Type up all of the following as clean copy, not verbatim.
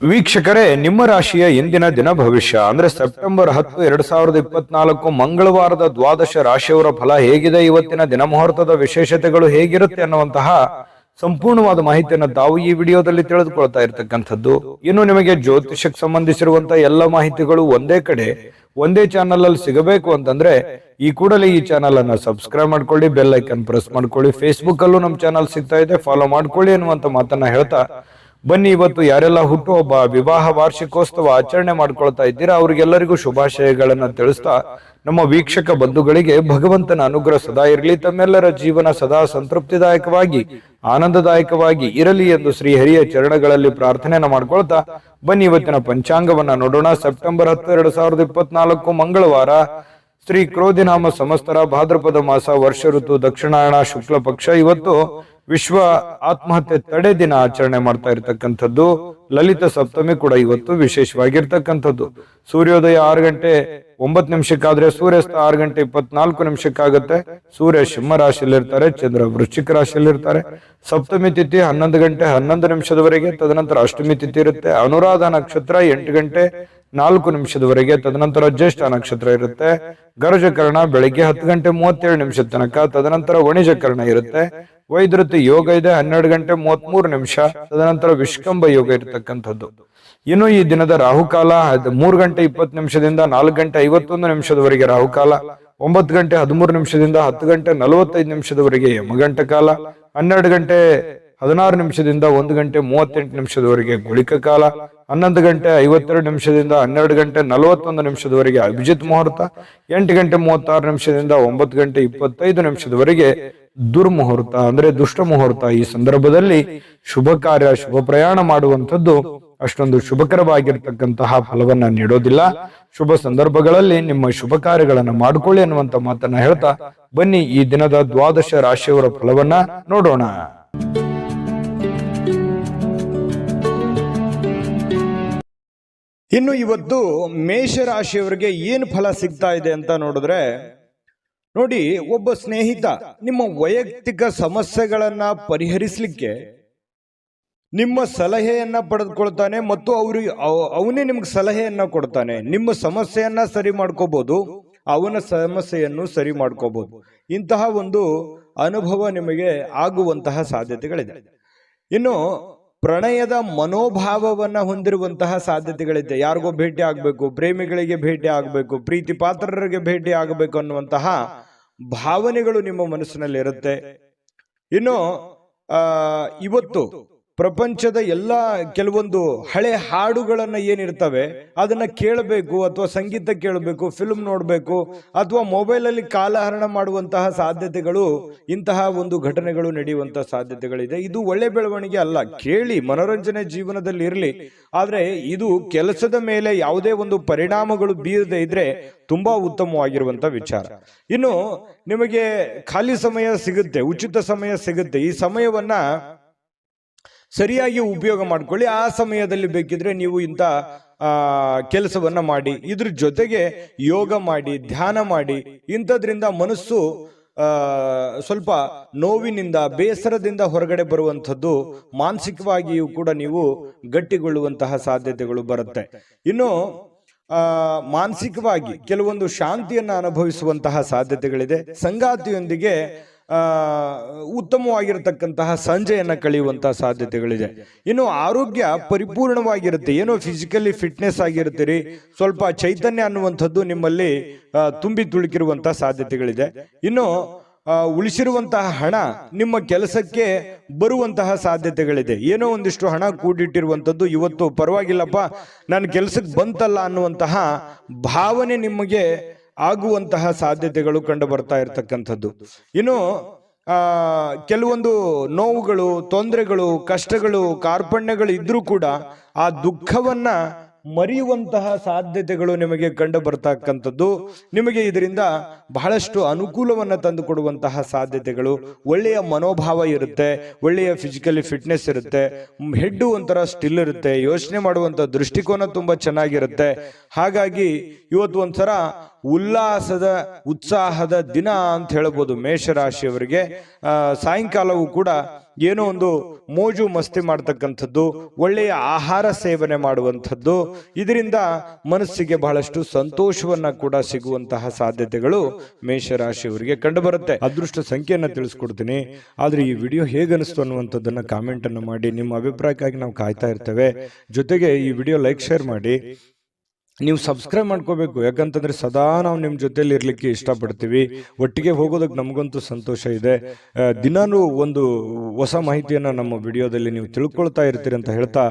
ವೀಕ್ಷಕರೇ, ನಿಮ್ಮ ರಾಶಿಯ ಇಂದಿನ ದಿನ ಭವಿಷ್ಯ ಅಂದ್ರೆ ಸೆಪ್ಟೆಂಬರ್ 10, 2024 ಮಂಗಳವಾರದ ದ್ವಾದಶ ರಾಶಿಯವರ ಫಲ ಹೇಗಿದೆ, ಇವತ್ತಿನ ದಿನ ಮುಹೂರ್ತದ ವಿಶೇಷತೆಗಳು ಹೇಗಿರುತ್ತೆ ಅನ್ನುವಂತಹ ಸಂಪೂರ್ಣವಾದ ಮಾಹಿತಿಯನ್ನು ತಾವು ಈ ವಿಡಿಯೋದಲ್ಲಿ ತಿಳಿದುಕೊಳ್ತಾ ಇರತಕ್ಕಂಥದ್ದು. ಇನ್ನು ನಿಮಗೆ ಜ್ಯೋತಿಷಕ್ಕೆ ಸಂಬಂಧಿಸಿರುವಂತಹ ಎಲ್ಲ ಮಾಹಿತಿಗಳು ಒಂದೇ ಕಡೆ ಒಂದೇ ಚಾನಲ್ ಅಲ್ಲಿ ಸಿಗಬೇಕು ಅಂತಂದ್ರೆ ಈ ಕೂಡಲೇ ಈ ಚಾನಲ್ ಅನ್ನ ಸಬ್ಸ್ಕ್ರೈಬ್ ಮಾಡ್ಕೊಳ್ಳಿ, ಬೆಲ್ ಐಕನ್ ಪ್ರೆಸ್ ಮಾಡ್ಕೊಳ್ಳಿ. ಫೇಸ್ಬುಕ್ ಅಲ್ಲೂ ನಮ್ಮ ಚಾನಲ್ ಸಿಗ್ತಾ ಇದೆ, ಫಾಲೋ ಮಾಡ್ಕೊಳ್ಳಿ ಅನ್ನುವಂತ ಮಾತನ್ನ ಹೇಳ್ತಾ ಬನ್ನಿ, ಇವತ್ತು ಯಾರೆಲ್ಲ ಹುಟ್ಟುಹಬ್ಬ, ವಿವಾಹ, ವಾರ್ಷಿಕೋತ್ಸವ ಆಚರಣೆ ಮಾಡ್ಕೊಳ್ತಾ ಇದ್ದೀರಾ ಅವರಿಗೆಲ್ಲರಿಗೂ ಶುಭಾಶಯಗಳನ್ನ ತಿಳಿಸ್ತಾ ನಮ್ಮ ವೀಕ್ಷಕ ಬಂಧುಗಳಿಗೆ ಭಗವಂತನ ಅನುಗ್ರಹ ಸದಾ ಇರಲಿ, ತಮ್ಮೆಲ್ಲರ ಜೀವನ ಸದಾ ಸಂತೃಪ್ತಿದಾಯಕವಾಗಿ ಆನಂದದಾಯಕವಾಗಿ ಇರಲಿ ಎಂದು ಶ್ರೀಹರಿಯ ಚರಣಗಳಲ್ಲಿ ಪ್ರಾರ್ಥನೆಯನ್ನ ಮಾಡ್ಕೊಳ್ತಾ ಬನ್ನಿ ಇವತ್ತಿನ ಪಂಚಾಂಗವನ್ನ ನೋಡೋಣ. ಸೆಪ್ಟೆಂಬರ್ 10, 2024 ಮಂಗಳವಾರ, ಶ್ರೀ ಕ್ರೋಧಿನಾಮ ಸಂವತ್ಸರ, ಭಾದ್ರಪದ ಮಾಸ, ವರ್ಷ ಋತು ದಕ್ಷಿಣಾಯಣ, ಶುಕ್ಲ ಪಕ್ಷ. ಇವತ್ತು ವಿಶ್ವ ಆತ್ಮಹತ್ಯೆ ತಡೆ ದಿನ ಆಚರಣೆ ಮಾಡ್ತಾ ಇರತಕ್ಕಂಥದ್ದು. ಲಲಿತ ಸಪ್ತಮಿ ಕೂಡ ಇವತ್ತು ವಿಶೇಷವಾಗಿರ್ತಕ್ಕಂಥದ್ದು. ಸೂರ್ಯೋದಯ 6 ಗಂಟೆ 9 ನಿಮಿಷಕ್ಕಾದ್ರೆ ಸೂರ್ಯಾಸ್ತ 6 ಗಂಟೆ 24 ನಿಮಿಷಕ್ಕಾಗತ್ತೆ. ಸೂರ್ಯ ಸಿಂಹ ರಾಶಿಯಲ್ಲಿರ್ತಾರೆ, ಚಂದ್ರ ವೃಶ್ಚಿಕ ರಾಶಿಯಲ್ಲಿರ್ತಾರೆ. ಸಪ್ತಮಿ ತಿಥಿ 11 ಗಂಟೆ 11 ನಿಮಿಷದವರೆಗೆ, ತದನಂತರ ಅಷ್ಟಮಿ ತಿಥಿ ಇರುತ್ತೆ. ಅನುರಾಧ ನಕ್ಷತ್ರ 8 ಗಂಟೆ 4 ನಿಮಿಷದವರೆಗೆ, ತದನಂತರ ಜ್ಯೇಷ್ಠ ನಕ್ಷತ್ರ ಇರುತ್ತೆ. ಗರಜಕರಣ ಬೆಳಿಗ್ಗೆ 10 ಗಂಟೆ 37 ನಿಮಿಷದ ತನಕ, ತದನಂತರ ವಣಿಜಕರಣ ಇರುತ್ತೆ. ವೈದ್ಯುತಿ ಯೋಗ ಇದೆ 12 ಗಂಟೆ 33 ನಿಮಿಷ, ತದನಂತರ ವಿಷ್ಕಂಭ ಯೋಗ ಇರತಕ್ಕಂಥದ್ದು. ಇನ್ನು ಈ ದಿನದ ರಾಹುಕಾಲ 3 ಗಂಟೆ 20 ನಿಮಿಷದಿಂದ 4 ಗಂಟೆ 51 ನಿಮಿಷದವರೆಗೆ ರಾಹುಕಾಲ, 9 ಗಂಟೆ 13 ನಿಮಿಷದಿಂದ 10 ಗಂಟೆ 45 ನಿಮಿಷದವರೆಗೆ ಯಮಗಂಟ ಕಾಲ, 12 ಗಂಟೆ 16 ನಿಮಿಷದಿಂದ 1 ಗಂಟೆ 38 ನಿಮಿಷದವರೆಗೆ ಗುಳಿಕ ಕಾಲ, 11 ಗಂಟೆ 52 ನಿಮಿಷದಿಂದ 12 ಗಂಟೆ 41 ನಿಮಿಷದವರೆಗೆ ಅಭಿಜಿತ್ ಮುಹೂರ್ತ, 8 ಗಂಟೆ 36 ನಿಮಿಷದಿಂದ 9 ಗಂಟೆ 25 ನಿಮಿಷದವರೆಗೆ ದುರ್ಮುಹೂರ್ತ ಅಂದ್ರೆ ದುಷ್ಟ ಮುಹೂರ್ತ. ಈ ಸಂದರ್ಭದಲ್ಲಿ ಶುಭ ಕಾರ್ಯ, ಶುಭ ಪ್ರಯಾಣ ಮಾಡುವಂಥದ್ದು ಅಷ್ಟೊಂದು ಶುಭಕರವಾಗಿರ್ತಕ್ಕಂತಹ ಫಲವನ್ನ ನೀಡೋದಿಲ್ಲ. ಶುಭ ಸಂದರ್ಭಗಳಲ್ಲಿ ನಿಮ್ಮ ಶುಭ ಕಾರ್ಯಗಳನ್ನ ಮಾಡಿಕೊಳ್ಳಿ ಅನ್ನುವಂತ ಮಾತನ್ನ ಹೇಳ್ತಾ ಬನ್ನಿ ಈ ದಿನದ ದ್ವಾದಶ ರಾಶಿಯವರ ಫಲವನ್ನ ನೋಡೋಣ. ಇನ್ನು ಇವತ್ತು ಮೇಷರಾಶಿಯವರಿಗೆ ಏನು ಫಲ ಸಿಗ್ತಾ ಇದೆ ಅಂತ ನೋಡಿದ್ರೆ, ನೋಡಿ, ಒಬ್ಬ ಸ್ನೇಹಿತ ನಿಮ್ಮ ವೈಯಕ್ತಿಕ ಸಮಸ್ಯೆಗಳನ್ನ ಪರಿಹರಿಸಲಿಕ್ಕೆ ನಿಮ್ಮ ಸಲಹೆಯನ್ನ ಪಡೆದುಕೊಳ್ತಾನೆ ಮತ್ತು ಅವನೇ ನಿಮ್ಗೆ ಸಲಹೆಯನ್ನ ಕೊಡ್ತಾನೆ. ನಿಮ್ಮ ಸಮಸ್ಯೆಯನ್ನ ಸರಿ ಮಾಡ್ಕೋಬಹುದು, ಅವನ ಸಮಸ್ಯೆಯನ್ನು ಸರಿ ಮಾಡ್ಕೋಬಹುದು. ಇಂತಹ ಒಂದು ಅನುಭವ ನಿಮಗೆ ಆಗುವಂತಹ ಸಾಧ್ಯತೆಗಳಿದೆ. ಇನ್ನು ಪ್ರಣಯದ ಮನೋಭಾವವನ್ನ ಹೊಂದಿರುವಂತಹ ಸಾಧ್ಯತೆಗಳಿದೆ. ಯಾರಿಗೋ ಭೇಟಿ ಆಗ್ಬೇಕು, ಪ್ರೇಮಿಗಳಿಗೆ ಭೇಟಿ ಆಗ್ಬೇಕು, ಪ್ರೀತಿ ಪಾತ್ರರಿಗೆ ಭೇಟಿ ಆಗಬೇಕು ಅನ್ನುವಂತಹ ಭಾವನೆಗಳು ನಿಮ್ಮ ಮನಸ್ಸಿನಲ್ಲಿ ಇರುತ್ತೆ. ಇನ್ನು ಇವತ್ತು ಪ್ರಪಂಚದ ಎಲ್ಲ ಕೆಲವೊಂದು ಹಳೆ ಹಾಡುಗಳನ್ನ ಏನಿರ್ತವೆ ಅದನ್ನ ಕೇಳಬೇಕು, ಅಥವಾ ಸಂಗೀತ ಕೇಳಬೇಕು, ಫಿಲ್ಮ್ ನೋಡಬೇಕು, ಅಥವಾ ಮೊಬೈಲ್ ಅಲ್ಲಿ ಕಾಲಹರಣ ಮಾಡುವಂತಹ ಸಾಧ್ಯತೆಗಳು, ಇಂತಹ ಒಂದು ಘಟನೆಗಳು ನಡೆಯುವಂತಹ ಸಾಧ್ಯತೆಗಳಿದೆ. ಇದು ಒಳ್ಳೆ ಬೆಳವಣಿಗೆ ಅಲ್ಲ. ಕೇಳಿ, ಮನೋರಂಜನೆ ಜೀವನದಲ್ಲಿ ಇರಲಿ, ಆದ್ರೆ ಇದು ಕೆಲಸದ ಮೇಲೆ ಯಾವುದೇ ಒಂದು ಪರಿಣಾಮಗಳು ಬೀರದೆ ಇದ್ರೆ ತುಂಬಾ ಉತ್ತಮವಾಗಿರುವಂತ ವಿಚಾರ. ಇನ್ನು ನಿಮಗೆ ಖಾಲಿ ಸಮಯ ಸಿಗುತ್ತೆ, ಉಚಿತ ಸಮಯ ಸಿಗುತ್ತೆ. ಈ ಸಮಯವನ್ನ ಸರಿಯಾಗಿ ಉಪಯೋಗ ಮಾಡ್ಕೊಳ್ಳಿ. ಆ ಸಮಯದಲ್ಲಿ ಬೇಕಿದ್ರೆ ನೀವು ಇಂಥ ಕೆಲಸವನ್ನ ಮಾಡಿ, ಇದ್ರ ಜೊತೆಗೆ ಯೋಗ ಮಾಡಿ, ಧ್ಯಾನ ಮಾಡಿ. ಇಂಥದ್ರಿಂದ ಮನಸ್ಸು ಸ್ವಲ್ಪ ನೋವಿನಿಂದ, ಬೇಸರದಿಂದ ಹೊರಗಡೆ ಬರುವಂಥದ್ದು, ಮಾನಸಿಕವಾಗಿಯೂ ಕೂಡ ನೀವು ಗಟ್ಟಿಗೊಳ್ಳುವಂತಹ ಸಾಧ್ಯತೆಗಳು ಬರುತ್ತೆ. ಇನ್ನು ಮಾನಸಿಕವಾಗಿ ಕೆಲವೊಂದು ಶಾಂತಿಯನ್ನ ಅನುಭವಿಸುವಂತಹ ಸಾಧ್ಯತೆಗಳಿದೆ. ಸಂಗಾತಿಯೊಂದಿಗೆ ಉತ್ತಮವಾಗಿರತಕ್ಕಂತಹ ಸಂಜೆಯನ್ನ ಕಳೆಯುವಂತಹ ಸಾಧ್ಯತೆಗಳಿದೆ. ಇನ್ನು ಆರೋಗ್ಯ ಪರಿಪೂರ್ಣವಾಗಿರುತ್ತೆ. ಏನೋ ಫಿಸಿಕಲಿ ಫಿಟ್ನೆಸ್ ಆಗಿರ್ತೀರಿ, ಸ್ವಲ್ಪ ಚೈತನ್ಯ ಅನ್ನುವಂಥದ್ದು ನಿಮ್ಮಲ್ಲಿ ತುಂಬಿ ತುಳುಕಿರುವಂತಹ ಸಾಧ್ಯತೆಗಳಿದೆ. ಇನ್ನು ಉಳಿಸಿರುವಂತಹ ಹಣ ನಿಮ್ಮ ಕೆಲಸಕ್ಕೆ ಬರುವಂತಹ ಸಾಧ್ಯತೆಗಳಿದೆ. ಏನೋ ಒಂದಿಷ್ಟು ಹಣ ಕೂಡಿಟ್ಟಿರುವಂಥದ್ದು ಇವತ್ತು ಪರವಾಗಿಲ್ಲಪ್ಪ ನನ್ನ ಕೆಲಸಕ್ಕೆ ಬಂತಲ್ಲ ಅನ್ನುವಂತಹ ಭಾವನೆ ನಿಮಗೆ ಆಗುವಂತಹ ಸಾಧ್ಯತೆಗಳು ಕಂಡು ಬರ್ತಾ ಇರತಕ್ಕಂಥದ್ದು. ಇನ್ನು ಕೆಲವೊಂದು ನೋವುಗಳು, ತೊಂದರೆಗಳು, ಕಷ್ಟಗಳು, ಕಾರ್ಪಣ್ಯಗಳು ಇದ್ರೂ ಕೂಡ ಆ ದುಃಖವನ್ನ ಮರೆಯುವಂತಹ ಸಾಧ್ಯತೆಗಳು ನಿಮಗೆ ಕಂಡು ಬರ್ತಕ್ಕಂಥದ್ದು. ನಿಮಗೆ ಇದರಿಂದ ಬಹಳಷ್ಟು ಅನುಕೂಲವನ್ನ ತಂದು ಕೊಡುವಂತಹ ಸಾಧ್ಯತೆಗಳು, ಒಳ್ಳೆಯ ಮನೋಭಾವ ಇರುತ್ತೆ, ಒಳ್ಳೆಯ ಫಿಸಿಕಲಿ ಫಿಟ್ನೆಸ್ ಇರುತ್ತೆ, ಹೆಡ್ಡು ಒಂಥರ ಸ್ಟಿಲ್ ಇರುತ್ತೆ, ಯೋಚನೆ ಮಾಡುವಂತ ದೃಷ್ಟಿಕೋನ ತುಂಬಾ ಚೆನ್ನಾಗಿರುತ್ತೆ. ಹಾಗಾಗಿ ಇವತ್ತು ಒಂಥರ ಉಲ್ಲಾಸದ, ಉತ್ಸಾಹದ ದಿನ ಅಂತ ಹೇಳ್ಬೋದು ಮೇಷರಾಶಿಯವರಿಗೆ. ಸಾಯಂಕಾಲವೂ ಕೂಡ ಏನೋ ಒಂದು ಮೋಜು ಮಸ್ತಿ ಮಾಡ್ತಕ್ಕಂಥದ್ದು, ಒಳ್ಳೆಯ ಆಹಾರ ಸೇವನೆ ಮಾಡುವಂಥದ್ದು, ಇದರಿಂದ ಮನಸ್ಸಿಗೆ ಬಹಳಷ್ಟು ಸಂತೋಷವನ್ನ ಕೂಡ ಸಿಗುವಂತಹ ಸಾಧ್ಯತೆಗಳು ಮೇಷರಾಶಿಯವರಿಗೆ ಕಂಡು ಬರುತ್ತೆ. ಅದೃಷ್ಟ ಸಂಖ್ಯೆಯನ್ನ ತಿಳಿಸ್ಕೊಡ್ತೀನಿ, ಆದ್ರೆ ಈ ವಿಡಿಯೋ ಹೇಗನಿಸ್ತು ಅನ್ನುವಂಥದ್ದನ್ನ ಕಾಮೆಂಟ್ ಅನ್ನು ಮಾಡಿ. ನಿಮ್ಮ ಅಭಿಪ್ರಾಯಕ್ಕಾಗಿ ನಾವು ಕಾಯ್ತಾ ಇರ್ತೇವೆ. ಜೊತೆಗೆ ಈ ವಿಡಿಯೋ ಲೈಕ್ ಶೇರ್ ಮಾಡಿ. ನೀವು ಸಬ್ಸ್ಕ್ರೈಬ್ ಮಾಡ್ಕೋಬೇಕು, ಯಾಕಂತಂದ್ರೆ ಸದಾ ನಾವು ನಿಮ್ಮ ಜೊತೆಲಿ ಇರ್ಲಿಕ್ಕೆ ಇಷ್ಟಪಡ್ತೀವಿ. ಒಟ್ಟಿಗೆ ಹೋಗೋದಕ್ಕೆ ನಮಗಂತೂ ಸಂತೋಷ ಇದೆ. ದಿನಾನೂ ಒಂದು ಹೊಸ ಮಾಹಿತಿಯನ್ನ ನಮ್ಮ ವಿಡಿಯೋದಲ್ಲಿ ನೀವು ತಿಳ್ಕೊಳ್ತಾ ಇರ್ತೀರಿ ಅಂತ ಹೇಳ್ತಾ,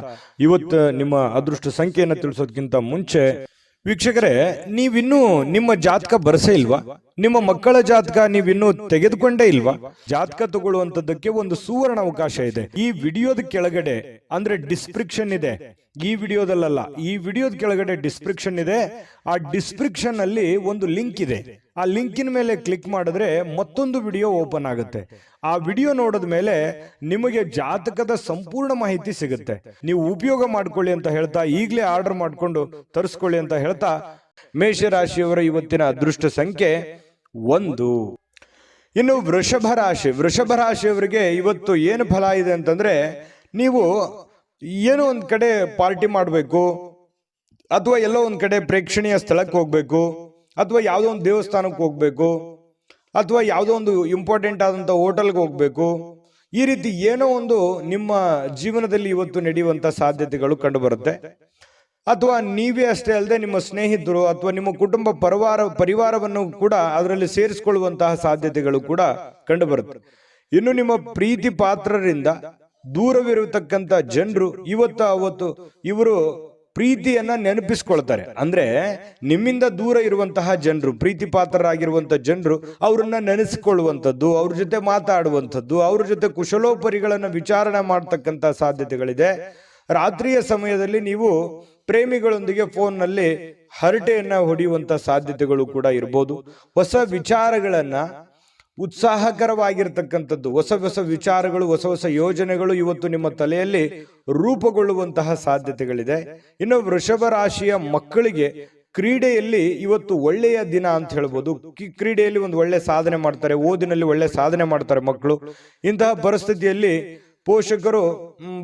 ಇವತ್ತು ನಿಮ್ಮ ಅದೃಷ್ಟ ಸಂಖ್ಯೆಯನ್ನು ತಿಳಿಸೋದಕ್ಕಿಂತ ಮುಂಚೆ ವೀಕ್ಷಕರೇ, ನೀವಿನ್ನೂ ನಿಮ್ಮ ಜಾತಕ ಬರಸೇ ಇಲ್ವಾ? ನಿಮ್ಮ ಮಕ್ಕಳ ಜಾತಕ ನೀವಿನ್ನೂ ತೆಗೆದುಕೊಂಡೇ ಇಲ್ವಾ? ಜಾತಕ ತಗೊಳ್ಳುವಂತದ್ದಕ್ಕೆ ಒಂದು ಸುವರ್ಣ ಅವಕಾಶ ಇದೆ. ಈ ವಿಡಿಯೋದ ಕೆಳಗಡೆ ಅಂದ್ರೆ ಡಿಸ್ಕ್ರಿಪ್ಷನ್ ಇದೆ, ಈ ವಿಡಿಯೋದಲ್ಲ, ಈ ವಿಡಿಯೋದ ಕೆಳಗಡೆ ಡಿಸ್ಕ್ರಿಪ್ಷನ್ ಇದೆ. ಆ ಡಿಸ್ಕ್ರಿಪ್ಷನ್ ಅಲ್ಲಿ ಒಂದು ಲಿಂಕ್ ಇದೆ. ಆ ಲಿಂಕಿನ ಮೇಲೆ ಕ್ಲಿಕ್ ಮಾಡಿದ್ರೆ ಮತ್ತೊಂದು ವಿಡಿಯೋ ಓಪನ್ ಆಗುತ್ತೆ. ಆ ವಿಡಿಯೋ ನೋಡಿದ ಮೇಲೆ ನಿಮಗೆ ಜಾತಕದ ಸಂಪೂರ್ಣ ಮಾಹಿತಿ ಸಿಗುತ್ತೆ. ನೀವು ಉಪಯೋಗ ಮಾಡ್ಕೊಳ್ಳಿ ಅಂತ ಹೇಳ್ತಾ, ಈಗಲೇ ಆರ್ಡರ್ ಮಾಡ್ಕೊಂಡು ತರಿಸ್ಕೊಳ್ಳಿ ಅಂತ ಹೇಳ್ತಾ, ಮೇಷರಾಶಿಯವರ ಇವತ್ತಿನ ಅದೃಷ್ಟ ಸಂಖ್ಯೆ 1. ಇನ್ನು ವೃಷಭ ರಾಶಿಯವರಿಗೆ ಇವತ್ತು ಏನು ಫಲ ಇದೆ ಅಂತಂದ್ರೆ, ನೀವು ಏನೋ ಒಂದ್ ಕಡೆ ಪಾರ್ಟಿ ಮಾಡಬೇಕು, ಅಥವಾ ಎಲ್ಲೋ ಒಂದ್ ಕಡೆ ಪ್ರೇಕ್ಷಣೀಯ ಸ್ಥಳಕ್ಕೆ ಹೋಗ್ಬೇಕು, ಅಥವಾ ಯಾವುದೋ ಒಂದು ದೇವಸ್ಥಾನಕ್ಕೆ ಹೋಗ್ಬೇಕು, ಅಥವಾ ಯಾವುದೋ ಒಂದು ಇಂಪಾರ್ಟೆಂಟ್ ಆದಂತ ಹೋಟೆಲ್ಗೆ ಹೋಗ್ಬೇಕು. ಈ ರೀತಿ ಏನೋ ಒಂದು ನಿಮ್ಮ ಜೀವನದಲ್ಲಿ ಇವತ್ತು ನಡೆಯುವಂತ ಸಾಧ್ಯತೆಗಳು ಕಂಡು ಬರುತ್ತೆ. ಅಥವಾ ನೀವೇ ಅಷ್ಟೇ ಅಲ್ಲದೆ ನಿಮ್ಮ ಸ್ನೇಹಿತರು ಅಥವಾ ನಿಮ್ಮ ಕುಟುಂಬ ಪರಿವಾರವನ್ನು ಕೂಡ ಅದರಲ್ಲಿ ಸೇರಿಸಿಕೊಳ್ಳುವಂತಹ ಸಾಧ್ಯತೆಗಳು ಕೂಡ ಕಂಡು ಬರುತ್ತೆ. ಇನ್ನು ನಿಮ್ಮ ಪ್ರೀತಿ ಪಾತ್ರರಿಂದ ದೂರವಿರತಕ್ಕಂತ ಜನರು ಅವತ್ತು ಇವರು ಪ್ರೀತಿಯನ್ನ ನೆನಪಿಸ್ಕೊಳ್ತಾರೆ. ಅಂದ್ರೆ ನಿಮ್ಮಿಂದ ದೂರ ಇರುವಂತಹ ಜನರು, ಪ್ರೀತಿ ಪಾತ್ರರಾಗಿರುವಂತಹ ಜನರು, ಅವರನ್ನ ನೆನೆಸಿಕೊಳ್ಳುವಂಥದ್ದು, ಅವ್ರ ಜೊತೆ ಮಾತಾಡುವಂಥದ್ದು, ಅವ್ರ ಜೊತೆ ಕುಶಲೋಪರಿಗಳನ್ನ ವಿಚಾರಣೆ ಮಾಡ್ತಕ್ಕಂತ ಸಾಧ್ಯತೆಗಳಿದೆ. ರಾತ್ರಿಯ ಸಮಯದಲ್ಲಿ ನೀವು ಪ್ರೇಮಿಗಳೊಂದಿಗೆ ಫೋನ್ನಲ್ಲಿ ಹರಟೆಯನ್ನ ಹೊಡೆಯುವಂತ ಸಾಧ್ಯತೆಗಳು ಕೂಡ ಇರಬಹುದು. ಹೊಸ ವಿಚಾರಗಳನ್ನ, ಉತ್ಸಾಹಕರವಾಗಿರ್ತಕ್ಕಂಥದ್ದು, ಹೊಸ ವಿಚಾರಗಳು, ಹೊಸ ಯೋಜನೆಗಳು ಇವತ್ತು ನಿಮ್ಮ ತಲೆಯಲ್ಲಿ ರೂಪುಗೊಳ್ಳುವಂತಹ ಸಾಧ್ಯತೆಗಳಿದೆ. ಇನ್ನು ವೃಷಭ ರಾಶಿಯ ಮಕ್ಕಳಿಗೆ ಕ್ರೀಡೆಯಲ್ಲಿ ಇವತ್ತು ಒಳ್ಳೆಯ ದಿನ ಅಂತ ಹೇಳ್ಬೋದು. ಕ್ರೀಡೆಯಲ್ಲಿ ಒಂದು ಒಳ್ಳೆ ಸಾಧನೆ ಮಾಡ್ತಾರೆ, ಓದಿನಲ್ಲಿ ಒಳ್ಳೆ ಸಾಧನೆ ಮಾಡ್ತಾರೆ ಮಕ್ಕಳು. ಇಂತಹ ಪರಿಸ್ಥಿತಿಯಲ್ಲಿ ಪೋಷಕರು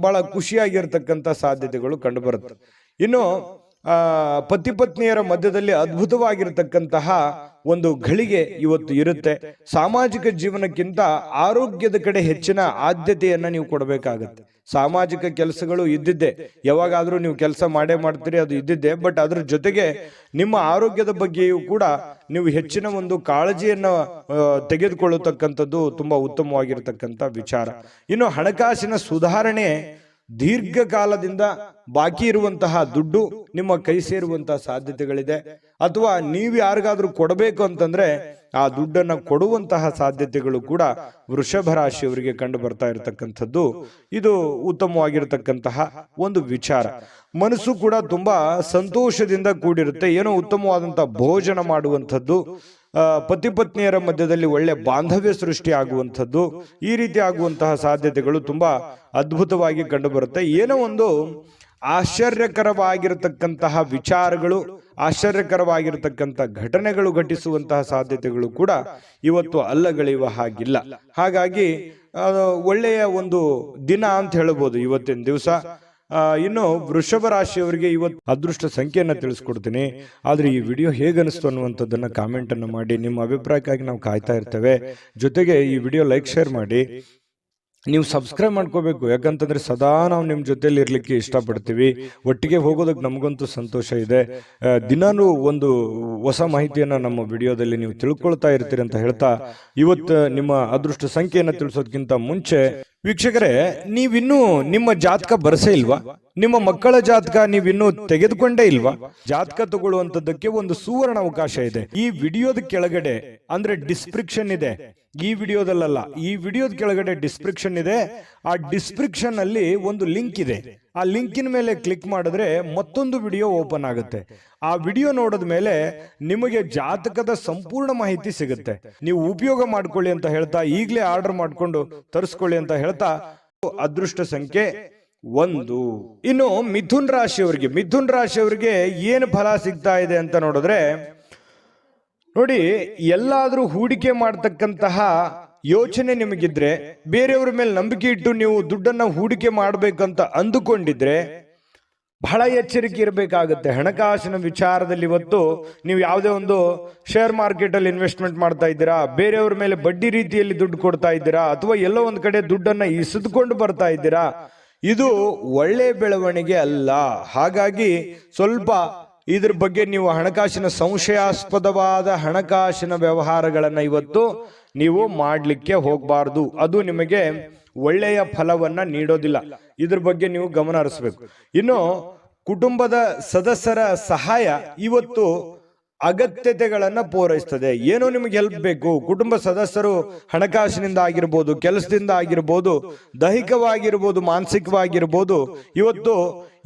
ಬಹಳ ಖುಷಿಯಾಗಿರ್ತಕ್ಕಂಥ ಸಾಧ್ಯತೆಗಳು ಕಂಡು ಬರುತ್ತೆ. ಇನ್ನು ಪತಿ ಪತ್ನಿಯರ ಮಧ್ಯದಲ್ಲಿ ಅದ್ಭುತವಾಗಿರ್ತಕ್ಕಂತಹ ಒಂದು ಘಳಿಗೆ ಇವತ್ತು ಇರುತ್ತೆ. ಸಾಮಾಜಿಕ ಜೀವನಕ್ಕಿಂತ ಆರೋಗ್ಯದ ಕಡೆ ಹೆಚ್ಚಿನ ಆದ್ಯತೆಯನ್ನ ನೀವು ಕೊಡಬೇಕಾಗತ್ತೆ. ಸಾಮಾಜಿಕ ಕೆಲಸಗಳು ಇದ್ದಿದ್ದೆ, ಯಾವಾಗಾದ್ರೂ ನೀವು ಕೆಲಸ ಮಾಡೇ ಮಾಡ್ತೀರಿ, ಅದು ಇದ್ದಿದ್ದೆ. ಬಟ್ ಅದ್ರ ಜೊತೆಗೆ ನಿಮ್ಮ ಆರೋಗ್ಯದ ಬಗ್ಗೆಯೂ ಕೂಡ ನೀವು ಹೆಚ್ಚಿನ ಒಂದು ಕಾಳಜಿಯನ್ನ ತೆಗೆದುಕೊಳ್ಳತಕ್ಕಂಥದ್ದು ತುಂಬಾ ಉತ್ತಮವಾಗಿರ್ತಕ್ಕಂಥ ವಿಚಾರ. ಇನ್ನು ಹಣಕಾಸಿನ ಸುಧಾರಣೆ, ದೀರ್ಘಕಾಲದಿಂದ ಬಾಕಿ ಇರುವಂತಹ ದುಡ್ಡು ನಿಮ್ಮ ಕೈ ಸೇರುವಂತಹ ಸಾಧ್ಯತೆಗಳಿದೆ. ಅಥವಾ ನೀವು ಯಾರಿಗಾದ್ರೂ ಕೊಡಬೇಕು ಅಂತಂದ್ರೆ ಆ ದುಡ್ಡನ್ನ ಕೊಡುವಂತಹ ಸಾಧ್ಯತೆಗಳು ಕೂಡ ವೃಷಭ ರಾಶಿಯವರಿಗೆ ಕಂಡು ಬರ್ತಾ ಇರತಕ್ಕಂಥದ್ದು. ಇದು ಉತ್ತಮವಾಗಿರತಕ್ಕಂತಹ ಒಂದು ವಿಚಾರ. ಮನಸ್ಸು ಕೂಡ ತುಂಬಾ ಸಂತೋಷದಿಂದ ಕೂಡಿರುತ್ತೆ. ಏನೋ ಉತ್ತಮವಾದಂತಹ ಭೋಜನ ಮಾಡುವಂಥದ್ದು, ಪತಿ ಪತ್ನಿಯರ ಮಧ್ಯದಲ್ಲಿ ಒಳ್ಳೆ ಬಾಂಧವ್ಯ ಸೃಷ್ಟಿ ಆಗುವಂಥದ್ದು, ಈ ರೀತಿ ಆಗುವಂತಹ ಸಾಧ್ಯತೆಗಳು ತುಂಬಾ ಅದ್ಭುತವಾಗಿ ಕಂಡು ಬರುತ್ತೆ. ಏನೋ ಒಂದು ಆಶ್ಚರ್ಯಕರವಾಗಿರತಕ್ಕಂತಹ ವಿಚಾರಗಳು, ಆಶ್ಚರ್ಯಕರವಾಗಿರತಕ್ಕಂಥ ಘಟನೆಗಳು ಘಟಿಸುವಂತಹ ಸಾಧ್ಯತೆಗಳು ಕೂಡ ಇವತ್ತು ಅಲ್ಲಗಳೆಯುವ ಹಾಗಿಲ್ಲ. ಹಾಗಾಗಿ ಒಳ್ಳೆಯ ಒಂದು ದಿನ ಅಂತ ಹೇಳಬಹುದು ಇವತ್ತಿನ ದಿವಸ. ಇನ್ನು ವೃಷಭ ರಾಶಿಯವರಿಗೆ ಇವತ್ತು ಅದೃಷ್ಟ ಸಂಖ್ಯೆಯನ್ನ ತಿಳಿಸ್ಕೊಡ್ತೀನಿ, ಆದ್ರೆ ಈ ವಿಡಿಯೋ ಹೇಗನಿಸ್ತು ಅನ್ನುವಂಥದ್ದನ್ನ ಕಾಮೆಂಟ್ ಅನ್ನು ಮಾಡಿ. ನಿಮ್ಮ ಅಭಿಪ್ರಾಯಕ್ಕಾಗಿ ನಾವು ಕಾಯ್ತಾ ಇರ್ತೇವೆ. ಜೊತೆಗೆ ಈ ವಿಡಿಯೋ ಲೈಕ್ ಶೇರ್ ಮಾಡಿ. ನೀವು ಸಬ್ಸ್ಕ್ರೈಬ್ ಮಾಡ್ಕೋಬೇಕು, ಯಾಕಂತಂದ್ರೆ ಸದಾ ನಾವು ನಿಮ್ಮ ಜೊತೆಲಿ ಇರ್ಲಿಕ್ಕೆ ಇಷ್ಟಪಡ್ತೀವಿ. ಒಟ್ಟಿಗೆ ಹೋಗೋದಕ್ಕೆ ನಮಗಂತೂ ಸಂತೋಷ ಇದೆ. ದಿನಾನೂ ಒಂದು ಹೊಸ ಮಾಹಿತಿಯನ್ನ ನಮ್ಮ ವಿಡಿಯೋದಲ್ಲಿ ನೀವು ತಿಳ್ಕೊಳ್ತಾ ಇರ್ತೀರಿ ಅಂತ ಹೇಳ್ತಾ, ಇವತ್ತು ನಿಮ್ಮ ಅದೃಷ್ಟ ಸಂಖ್ಯೆಯನ್ನು ತಿಳಿಸೋದಕ್ಕಿಂತ ಮುಂಚೆ ವೀಕ್ಷಕರೇ, ನೀವಿನ್ನೂ ನಿಮ್ಮ ಜಾತಕ ಬರಸೇ ಇಲ್ವಾ? ನಿಮ್ಮ ಮಕ್ಕಳ ಜಾತಕ ನೀವಿನ್ನೂ ತೆಗೆದುಕೊಂಡೇ ಇಲ್ವಾ? ಜಾತಕ ತಗೊಳ್ಳುವಂತದ್ದಕ್ಕೆ ಒಂದು ಸುವರ್ಣ ಅವಕಾಶ ಇದೆ. ಈ ವಿಡಿಯೋದ ಕೆಳಗಡೆ ಅಂದ್ರೆ ಡಿಸ್ಕ್ರಿಪ್ಷನ್ ಇದೆ, ಈ ವಿಡಿಯೋದಲ್ಲ, ಈ ವಿಡಿಯೋದ ಕೆಳಗಡೆ ಡಿಸ್ಕ್ರಿಪ್ಷನ್ ಇದೆ. ಆ ಡಿಸ್ಕ್ರಿಪ್ಷನ್ ಅಲ್ಲಿ ಒಂದು ಲಿಂಕ್ ಇದೆ. ಆ ಲಿಂಕಿನ ಮೇಲೆ ಕ್ಲಿಕ್ ಮಾಡಿದ್ರೆ ಮತ್ತೊಂದು ವಿಡಿಯೋ ಓಪನ್ ಆಗುತ್ತೆ. ಆ ವಿಡಿಯೋ ನೋಡಿದ ಮೇಲೆ ನಿಮಗೆ ಜಾತಕದ ಸಂಪೂರ್ಣ ಮಾಹಿತಿ ಸಿಗುತ್ತೆ. ನೀವು ಉಪಯೋಗ ಮಾಡ್ಕೊಳ್ಳಿ ಅಂತ ಹೇಳ್ತಾ, ಈಗಲೇ ಆರ್ಡರ್ ಮಾಡ್ಕೊಂಡು ತರಿಸ್ಕೊಳ್ಳಿ ಅಂತ ಹೇಳ್ತಾ, ಅದೃಷ್ಟ ಸಂಖ್ಯೆ 1. ಇನ್ನು ಮಿಥುನ್ ರಾಶಿಯವರಿಗೆ ಏನು ಫಲ ಸಿಗ್ತಾ ಇದೆ ಅಂತ ನೋಡಿದ್ರೆ, ನೋಡಿ, ಎಲ್ಲಾದ್ರೂ ಹೂಡಿಕೆ ಮಾಡ್ತಕ್ಕಂತಹ ಯೋಚನೆ ನಿಮಗಿದ್ರೆ, ಬೇರೆಯವ್ರ ಮೇಲೆ ನಂಬಿಕೆ ಇಟ್ಟು ನೀವು ದುಡ್ಡನ್ನ ಹೂಡಿಕೆ ಮಾಡ್ಬೇಕಂತ ಅಂದುಕೊಂಡಿದ್ರೆ ಬಹಳ ಎಚ್ಚರಿಕೆ ಇರಬೇಕಾಗುತ್ತೆ. ಹಣಕಾಸಿನ ವಿಚಾರದಲ್ಲಿ ಇವತ್ತು ನೀವು ಯಾವುದೇ ಒಂದು ಶೇರ್ ಮಾರ್ಕೆಟ್ ಅಲ್ಲಿ ಇನ್ವೆಸ್ಟ್ಮೆಂಟ್ ಮಾಡ್ತಾ ಇದ್ದೀರಾ, ಬೇರೆಯವ್ರ ಮೇಲೆ ಬಡ್ಡಿ ರೀತಿಯಲ್ಲಿ ದುಡ್ಡು ಕೊಡ್ತಾ ಇದ್ದೀರಾ, ಅಥವಾ ಎಲ್ಲೋ ಒಂದು ಕಡೆ ದುಡ್ಡನ್ನ ಇಸಿದುಕೊಂಡು ಬರ್ತಾ ಇದ್ದೀರಾ, ಇದು ಒಳ್ಳೆ ಬೆಳವಣಿಗೆ ಅಲ್ಲ. ಹಾಗಾಗಿ ಸ್ವಲ್ಪ ಇದ್ರ ಬಗ್ಗೆ ನೀವು ಹಣಕಾಸಿನ ಸಂಶಯಾಸ್ಪದವಾದ ಹಣಕಾಸಿನ ವ್ಯವಹಾರಗಳನ್ನ ಇವತ್ತು ನೀವು ಮಾಡ್ಲಿಕ್ಕೆ ಹೋಗಬಾರ್ದು. ಅದು ನಿಮಗೆ ಒಳ್ಳೆಯ ಫಲವನ್ನ ನೀಡೋದಿಲ್ಲ. ಇದ್ರ ಬಗ್ಗೆ ನೀವು ಗಮನ ಹರಿಸಬೇಕು. ಇನ್ನು ಕುಟುಂಬದ ಸದಸ್ಯರ ಸಹಾಯ ಇವತ್ತು ಅಗತ್ಯತೆಗಳನ್ನ ಪೂರೈಸ್ತದೆ. ಏನೋ ನಿಮಗೆ ಹೆಲ್ಪ್ ಬೇಕು, ಕುಟುಂಬ ಸದಸ್ಯರು ಹಣಕಾಸಿನಿಂದ ಆಗಿರ್ಬೋದು, ಕೆಲಸದಿಂದ ಆಗಿರ್ಬೋದು, ದೈಹಿಕವಾಗಿರ್ಬೋದು, ಮಾನಸಿಕವಾಗಿರ್ಬೋದು, ಇವತ್ತು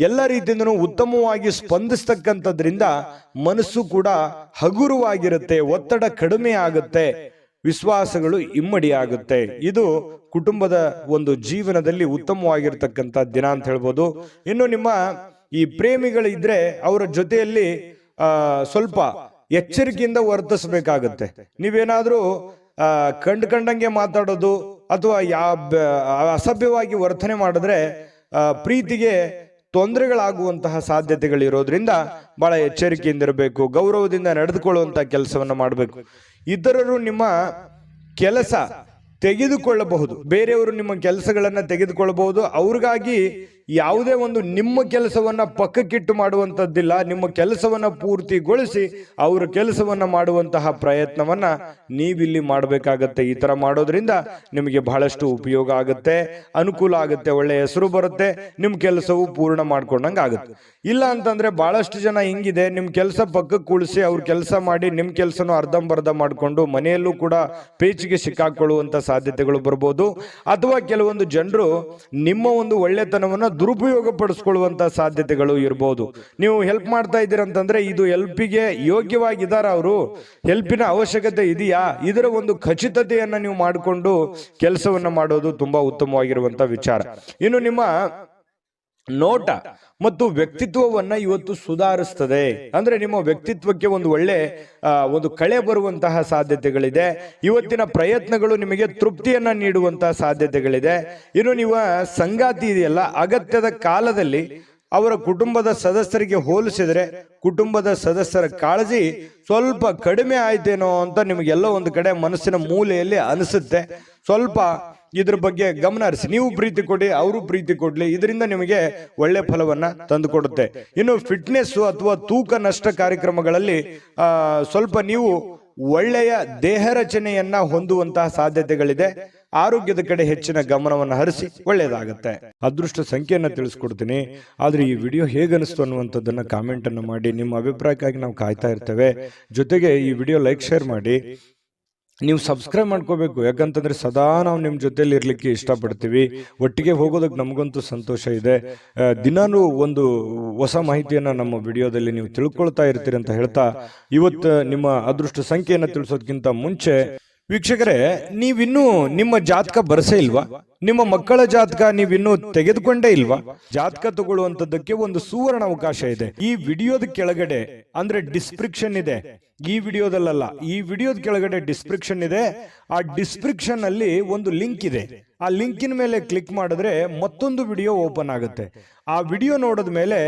ಎಲ್ಲ ರೀತಿಯಿಂದನೂ ಉತ್ತಮವಾಗಿ ಸ್ಪಂದಿಸ್ತಕ್ಕಂಥದ್ರಿಂದ ಮನಸ್ಸು ಕೂಡ ಹಗುರವಾಗಿರುತ್ತೆ, ಒತ್ತಡ ಕಡಿಮೆ ಆಗುತ್ತೆ, ವಿಶ್ವಾಸಗಳು ಇಮ್ಮಡಿಯಾಗುತ್ತೆ. ಇದು ಕುಟುಂಬದ ಒಂದು ಜೀವನದಲ್ಲಿ ಉತ್ತಮವಾಗಿರ್ತಕ್ಕಂಥ ದಿನ ಅಂತ ಹೇಳ್ಬೋದು. ಇನ್ನು ನಿಮ್ಮ ಈ ಪ್ರೇಮಿಗಳಿದ್ರೆ ಅವರ ಜೊತೆಯಲ್ಲಿ ಸ್ವಲ್ಪ ಎಚ್ಚರಿಕೆಯಿಂದ ವರ್ತಿಸಬೇಕಾಗತ್ತೆ. ನೀವೇನಾದ್ರೂ ಕಂಡಂಗೆ ಮಾತಾಡೋದು ಅಥವಾ ಅಸಭ್ಯವಾಗಿ ವರ್ತನೆ ಮಾಡಿದ್ರೆ ಪ್ರೀತಿಗೆ ತೊಂದರೆಗಳಾಗುವಂತಹ ಸಾಧ್ಯತೆಗಳಿರೋದ್ರಿಂದ ಬಹಳ ಎಚ್ಚರಿಕೆಯಿಂದ ಇರಬೇಕು. ಗೌರವದಿಂದ ನಡೆದುಕೊಳ್ಳುವಂತ ಕೆಲಸವನ್ನ ಮಾಡಬೇಕು. ಇತರರು ನಿಮ್ಮ ಕೆಲಸ ತೆಗೆದುಕೊಳ್ಳಬಹುದು, ಬೇರೆಯವರು ನಿಮ್ಮ ಕೆಲಸಗಳನ್ನ ತೆಗೆದುಕೊಳ್ಳಬಹುದು. ಅವ್ರಿಗಾಗಿ ಯಾವುದೇ ಒಂದು ನಿಮ್ಮ ಕೆಲಸವನ್ನ ಪಕ್ಕಕ್ಕಿಟ್ಟು ಮಾಡುವಂತದ್ದಿಲ್ಲ. ನಿಮ್ಮ ಕೆಲಸವನ್ನ ಪೂರ್ತಿಗೊಳಿಸಿ ಅವರ ಕೆಲಸವನ್ನ ಮಾಡುವಂತಹ ಪ್ರಯತ್ನವನ್ನ ನೀವಿಲ್ಲಿ ಮಾಡಬೇಕಾಗತ್ತೆ. ಈ ತರ ಮಾಡೋದ್ರಿಂದ ನಿಮಗೆ ಬಹಳಷ್ಟು ಉಪಯೋಗ ಆಗುತ್ತೆ, ಅನುಕೂಲ ಆಗುತ್ತೆ, ಒಳ್ಳೆ ಹೆಸರು ಬರುತ್ತೆ, ನಿಮ್ಮ ಕೆಲಸವು ಪೂರ್ಣ ಮಾಡ್ಕೊಂಡಂಗೆ ಆಗುತ್ತೆ. ಇಲ್ಲ ಅಂತಂದ್ರೆ ಬಹಳಷ್ಟು ಜನ ಹಿಂಗಿದೆ, ನಿಮ್ ಕೆಲಸ ಪಕ್ಕಕ್ಕೆ ಕುಳಿಸಿ ಅವ್ರ ಕೆಲಸ ಮಾಡಿ ನಿಮ್ಮ ಕೆಲಸನೂ ಅರ್ಧಂಬರ್ಧ ಮಾಡಿಕೊಂಡು ಮನೆಯಲ್ಲೂ ಕೂಡ ಪೇಚಿಗೆ ಸಿಕ್ಕಾಕೊಳ್ಳುವಂತ ಸಾಧ್ಯತೆಗಳು ಬರ್ಬೋದು. ಅಥವಾ ಕೆಲವೊಂದು ಜನರು ನಿಮ್ಮ ಒಂದು ಒಳ್ಳೆತನವನ್ನ ದುರುಪಯೋಗ ಪಡಿಸ್ಕೊಳ್ಳುವಂತ ಸಾಧ್ಯತೆಗಳು ಇರಬಹುದು. ನೀವು ಹೆಲ್ಪ್ ಮಾಡ್ತಾ ಇದ್ದೀರಂತಂದ್ರೆ ಇದು ಹೆಲ್ಪಿಗೆ ಯೋಗ್ಯವಾಗಿದ್ದಾರ, ಅವರು ಹೆಲ್ಪಿನ ಅವಶ್ಯಕತೆ ಇದೆಯಾ, ಇದರ ಒಂದು ಖಚಿತತೆಯನ್ನ ನೀವು ಮಾಡಿಕೊಂಡು ಕೆಲಸವನ್ನ ಮಾಡೋದು ತುಂಬಾ ಉತ್ತಮವಾಗಿರುವಂತ ವಿಚಾರ. ಇನ್ನು ನಿಮ್ಮ ನೋಟ ಮತ್ತು ವ್ಯಕ್ತಿತ್ವವನ್ನ ಇವತ್ತು ಸುಧಾರಿಸ್ತದೆ. ಅಂದ್ರೆ ನಿಮ್ಮ ವ್ಯಕ್ತಿತ್ವಕ್ಕೆ ಒಂದು ಒಳ್ಳೆ ಒಂದು ಕಳೆ ಬರುವಂತಹ ಸಾಧ್ಯತೆಗಳಿದೆ. ಇವತ್ತಿನ ಪ್ರಯತ್ನಗಳು ನಿಮಗೆ ತೃಪ್ತಿಯನ್ನ ನೀಡುವಂತಹ ಸಾಧ್ಯತೆಗಳಿದೆ. ಇನ್ನು ನೀವು ಸಂಗಾತಿ ಇದೆಯಲ್ಲ, ಅಗತ್ಯದ ಕಾಲದಲ್ಲಿ ಅವರ ಕುಟುಂಬದ ಸದಸ್ಯರಿಗೆ ಹೋಲಿಸಿದ್ರೆ ಕುಟುಂಬದ ಸದಸ್ಯರ ಕಾಳಜಿ ಸ್ವಲ್ಪ ಕಡಿಮೆ ಆಯ್ತೇನೋ ಅಂತ ನಿಮಗೆಲ್ಲೋ ಒಂದು ಕಡೆ ಮನಸ್ಸಿನ ಮೂಲೆಯಲ್ಲಿ ಅನಿಸುತ್ತೆ. ಸ್ವಲ್ಪ ಇದ್ರ ಬಗ್ಗೆ ಗಮನ ಹರಿಸಿ. ನೀವು ಪ್ರೀತಿ ಕೊಡಿ, ಅವರು ಪ್ರೀತಿ ಕೊಡ್ಲಿ, ಇದರಿಂದ ನಿಮಗೆ ಒಳ್ಳೆ ಫಲವನ್ನ ತಂದು ಕೊಡುತ್ತೆ. ಇನ್ನು ಫಿಟ್ನೆಸ್ ಅಥವಾ ತೂಕ ನಷ್ಟ ಕಾರ್ಯಕ್ರಮಗಳಲ್ಲಿ ಸ್ವಲ್ಪ ನೀವು ಒಳ್ಳೆಯ ದೇಹ ರಚನೆಯನ್ನ ಹೊಂದುವಂತಹ ಸಾಧ್ಯತೆಗಳಿದೆ. ಆರೋಗ್ಯದ ಕಡೆ ಹೆಚ್ಚಿನ ಗಮನವನ್ನು ಹರಿಸಿ, ಒಳ್ಳೆಯದಾಗುತ್ತೆ. ಅದೃಷ್ಟ ಸಂಖ್ಯೆಯನ್ನ ತಿಳಿಸ್ಕೊಡ್ತೀನಿ. ಆದ್ರೆ ಈ ವಿಡಿಯೋ ಹೇಗನಿಸ್ತು ಅನ್ನುವಂಥದ್ದನ್ನ ಕಾಮೆಂಟ್ ಅನ್ನು ಮಾಡಿ. ನಿಮ್ಮ ಅಭಿಪ್ರಾಯಕ್ಕಾಗಿ ನಾವು ಕಾಯ್ತಾ ಇರ್ತೇವೆ. ಜೊತೆಗೆ ಈ ವಿಡಿಯೋ ಲೈಕ್, ಶೇರ್ ಮಾಡಿ. ನೀವು ಸಬ್ಸ್ಕ್ರೈಬ್ ಮಾಡ್ಕೋಬೇಕು, ಯಾಕಂತಂದ್ರೆ ಸದಾ ನಾವು ನಿಮ್ಮ ಜೊತೆಲಿ ಇರ್ಲಿಕ್ಕೆ ಇಷ್ಟಪಡ್ತೀವಿ. ಒಟ್ಟಿಗೆ ಹೋಗೋದಕ್ಕೆ ನಮಗಂತೂ ಸಂತೋಷ ಇದೆ. ದಿನಾನು ಒಂದು ಹೊಸ ಮಾಹಿತಿಯನ್ನ ನಮ್ಮ ವಿಡಿಯೋದಲ್ಲಿ ನೀವು ತಿಳ್ಕೊಳ್ತಾ ಇರ್ತೀರಿ ಅಂತ ಹೇಳ್ತಾ, ಇವತ್ತು ನಿಮ್ಮ ಅದೃಷ್ಟ ಸಂಖ್ಯೆಯನ್ನು ತಿಳಿಸೋದಕ್ಕಿಂತ ಮುಂಚೆ ವೀಕ್ಷಕರೇ, ನೀವಿನ್ನೂ ನಿಮ್ಮ ಜಾತಕ ಬರಸೇ ಇಲ್ವಾ? ನಿಮ್ಮ ಮಕ್ಕಳ ಜಾತಕ ನೀವಿನ್ನೂ ತೆಗೆದುಕೊಂಡೇ ಇಲ್ವಾ? ಜಾತಕ ತಗೊಳ್ಳುವಂತದ್ದಕ್ಕೆ ಒಂದು ಸುವರ್ಣ ಅವಕಾಶ ಇದೆ. ಈ ವಿಡಿಯೋದ ಕೆಳಗಡೆ ಅಂದ್ರೆ ಡಿಸ್ಕ್ರಿಪ್ಷನ್ ಇದೆ. ಈ ವಿಡಿಯೋದಲ್ಲ, ಈ ವಿಡಿಯೋದ ಕೆಳಗಡೆ ಡಿಸ್ಕ್ರಿಪ್ಷನ್ ಇದೆ. ಆ ಡಿಸ್ಕ್ರಿಪ್ಷನ್ ಅಲ್ಲಿ ಒಂದು ಲಿಂಕ್ ಇದೆ. ಆ ಲಿಂಕಿನ ಮೇಲೆ ಕ್ಲಿಕ್ ಮಾಡಿದ್ರೆ ಮತ್ತೊಂದು ವಿಡಿಯೋ ಓಪನ್ ಆಗುತ್ತೆ. ಆ ವಿಡಿಯೋ ನೋಡಿದ ಮೇಲೆ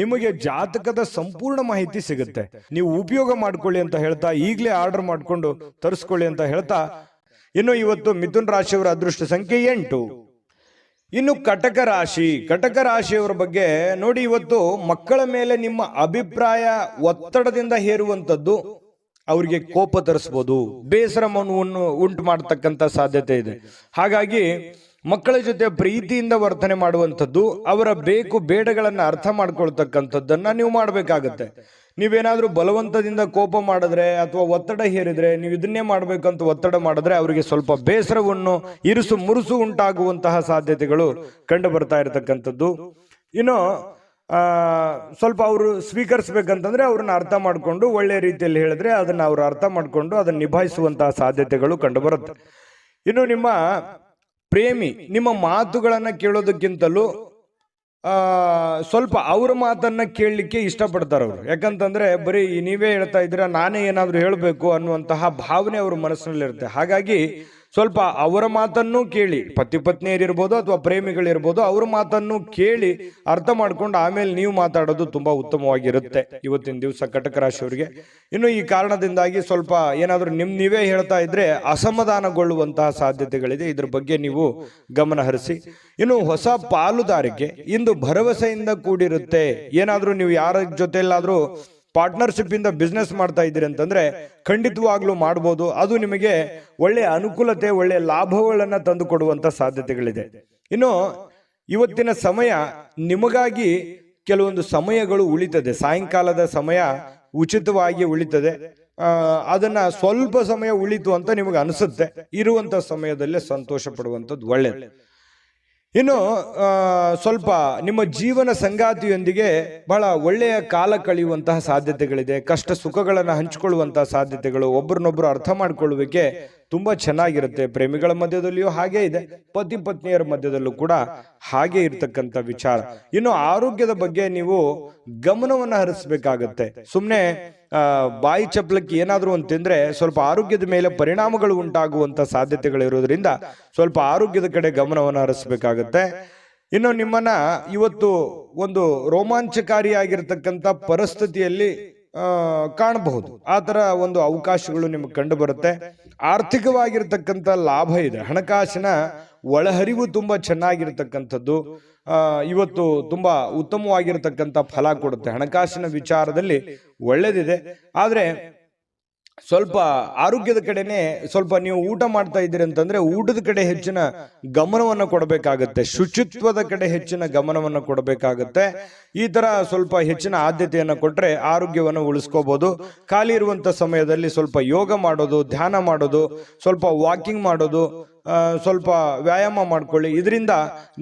ನಿಮಗೆ ಜಾತಕದ ಸಂಪೂರ್ಣ ಮಾಹಿತಿ ಸಿಗುತ್ತೆ. ನೀವು ಉಪಯೋಗ ಮಾಡ್ಕೊಳ್ಳಿ ಅಂತ ಹೇಳ್ತಾ, ಈಗಲೇ ಆರ್ಡರ್ ಮಾಡ್ಕೊಂಡು ತರಿಸ್ಕೊಳ್ಳಿ ಅಂತ ಹೇಳ್ತಾ, ಇನ್ನು ಇವತ್ತು ಮಿಥುನ್ ರಾಶಿಯವರ ಅದೃಷ್ಟ ಸಂಖ್ಯೆ 8. ಇನ್ನು ಕಟಕ ರಾಶಿ, ಕಟಕ ರಾಶಿಯವರ ಬಗ್ಗೆ ನೋಡಿ. ಇವತ್ತು ಮಕ್ಕಳ ಮೇಲೆ ನಿಮ್ಮ ಅಭಿಪ್ರಾಯ ಒತ್ತಡದಿಂದ ಹೇರುವಂತದ್ದು ಅವರಿಗೆ ಕೋಪ ತರಿಸಬಹುದು, ಬೇಸರವನ್ನು ಉಂಟು ಮಾಡತಕ್ಕಂತ ಸಾಧ್ಯತೆ ಇದೆ. ಹಾಗಾಗಿ ಮಕ್ಕಳ ಜೊತೆ ಪ್ರೀತಿಯಿಂದ ವರ್ತನೆ ಮಾಡುವಂಥದ್ದು, ಅವರ ಬೇಕು ಬೇಡಗಳನ್ನ ಅರ್ಥ ಮಾಡ್ಕೊಳ್ತಕ್ಕಂಥದ್ದನ್ನ ನೀವು ಮಾಡಬೇಕಾಗತ್ತೆ. ನೀವೇನಾದ್ರೂ ಬಲವಂತದಿಂದ ಕೋಪ ಮಾಡಿದ್ರೆ ಅಥವಾ ಒತ್ತಡ ಹೇರಿದ್ರೆ, ನೀವು ಇದನ್ನೇ ಮಾಡ್ಬೇಕಂತ ಒತ್ತಡ ಮಾಡಿದ್ರೆ ಅವರಿಗೆ ಸ್ವಲ್ಪ ಬೇಸರವನ್ನು, ಇರುಸು ಮುರುಸು ಉಂಟಾಗುವಂತಹ ಸಾಧ್ಯತೆಗಳು ಕಂಡು ಬರ್ತಾ ಇರತಕ್ಕಂಥದ್ದು. ಇನ್ನು ಸ್ವಲ್ಪ ಅವರು ಸ್ವೀಕರಿಸ್ಬೇಕಂತಂದ್ರೆ ಅವ್ರನ್ನ ಅರ್ಥ ಮಾಡ್ಕೊಂಡು ಒಳ್ಳೆ ರೀತಿಯಲ್ಲಿ ಹೇಳಿದ್ರೆ ಅದನ್ನ ಅವರು ಅರ್ಥ ಮಾಡ್ಕೊಂಡು ಅದನ್ನ ನಿಭಾಯಿಸುವಂತಹ ಸಾಧ್ಯತೆಗಳು ಕಂಡು ಬರುತ್ತೆ. ಇನ್ನು ನಿಮ್ಮ ಪ್ರೇಮಿ ನಿಮ್ಮ ಮಾತುಗಳನ್ನ ಕೇಳೋದಕ್ಕಿಂತಲೂ ಸ್ವಲ್ಪ ಅವ್ರ ಮಾತನ್ನ ಕೇಳಲಿಕ್ಕೆ ಇಷ್ಟಪಡ್ತಾರೆ ಅವರು. ಯಾಕಂತಂದ್ರೆ ಬರೀ ನೀವೇ ಹೇಳ್ತಾ ಇದ್ದೀರಾ, ನಾನೇ ಏನಾದ್ರೂ ಹೇಳಬೇಕು ಅನ್ನುವಂತಹ ಭಾವನೆ ಅವ್ರ ಮನಸ್ಸಿನಲ್ಲಿರುತ್ತೆ. ಹಾಗಾಗಿ ಸ್ವಲ್ಪ ಅವರ ಮಾತನ್ನು ಕೇಳಿ, ಪತಿ ಪತ್ನಿಯರಿರ್ಬೋದು ಅಥವಾ ಪ್ರೇಮಿಗಳಿರ್ಬೋದು, ಅವ್ರ ಮಾತನ್ನು ಕೇಳಿ ಅರ್ಥ ಮಾಡ್ಕೊಂಡು ಆಮೇಲೆ ನೀವು ಮಾತಾಡೋದು ತುಂಬಾ ಉತ್ತಮವಾಗಿರುತ್ತೆ ಇವತ್ತಿನ ದಿವಸ ಕಟಕ ರಾಶಿಯವರಿಗೆ. ಇನ್ನು ಈ ಕಾರಣದಿಂದಾಗಿ ಸ್ವಲ್ಪ ಏನಾದರೂ ನೀವೇ ಹೇಳ್ತಾ ಇದ್ರೆ ಅಸಮಾಧಾನಗೊಳ್ಳುವಂತಹ ಸಾಧ್ಯತೆಗಳಿದೆ. ಇದ್ರ ಬಗ್ಗೆ ನೀವು ಗಮನ ಹರಿಸಿ. ಇನ್ನು ಹೊಸ ಪಾಲುದಾರಿಕೆ ಇಂದು ಭರವಸೆಯಿಂದ ಕೂಡಿರುತ್ತೆ. ಏನಾದ್ರೂ ನೀವು ಯಾರ ಜೊತೆಲ್ಲಾದ್ರೂ ಪಾರ್ಟ್ನರ್ಶಿಪ್ ಇಂದ ಬಿಸ್ನೆಸ್ ಮಾಡ್ತಾ ಇದ್ದೀರಿ ಅಂತಂದ್ರೆ ಖಂಡಿತವಾಗ್ಲೂ ಮಾಡಬಹುದು. ಅದು ನಿಮಗೆ ಒಳ್ಳೆಯ ಅನುಕೂಲತೆ, ಒಳ್ಳೆಯ ಲಾಭಗಳನ್ನ ತಂದು ಕೊಡುವಂತ ಸಾಧ್ಯತೆಗಳಿದೆ. ಇನ್ನು ಇವತ್ತಿನ ಸಮಯ ನಿಮಗಾಗಿ ಕೆಲವೊಂದು ಸಮಯಗಳು ಉಳಿತದೆ. ಸಾಯಂಕಾಲದ ಸಮಯ ಉಚಿತವಾಗಿ ಉಳಿತದೆ. ಅದನ್ನ ಸ್ವಲ್ಪ ಸಮಯ ಉಳಿತು ಅಂತ ನಿಮಗೆ ಅನಿಸುತ್ತೆ. ಇರುವಂತ ಸಮಯದಲ್ಲೇ ಸಂತೋಷ ಪಡುವಂಥದ್ದು ಒಳ್ಳೆಯದು. ಇನ್ನು ಸ್ವಲ್ಪ ನಿಮ್ಮ ಜೀವನ ಸಂಗಾತಿಯೊಂದಿಗೆ ಬಹಳ ಒಳ್ಳೆಯ ಕಾಲ ಕಳೆಯುವಂತಹ ಸಾಧ್ಯತೆಗಳಿದೆ. ಕಷ್ಟ ಸುಖಗಳನ್ನು ಹಂಚಿಕೊಳ್ಳುವಂತಹ ಸಾಧ್ಯತೆಗಳು, ಒಬ್ಬರನ್ನೊಬ್ಬರು ಅರ್ಥ ಮಾಡ್ಕೊಳ್ಳುವಿಕೆ ತುಂಬಾ ಚೆನ್ನಾಗಿರುತ್ತೆ. ಪ್ರೇಮಿಗಳ ಮಧ್ಯದಲ್ಲಿಯೂ ಹಾಗೆ ಇದೆ, ಪತಿ ಪತ್ನಿಯರ ಮಧ್ಯದಲ್ಲೂ ಕೂಡ ಹಾಗೆ ಇರ್ತಕ್ಕಂಥ ವಿಚಾರ. ಇನ್ನು ಆರೋಗ್ಯದ ಬಗ್ಗೆ ನೀವು ಗಮನವನ್ನು ಹರಿಸಬೇಕಾಗತ್ತೆ. ಸುಮ್ಮನೆ ಬಾಯಿ ಚಪ್ಪಲಕ್ಕೆ ಏನಾದರೂ ಒಂದು ತಿಂದ್ರೆ ಸ್ವಲ್ಪ ಆರೋಗ್ಯದ ಮೇಲೆ ಪರಿಣಾಮಗಳು ಉಂಟಾಗುವಂತ ಸಾಧ್ಯತೆಗಳಿರೋದ್ರಿಂದ ಸ್ವಲ್ಪ ಆರೋಗ್ಯದ ಕಡೆ ಗಮನವನ್ನು ಹರಿಸಬೇಕಾಗತ್ತೆ. ಇನ್ನು ನಿಮ್ಮನ್ನ ಇವತ್ತು ಒಂದು ರೋಮಾಂಚಕಾರಿಯಾಗಿರ್ತಕ್ಕಂಥ ಪರಿಸ್ಥಿತಿಯಲ್ಲಿ ಕಾಣಬಹುದು. ಆ ತರ ಒಂದು ಅವಕಾಶಗಳು ನಿಮಗೆ ಕಂಡು ಬರುತ್ತೆ. ಆರ್ಥಿಕವಾಗಿರ್ತಕ್ಕಂಥ ಲಾಭ ಇದೆ. ಹಣಕಾಸಿನ ಒಳಹರಿವು ತುಂಬಾ ಚೆನ್ನಾಗಿರ್ತಕ್ಕಂಥದ್ದು ಇವತ್ತು ತುಂಬಾ ಉತ್ತಮವಾಗಿರ್ತಕ್ಕಂಥ ಫಲ ಕೊಡುತ್ತೆ. ಹಣಕಾಸಿನ ವಿಚಾರದಲ್ಲಿ ಒಳ್ಳೇದಿದೆ. ಆದ್ರೆ ಸ್ವಲ್ಪ ಆರೋಗ್ಯದ ಕಡೆನೆ ಸ್ವಲ್ಪ ನೀವು ಊಟ ಮಾಡ್ತಾ ಇದ್ದೀರಿ ಅಂತಂದ್ರೆ ಊಟದ ಕಡೆ ಹೆಚ್ಚಿನ ಗಮನವನ್ನು ಕೊಡಬೇಕಾಗತ್ತೆ. ಶುಚಿತ್ವದ ಕಡೆ ಹೆಚ್ಚಿನ ಗಮನವನ್ನು ಕೊಡಬೇಕಾಗತ್ತೆ. ಈ ತರ ಸ್ವಲ್ಪ ಹೆಚ್ಚಿನ ಆದ್ಯತೆಯನ್ನು ಕೊಟ್ರೆ ಆರೋಗ್ಯವನ್ನು ಉಳಿಸ್ಕೋಬಹುದು. ಖಾಲಿ ಇರುವಂತ ಸಮಯದಲ್ಲಿ ಸ್ವಲ್ಪ ಯೋಗ ಮಾಡೋದು, ಧ್ಯಾನ ಮಾಡೋದು, ಸ್ವಲ್ಪ ವಾಕಿಂಗ್ ಮಾಡೋದು, ಸ್ವಲ್ಪ ವ್ಯಾಯಾಮ ಮಾಡ್ಕೊಳ್ಳಿ. ಇದರಿಂದ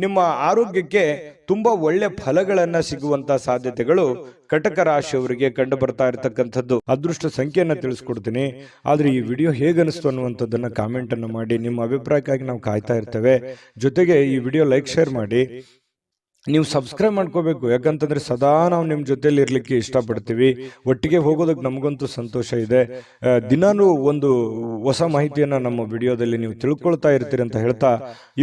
ನಿಮ್ಮ ಆರೋಗ್ಯಕ್ಕೆ ತುಂಬಾ ಒಳ್ಳೆ ಫಲಗಳನ್ನ ಸಿಗುವಂತ ಸಾಧ್ಯತೆಗಳು ಕಟಕ ರಾಶಿಯವರಿಗೆ ಕಂಡು ಬರ್ತಾ ಇರತಕ್ಕಂಥದ್ದು. ಅದೃಷ್ಟ ಸಂಖ್ಯೆಯನ್ನ ತಿಳಿಸ್ಕೊಡ್ತೀನಿ. ಆದ್ರೆ ಈ ವಿಡಿಯೋ ಹೇಗನಿಸ್ತು ಅನ್ನುವಂಥದ್ದನ್ನ ಕಾಮೆಂಟ್ ಅನ್ನು ಮಾಡಿ. ನಿಮ್ಮ ಅಭಿಪ್ರಾಯಕ್ಕಾಗಿ ನಾವು ಕಾಯ್ತಾ ಇರ್ತೇವೆ. ಜೊತೆಗೆ ಈ ವಿಡಿಯೋ ಲೈಕ್, ಶೇರ್ ಮಾಡಿ. ನೀವು ಸಬ್ಸ್ಕ್ರೈಬ್ ಮಾಡ್ಕೋಬೇಕು. ಯಾಕಂತಂದ್ರೆ ಸದಾ ನಾವು ನಿಮ್ಮ ಜೊತೆಲಿ ಇರ್ಲಿಕ್ಕೆ ಇಷ್ಟಪಡ್ತೀವಿ. ಒಟ್ಟಿಗೆ ಹೋಗೋದಕ್ಕೆ ನಮಗಂತೂ ಸಂತೋಷ ಇದೆ. ದಿನಾನು ಒಂದು ಹೊಸ ಮಾಹಿತಿಯನ್ನ ನಮ್ಮ ವಿಡಿಯೋದಲ್ಲಿ ನೀವು ತಿಳ್ಕೊಳ್ತಾ ಇರ್ತೀರಿ ಅಂತ ಹೇಳ್ತಾ,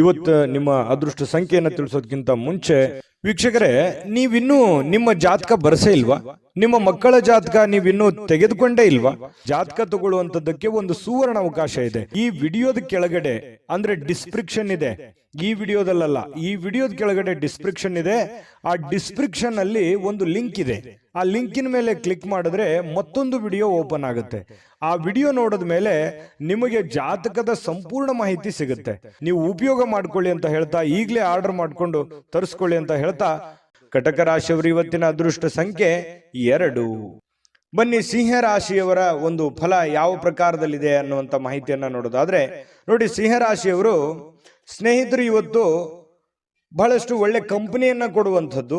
ಇವತ್ತು ನಿಮ್ಮ ಅದೃಷ್ಟ ಸಂಖ್ಯೆಯನ್ನ ತಿಳಿಸೋದಕ್ಕಿಂತ ಮುಂಚೆ ವೀಕ್ಷಕರೇ, ನೀವಿನ್ನೂ ನಿಮ್ಮ ಜಾತಕ ಬರಸೇ ಇಲ್ವಾ? ನಿಮ್ಮ ಮಕ್ಕಳ ಜಾತಕ ನೀವಿನ್ನೂ ತೆಗೆದುಕೊಂಡೇ ಇಲ್ವಾ? ಜಾತಕ ತಗೊಳ್ಳುವಂತದ್ದಕ್ಕೆ ಒಂದು ಸುವರ್ಣ ಅವಕಾಶ ಇದೆ. ಈ ವಿಡಿಯೋದ ಕೆಳಗಡೆ ಅಂದ್ರೆ ಡಿಸ್ಕ್ರಿಪ್ಷನ್ ಇದೆ. ಈ ವಿಡಿಯೋದಲ್ಲ, ಈ ವಿಡಿಯೋದ ಕೆಳಗಡೆ ಡಿಸ್ಕ್ರಿಪ್ಷನ್ ಇದೆ. ಆ ಡಿಸ್ಕ್ರಿಪ್ಷನ್ ಅಲ್ಲಿ ಒಂದು ಲಿಂಕ್ ಇದೆ. ಆ ಲಿಂಕಿನ ಮೇಲೆ ಕ್ಲಿಕ್ ಮಾಡಿದ್ರೆ ಮತ್ತೊಂದು ವಿಡಿಯೋ ಓಪನ್ ಆಗುತ್ತೆ. ಆ ವಿಡಿಯೋ ನೋಡಿದ ಮೇಲೆ ನಿಮಗೆ ಜಾತಕದ ಸಂಪೂರ್ಣ ಮಾಹಿತಿ ಸಿಗುತ್ತೆ. ನೀವು ಉಪಯೋಗ ಮಾಡ್ಕೊಳ್ಳಿ ಅಂತ ಹೇಳ್ತಾ, ಈಗಲೇ ಆರ್ಡರ್ ಮಾಡ್ಕೊಂಡು ತರಿಸ್ಕೊಳ್ಳಿ ಅಂತ ಹೇಳ್ತಾ, ಕಟಕ ರಾಶಿಯವರು ಇವತ್ತಿನ ಅದೃಷ್ಟ ಸಂಖ್ಯೆ 2. ಬನ್ನಿ ಸಿಂಹ ರಾಶಿಯವರ ಒಂದು ಫಲ ಯಾವ ಪ್ರಕಾರದಲ್ಲಿದೆ ಅನ್ನುವಂಥ ಮಾಹಿತಿಯನ್ನ ನೋಡೋದಾದ್ರೆ, ನೋಡಿ, ಸಿಂಹ ರಾಶಿಯವರು ಸ್ನೇಹಿತರು ಇವತ್ತು ಬಹಳಷ್ಟು ಒಳ್ಳೆ ಕಂಪನಿಯನ್ನ ಕೊಡುವಂಥದ್ದು,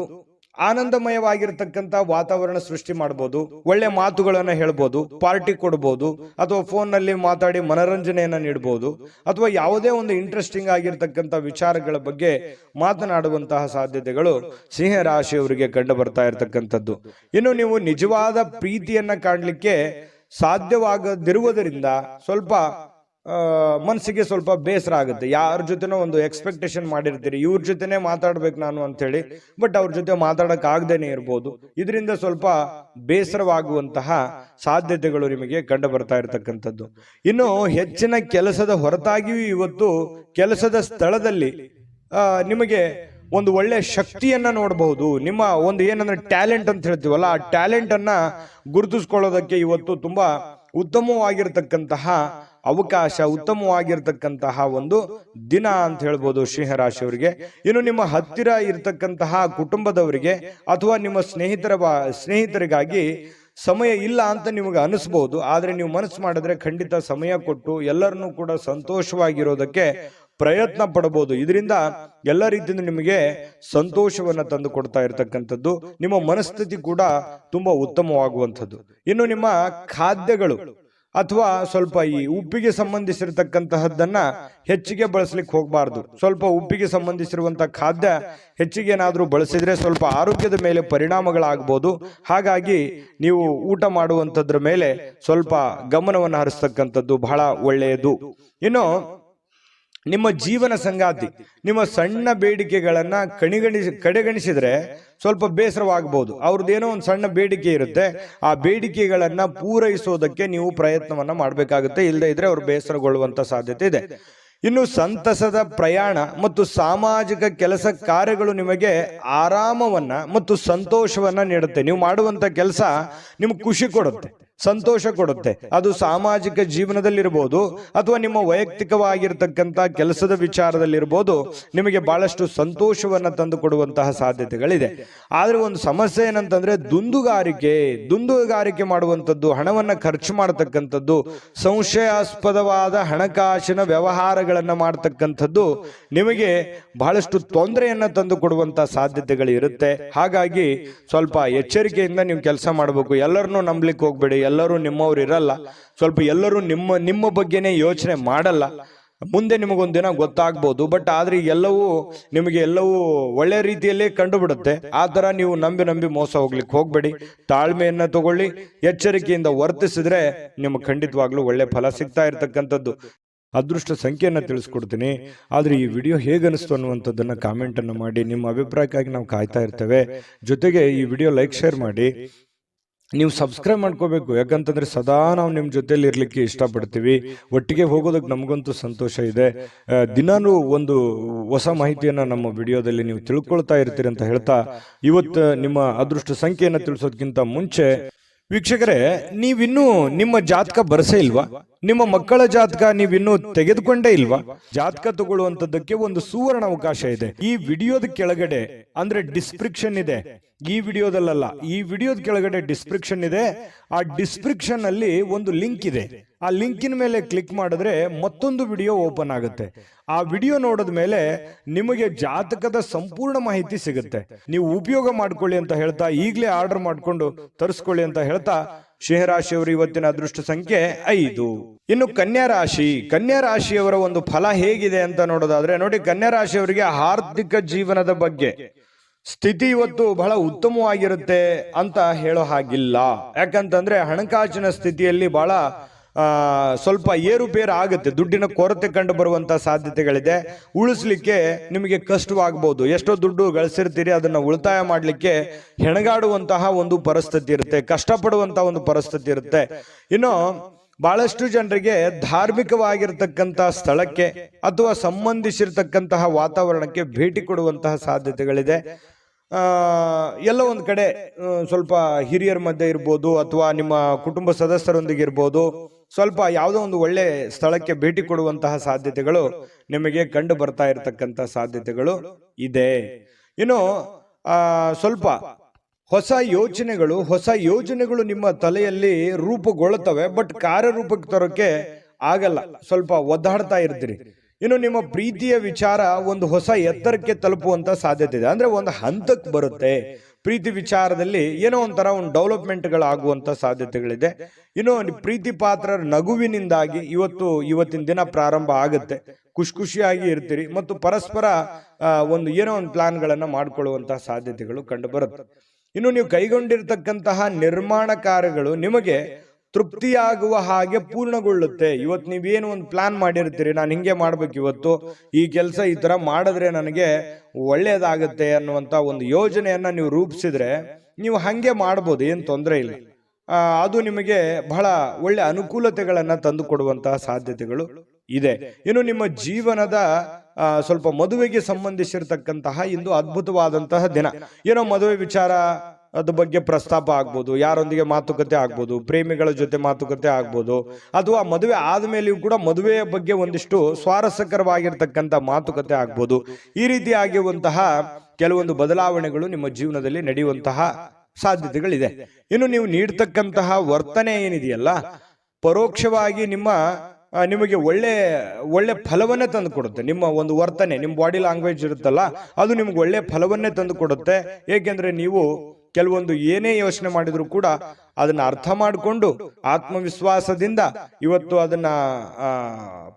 ಆನಂದಮಯವಾಗಿರ್ತಕ್ಕಂಥ ವಾತಾವರಣ ಸೃಷ್ಟಿ ಮಾಡಬಹುದು. ಒಳ್ಳೆ ಮಾತುಗಳನ್ನ ಹೇಳ್ಬೋದು, ಪಾರ್ಟಿ ಕೊಡ್ಬೋದು, ಅಥವಾ ಫೋನ್ ನಲ್ಲಿ ಮಾತಾಡಿ ಮನರಂಜನೆಯನ್ನ ನೀಡಬಹುದು, ಅಥವಾ ಯಾವುದೇ ಒಂದು ಇಂಟ್ರೆಸ್ಟಿಂಗ್ ಆಗಿರ್ತಕ್ಕಂಥ ವಿಚಾರಗಳ ಬಗ್ಗೆ ಮಾತನಾಡುವಂತಹ ಸಾಧ್ಯತೆಗಳು ಸಿಂಹ ರಾಶಿಯವರಿಗೆ ಕಂಡು ಬರ್ತಾ ಇರತಕ್ಕಂಥದ್ದು. ಇನ್ನು ನೀವು ನಿಜವಾದ ಪ್ರೀತಿಯನ್ನ ಕಾಣಲಿಕ್ಕೆ ಸಾಧ್ಯವಾಗದಿರುವುದರಿಂದ ಸ್ವಲ್ಪ ಮನಸ್ಸಿಗೆ ಸ್ವಲ್ಪ ಬೇಸರ ಆಗುತ್ತೆ. ಯಾರ ಜೊತೆನೋ ಒಂದು ಎಕ್ಸ್ಪೆಕ್ಟೇಷನ್ ಮಾಡಿರ್ತೀರಿ, ಇವ್ರ ಜೊತೆನೆ ಮಾತಾಡ್ಬೇಕು ನಾನು ಅಂತ ಹೇಳಿ, ಬಟ್ ಅವ್ರ ಜೊತೆ ಮಾತಾಡಕ್ ಆಗದೇನೆ ಇರ್ಬೋದು. ಇದರಿಂದ ಸ್ವಲ್ಪ ಬೇಸರವಾಗುವಂತಹ ಸಾಧ್ಯತೆಗಳು ನಿಮಗೆ ಕಂಡು ಬರ್ತಾ ಇರತಕ್ಕಂಥದ್ದು. ಇನ್ನು ಹೆಚ್ಚಿನ ಕೆಲಸದ ಹೊರತಾಗಿಯೂ ಇವತ್ತು ಕೆಲಸದ ಸ್ಥಳದಲ್ಲಿ ನಿಮಗೆ ಒಂದು ಒಳ್ಳೆ ಶಕ್ತಿಯನ್ನ ನೋಡಬಹುದು. ನಿಮ್ಮ ಒಂದು ಏನಂದ್ರೆ ಟ್ಯಾಲೆಂಟ್ ಅಂತ ಹೇಳ್ತೀವಲ್ಲ, ಆ ಟ್ಯಾಲೆಂಟ್ ಅನ್ನ ಗುರುತಿಸ್ಕೊಳ್ಳೋದಕ್ಕೆ ಇವತ್ತು ತುಂಬಾ ಉತ್ತಮವಾಗಿರ್ತಕ್ಕಂತಹ ಅವಕಾಶ, ಉತ್ತಮವಾಗಿರ್ತಕ್ಕಂತಹ ಒಂದು ದಿನ ಅಂತ ಹೇಳ್ಬೋದು ಸಿಂಹರಾಶಿಯವರಿಗೆ. ಇನ್ನು ನಿಮ್ಮ ಹತ್ತಿರ ಇರತಕ್ಕಂತಹ ಕುಟುಂಬದವರಿಗೆ ಅಥವಾ ನಿಮ್ಮ ಸ್ನೇಹಿತರಿಗಾಗಿ ಸಮಯ ಇಲ್ಲ ಅಂತ ನಿಮಗೆ ಅನಿಸ್ಬಹುದು. ಆದ್ರೆ ನೀವು ಮನಸ್ಸು ಮಾಡಿದ್ರೆ ಖಂಡಿತ ಸಮಯ ಕೊಟ್ಟು ಎಲ್ಲರನ್ನೂ ಕೂಡ ಸಂತೋಷವಾಗಿರೋದಕ್ಕೆ ಪ್ರಯತ್ನ ಪಡಬಹುದು. ಇದರಿಂದ ಎಲ್ಲ ರೀತಿಯಿಂದ ನಿಮಗೆ ಸಂತೋಷವನ್ನ ತಂದು ಕೊಡ್ತಾ ಇರತಕ್ಕಂಥದ್ದು. ನಿಮ್ಮ ಮನಸ್ಥಿತಿ ಕೂಡ ತುಂಬಾ ಉತ್ತಮವಾಗುವಂಥದ್ದು. ಇನ್ನು ನಿಮ್ಮ ಖಾದ್ಯಗಳು ಅಥವಾ ಸ್ವಲ್ಪ ಈ ಉಪ್ಪಿಗೆ ಸಂಬಂಧಿಸಿರತಕ್ಕಂತಹದ್ದನ್ನ ಹೆಚ್ಚಿಗೆ ಬಳಸಲಿಕ್ಕೆ ಹೋಗಬಾರ್ದು. ಸ್ವಲ್ಪ ಉಪ್ಪಿಗೆ ಸಂಬಂಧಿಸಿರುವಂತಹ ಖಾದ್ಯ ಹೆಚ್ಚಿಗೆ ಏನಾದ್ರೂ ಬಳಸಿದ್ರೆ ಸ್ವಲ್ಪ ಆರೋಗ್ಯದ ಮೇಲೆ ಪರಿಣಾಮಗಳಾಗಬಹುದು. ಹಾಗಾಗಿ ನೀವು ಊಟ ಮಾಡುವಂತದ್ರ ಮೇಲೆ ಸ್ವಲ್ಪ ಗಮನವನ್ನು ಹರಿಸ್ತಕ್ಕಂಥದ್ದು ಬಹಳ ಒಳ್ಳೆಯದು. ಇನ್ನು ನಿಮ್ಮ ಜೀವನ ಸಂಗಾತಿ ನಿಮ್ಮ ಸಣ್ಣ ಬೇಡಿಕೆಗಳನ್ನ ಕಡೆಗಣಿಸಿದ್ರೆ ಸ್ವಲ್ಪ ಬೇಸರವಾಗಬಹುದು. ಅವ್ರದ್ದೇನೋ ಒಂದು ಸಣ್ಣ ಬೇಡಿಕೆ ಇರುತ್ತೆ, ಆ ಬೇಡಿಕೆಗಳನ್ನ ಪೂರೈಸೋದಕ್ಕೆ ನೀವು ಪ್ರಯತ್ನವನ್ನ ಮಾಡಬೇಕಾಗುತ್ತೆ. ಇಲ್ಲದೆ ಇದ್ರೆ ಅವ್ರು ಬೇಸರಗೊಳ್ಳುವಂತ ಸಾಧ್ಯತೆ ಇದೆ. ಇನ್ನು ಸಂತಸದ ಪ್ರಯಾಣ ಮತ್ತು ಸಾಮಾಜಿಕ ಕೆಲಸ ಕಾರ್ಯಗಳು ನಿಮಗೆ ಆರಾಮವನ್ನ ಮತ್ತು ಸಂತೋಷವನ್ನ ನೀಡುತ್ತೆ. ನೀವು ಮಾಡುವಂತ ಕೆಲಸ ನಿಮ್ಗೆ ಖುಷಿ ಕೊಡುತ್ತೆ, ಸಂತೋಷ ಕೊಡುತ್ತೆ. ಅದು ಸಾಮಾಜಿಕ ಜೀವನದಲ್ಲಿರ್ಬೋದು ಅಥವಾ ನಿಮ್ಮ ವೈಯಕ್ತಿಕವಾಗಿರ್ತಕ್ಕಂಥ ಕೆಲಸದ ವಿಚಾರದಲ್ಲಿರ್ಬೋದು, ನಿಮಗೆ ಬಹಳಷ್ಟು ಸಂತೋಷವನ್ನ ತಂದು ಕೊಡುವಂತಹ ಸಾಧ್ಯತೆಗಳಿದೆ. ಆದ್ರೆ ಒಂದು ಸಮಸ್ಯೆ ಏನಂತಂದ್ರೆ ದುಂದುಗಾರಿಕೆ ಮಾಡುವಂಥದ್ದು, ಹಣವನ್ನ ಖರ್ಚು ಮಾಡತಕ್ಕಂಥದ್ದು, ಸಂಶಯಾಸ್ಪದವಾದ ಹಣಕಾಸಿನ ವ್ಯವಹಾರಗಳನ್ನ ಮಾಡತಕ್ಕಂಥದ್ದು ನಿಮಗೆ ಬಹಳಷ್ಟು ತೊಂದರೆಯನ್ನ ತಂದು ಕೊಡುವಂತಹ ಸಾಧ್ಯತೆಗಳು ಇರುತ್ತೆ. ಹಾಗಾಗಿ ಸ್ವಲ್ಪ ಎಚ್ಚರಿಕೆಯಿಂದ ನೀವು ಕೆಲಸ ಮಾಡಬೇಕು. ಎಲ್ಲರನ್ನೂ ನಂಬಲಿಕ್ಕೆ ಹೋಗ್ಬೇಡಿ. ಎಲ್ಲರೂ ನಿಮ್ಮವ್ರು ಇರಲ್ಲ. ಸ್ವಲ್ಪ ಎಲ್ಲರೂ ನಿಮ್ಮ ಬಗ್ಗೆನೇ ಯೋಚನೆ ಮಾಡಲ್ಲ. ಮುಂದೆ ನಿಮಗೊಂದು ದಿನ ಗೊತ್ತಾಗ್ಬೋದು. ಬಟ್ ಆದ್ರೆ ಎಲ್ಲವೂ ಒಳ್ಳೆ ರೀತಿಯಲ್ಲೇ ಕಂಡುಬಿಡುತ್ತೆ. ಆ ತರ ನೀವು ನಂಬಿ ಮೋಸ ಹೋಗ್ಲಿಕ್ಕೆ ಹೋಗ್ಬೇಡಿ. ತಾಳ್ಮೆಯನ್ನ ತಗೊಳ್ಳಿ, ಎಚ್ಚರಿಕೆಯಿಂದ ವರ್ತಿಸಿದ್ರೆ ನಿಮ್ಗೆ ಖಂಡಿತವಾಗ್ಲೂ ಒಳ್ಳೆ ಫಲ ಸಿಗ್ತಾ ಇರ್ತಕ್ಕಂಥದ್ದು. ಅದೃಷ್ಟ ಸಂಖ್ಯೆಯನ್ನು ತಿಳಿಸ್ಕೊಡ್ತೀನಿ. ಆದರೆ ಈ ವಿಡಿಯೋ ಹೇಗನಿಸ್ತು ಅನ್ನುವಂಥದ್ದನ್ನು ಕಾಮೆಂಟನ್ನು ಮಾಡಿ. ನಿಮ್ಮ ಅಭಿಪ್ರಾಯಕ್ಕಾಗಿ ನಾವು ಕಾಯ್ತಾ ಇರ್ತೇವೆ. ಜೊತೆಗೆ ಈ ವಿಡಿಯೋ ಲೈಕ್ ಶೇರ್ ಮಾಡಿ. ನೀವು ಸಬ್ಸ್ಕ್ರೈಬ್ ಮಾಡ್ಕೋಬೇಕು. ಯಾಕಂತಂದ್ರೆ ಸದಾ ನಾವು ನಿಮ್ಮ ಜೊತೆಲಿ ಇರ್ಲಿಕ್ಕೆ ಇಷ್ಟಪಡ್ತೀವಿ. ಒಟ್ಟಿಗೆ ಹೋಗೋದಕ್ಕೆ ನಮಗಂತೂ ಸಂತೋಷ ಇದೆ. ದಿನಾನೂ ಒಂದು ಹೊಸ ಮಾಹಿತಿಯನ್ನು ನಮ್ಮ ವಿಡಿಯೋದಲ್ಲಿ ನೀವು ತಿಳ್ಕೊಳ್ತಾ ಇರ್ತೀರಿ ಅಂತ ಹೇಳ್ತಾ, ಇವತ್ತು ನಿಮ್ಮ ಅದೃಷ್ಟ ಸಂಖ್ಯೆಯನ್ನು ತಿಳಿಸೋದಕ್ಕಿಂತ ಮುಂಚೆ ವೀಕ್ಷಕರೇ, ನೀವಿನ್ನೂ ನಿಮ್ಮ ಜಾತಕ ಬರಸೇ ಇಲ್ವಾ? ನಿಮ್ಮ ಮಕ್ಕಳ ಜಾತಕ ನೀವಿನ್ನೂ ತೆಗೆದುಕೊಂಡೇ ಇಲ್ವಾ? ಜಾತಕ ತಗೊಳ್ಳುವಂತದ್ದಕ್ಕೆ ಒಂದು ಸುವರ್ಣ ಅವಕಾಶ ಇದೆ. ಈ ವಿಡಿಯೋದ ಕೆಳಗಡೆ ಅಂದ್ರೆ ಡಿಸ್ಕ್ರಿಪ್ಷನ್ ಇದೆ. ಈ ವಿಡಿಯೋದಲ್ಲ, ಈ ವಿಡಿಯೋದ ಕೆಳಗಡೆ ಡಿಸ್ಕ್ರಿಪ್ಷನ್ ಇದೆ. ಆ ಡಿಸ್ಕ್ರಿಪ್ಷನ್ ಅಲ್ಲಿ ಒಂದು ಲಿಂಕ್ ಇದೆ. ಆ ಲಿಂಕಿನ ಮೇಲೆ ಕ್ಲಿಕ್ ಮಾಡಿದ್ರೆ ಮತ್ತೊಂದು ವಿಡಿಯೋ ಓಪನ್ ಆಗುತ್ತೆ. ಆ ವಿಡಿಯೋ ನೋಡಿದ ಮೇಲೆ ನಿಮಗೆ ಜಾತಕದ ಸಂಪೂರ್ಣ ಮಾಹಿತಿ ಸಿಗುತ್ತೆ. ನೀವು ಉಪಯೋಗ ಮಾಡ್ಕೊಳ್ಳಿ ಅಂತ ಹೇಳ್ತಾ, ಈಗಲೇ ಆರ್ಡರ್ ಮಾಡ್ಕೊಂಡು ತರಿಸ್ಕೊಳ್ಳಿ ಅಂತ ಹೇಳ್ತಾ, ಸಿಂಹರಾಶಿಯವರು ಇವತ್ತಿನ ಅದೃಷ್ಟ ಸಂಖ್ಯೆ 5. ಇನ್ನು ಕನ್ಯಾ ರಾಶಿಯವರ ಒಂದು ಫಲ ಹೇಗಿದೆ ಅಂತ ನೋಡೋದಾದ್ರೆ, ನೋಡಿ, ಕನ್ಯಾ ರಾಶಿಯವರಿಗೆ ಆರ್ಥಿಕ ಜೀವನದ ಬಗ್ಗೆ ಸ್ಥಿತಿ ಇವತ್ತು ಬಹಳ ಉತ್ತಮವಾಗಿರುತ್ತೆ ಅಂತ ಹೇಳೋ ಹಾಗಿಲ್ಲ. ಯಾಕಂತಂದ್ರೆ ಹಣಕಾಸಿನ ಸ್ಥಿತಿಯಲ್ಲಿ ಬಹಳ ಸ್ವಲ್ಪ ಏರುಪೇರು ಆಗುತ್ತೆ. ದುಡ್ಡಿನ ಕೊರತೆ ಕಂಡು ಬರುವಂತ ಸಾಧ್ಯತೆಗಳಿದೆ. ಉಳಿಸ್ಲಿಕ್ಕೆ ನಿಮಗೆ ಕಷ್ಟವಾಗಬಹುದು. ಎಷ್ಟೋ ದುಡ್ಡು ಗಳಿಸಿರ್ತೀರಿ, ಅದನ್ನ ಉಳಿತಾಯ ಮಾಡ್ಲಿಕ್ಕೆ ಹೆಣಗಾಡುವಂತಹ ಒಂದು ಪರಿಸ್ಥಿತಿ ಇರುತ್ತೆ, ಕಷ್ಟಪಡುವಂತಹ ಒಂದು ಪರಿಸ್ಥಿತಿ ಇರುತ್ತೆ. ಇನ್ನು ಬಹಳಷ್ಟು ಜನರಿಗೆ ಧಾರ್ಮಿಕವಾಗಿರ್ತಕ್ಕಂಥ ಸ್ಥಳಕ್ಕೆ ಅಥವಾ ಸಂಬಂಧಿಸಿರ್ತಕ್ಕಂತಹ ವಾತಾವರಣಕ್ಕೆ ಭೇಟಿ ಕೊಡುವಂತಹ ಸಾಧ್ಯತೆಗಳಿದೆ. ಎಲ್ಲ ಒಂದು ಕಡೆ ಸ್ವಲ್ಪ ಹಿರಿಯರ ಮಧ್ಯೆ ಇರ್ಬೋದು ಅಥವಾ ನಿಮ್ಮ ಕುಟುಂಬ ಸದಸ್ಯರೊಂದಿಗೆ ಇರ್ಬೋದು, ಸ್ವಲ್ಪ ಯಾವುದೋ ಒಂದು ಒಳ್ಳೆ ಸ್ಥಳಕ್ಕೆ ಭೇಟಿ ಕೊಡುವಂತಹ ಸಾಧ್ಯತೆಗಳು ನಿಮಗೆ ಕಂಡು ಬರ್ತಾ ಇರತಕ್ಕಂಥ ಸಾಧ್ಯತೆಗಳು ಇದೆ. ಇನ್ನು ಸ್ವಲ್ಪ ಹೊಸ ಯೋಜನೆಗಳು ನಿಮ್ಮ ತಲೆಯಲ್ಲಿ ರೂಪುಗೊಳ್ಳುತ್ತವೆ. ಬಟ್ ಕಾರ್ಯರೂಪಕ್ಕೆ ತರೋಕೆ ಆಗಲ್ಲ, ಸ್ವಲ್ಪ ಒದ್ದಾಡ್ತಾ ಇರ್ತೀರಿ. ಇನ್ನು ನಿಮ್ಮ ಪ್ರೀತಿಯ ವಿಚಾರ ಒಂದು ಹೊಸ ಎತ್ತರಕ್ಕೆ ತಲುಪುವಂತ ಸಾಧ್ಯತೆ ಇದೆ. ಅಂದ್ರೆ ಒಂದು ಹಂತಕ್ಕೆ ಬರುತ್ತೆ. ಪ್ರೀತಿ ವಿಚಾರದಲ್ಲಿ ಏನೋ ಒಂಥರ ಒಂದು ಡೆವಲಪ್ಮೆಂಟ್ಗಳಾಗುವಂತ ಸಾಧ್ಯತೆಗಳಿದೆ. ಇನ್ನು ಪ್ರೀತಿ ಪಾತ್ರರ ನಗುವಿನಿಂದಾಗಿ ಇವತ್ತಿನ ದಿನ ಪ್ರಾರಂಭ ಆಗುತ್ತೆ. ಖುಷಿಯಾಗಿ ಇರ್ತೀರಿ ಮತ್ತು ಪರಸ್ಪರ ಏನೋ ಒಂದು ಪ್ಲಾನ್ಗಳನ್ನ ಮಾಡ್ಕೊಳ್ಳುವಂತಹ ಸಾಧ್ಯತೆಗಳು ಕಂಡು ಬರುತ್ತೆ. ಇನ್ನು ನೀವು ಕೈಗೊಂಡಿರ್ತಕ್ಕಂತಹ ನಿರ್ಮಾಣ ಕಾರ್ಯಗಳು ನಿಮಗೆ ತೃಪ್ತಿಯಾಗುವ ಹಾಗೆ ಪೂರ್ಣಗೊಳ್ಳುತ್ತೆ. ಇವತ್ತು ನೀವೇನು ಒಂದು ಪ್ಲಾನ್ ಮಾಡಿರ್ತೀರಿ, ನಾನು ಹಿಂಗೆ ಮಾಡ್ಬೇಕು, ಇವತ್ತು ಈ ಕೆಲಸ ಈ ತರ ಮಾಡಿದ್ರೆ ನನಗೆ ಒಳ್ಳೇದಾಗುತ್ತೆ ಅನ್ನುವಂತ ಒಂದು ಯೋಜನೆಯನ್ನ ನೀವು ರೂಪಿಸಿದ್ರೆ ನೀವು ಹಂಗೆ ಮಾಡ್ಬೋದು, ಏನು ತೊಂದರೆ ಇಲ್ಲ. ಅದು ನಿಮಗೆ ಬಹಳ ಒಳ್ಳೆ ಅನುಕೂಲತೆಗಳನ್ನ ತಂದು ಕೊಡುವಂತಹ ಸಾಧ್ಯತೆಗಳು ಇದೆ. ಇನ್ನು ನಿಮ್ಮ ಜೀವನದ ಸ್ವಲ್ಪ ಮದುವೆಗೆ ಸಂಬಂಧಿಸಿರ್ತಕ್ಕಂತಹ ಇಂದು ಅದ್ಭುತವಾದಂತಹ ದಿನ. ಏನೋ ಮದುವೆ ವಿಚಾರ ಅದ್ರ ಬಗ್ಗೆ ಪ್ರಸ್ತಾಪ ಆಗ್ಬೋದು, ಯಾರೊಂದಿಗೆ ಮಾತುಕತೆ ಆಗ್ಬೋದು, ಪ್ರೇಮಿಗಳ ಜೊತೆ ಮಾತುಕತೆ ಆಗ್ಬೋದು, ಅಥವಾ ಮದುವೆ ಆದ್ಮೇಲೆಯೂ ಕೂಡ ಮದುವೆಯ ಬಗ್ಗೆ ಒಂದಿಷ್ಟು ಸ್ವಾರಸ್ಯಕರವಾಗಿರ್ತಕ್ಕಂಥ ಮಾತುಕತೆ ಆಗ್ಬೋದು. ಈ ರೀತಿ ಆಗಿರುವಂತಹ ಕೆಲವೊಂದು ಬದಲಾವಣೆಗಳು ನಿಮ್ಮ ಜೀವನದಲ್ಲಿ ನಡೆಯುವಂತಹ ಸಾಧ್ಯತೆಗಳಿದೆ. ಇನ್ನು ನೀವು ನೀಡ್ತಕ್ಕಂತಹ ವರ್ತನೆ ಏನಿದೆಯಲ್ಲ, ಪರೋಕ್ಷವಾಗಿ ನಿಮಗೆ ಒಳ್ಳೆ ಫಲವನ್ನೇ ತಂದು ಕೊಡುತ್ತೆ. ನಿಮ್ಮ ಒಂದು ವರ್ತನೆ, ನಿಮ್ಮ ಬಾಡಿ ಲ್ಯಾಂಗ್ವೇಜ್ ಇರುತ್ತಲ್ಲ, ಅದು ನಿಮ್ಗೆ ಒಳ್ಳೆ ಫಲವನ್ನೇ ತಂದು ಕೊಡುತ್ತೆ. ಏಕೆಂದ್ರೆ ನೀವು ಕೆಲವೊಂದು ಏನೇ ಯೋಚನೆ ಮಾಡಿದ್ರು ಕೂಡ ಅದನ್ನ ಅರ್ಥ ಮಾಡಿಕೊಂಡು ಆತ್ಮವಿಶ್ವಾಸದಿಂದ ಇವತ್ತು ಅದನ್ನ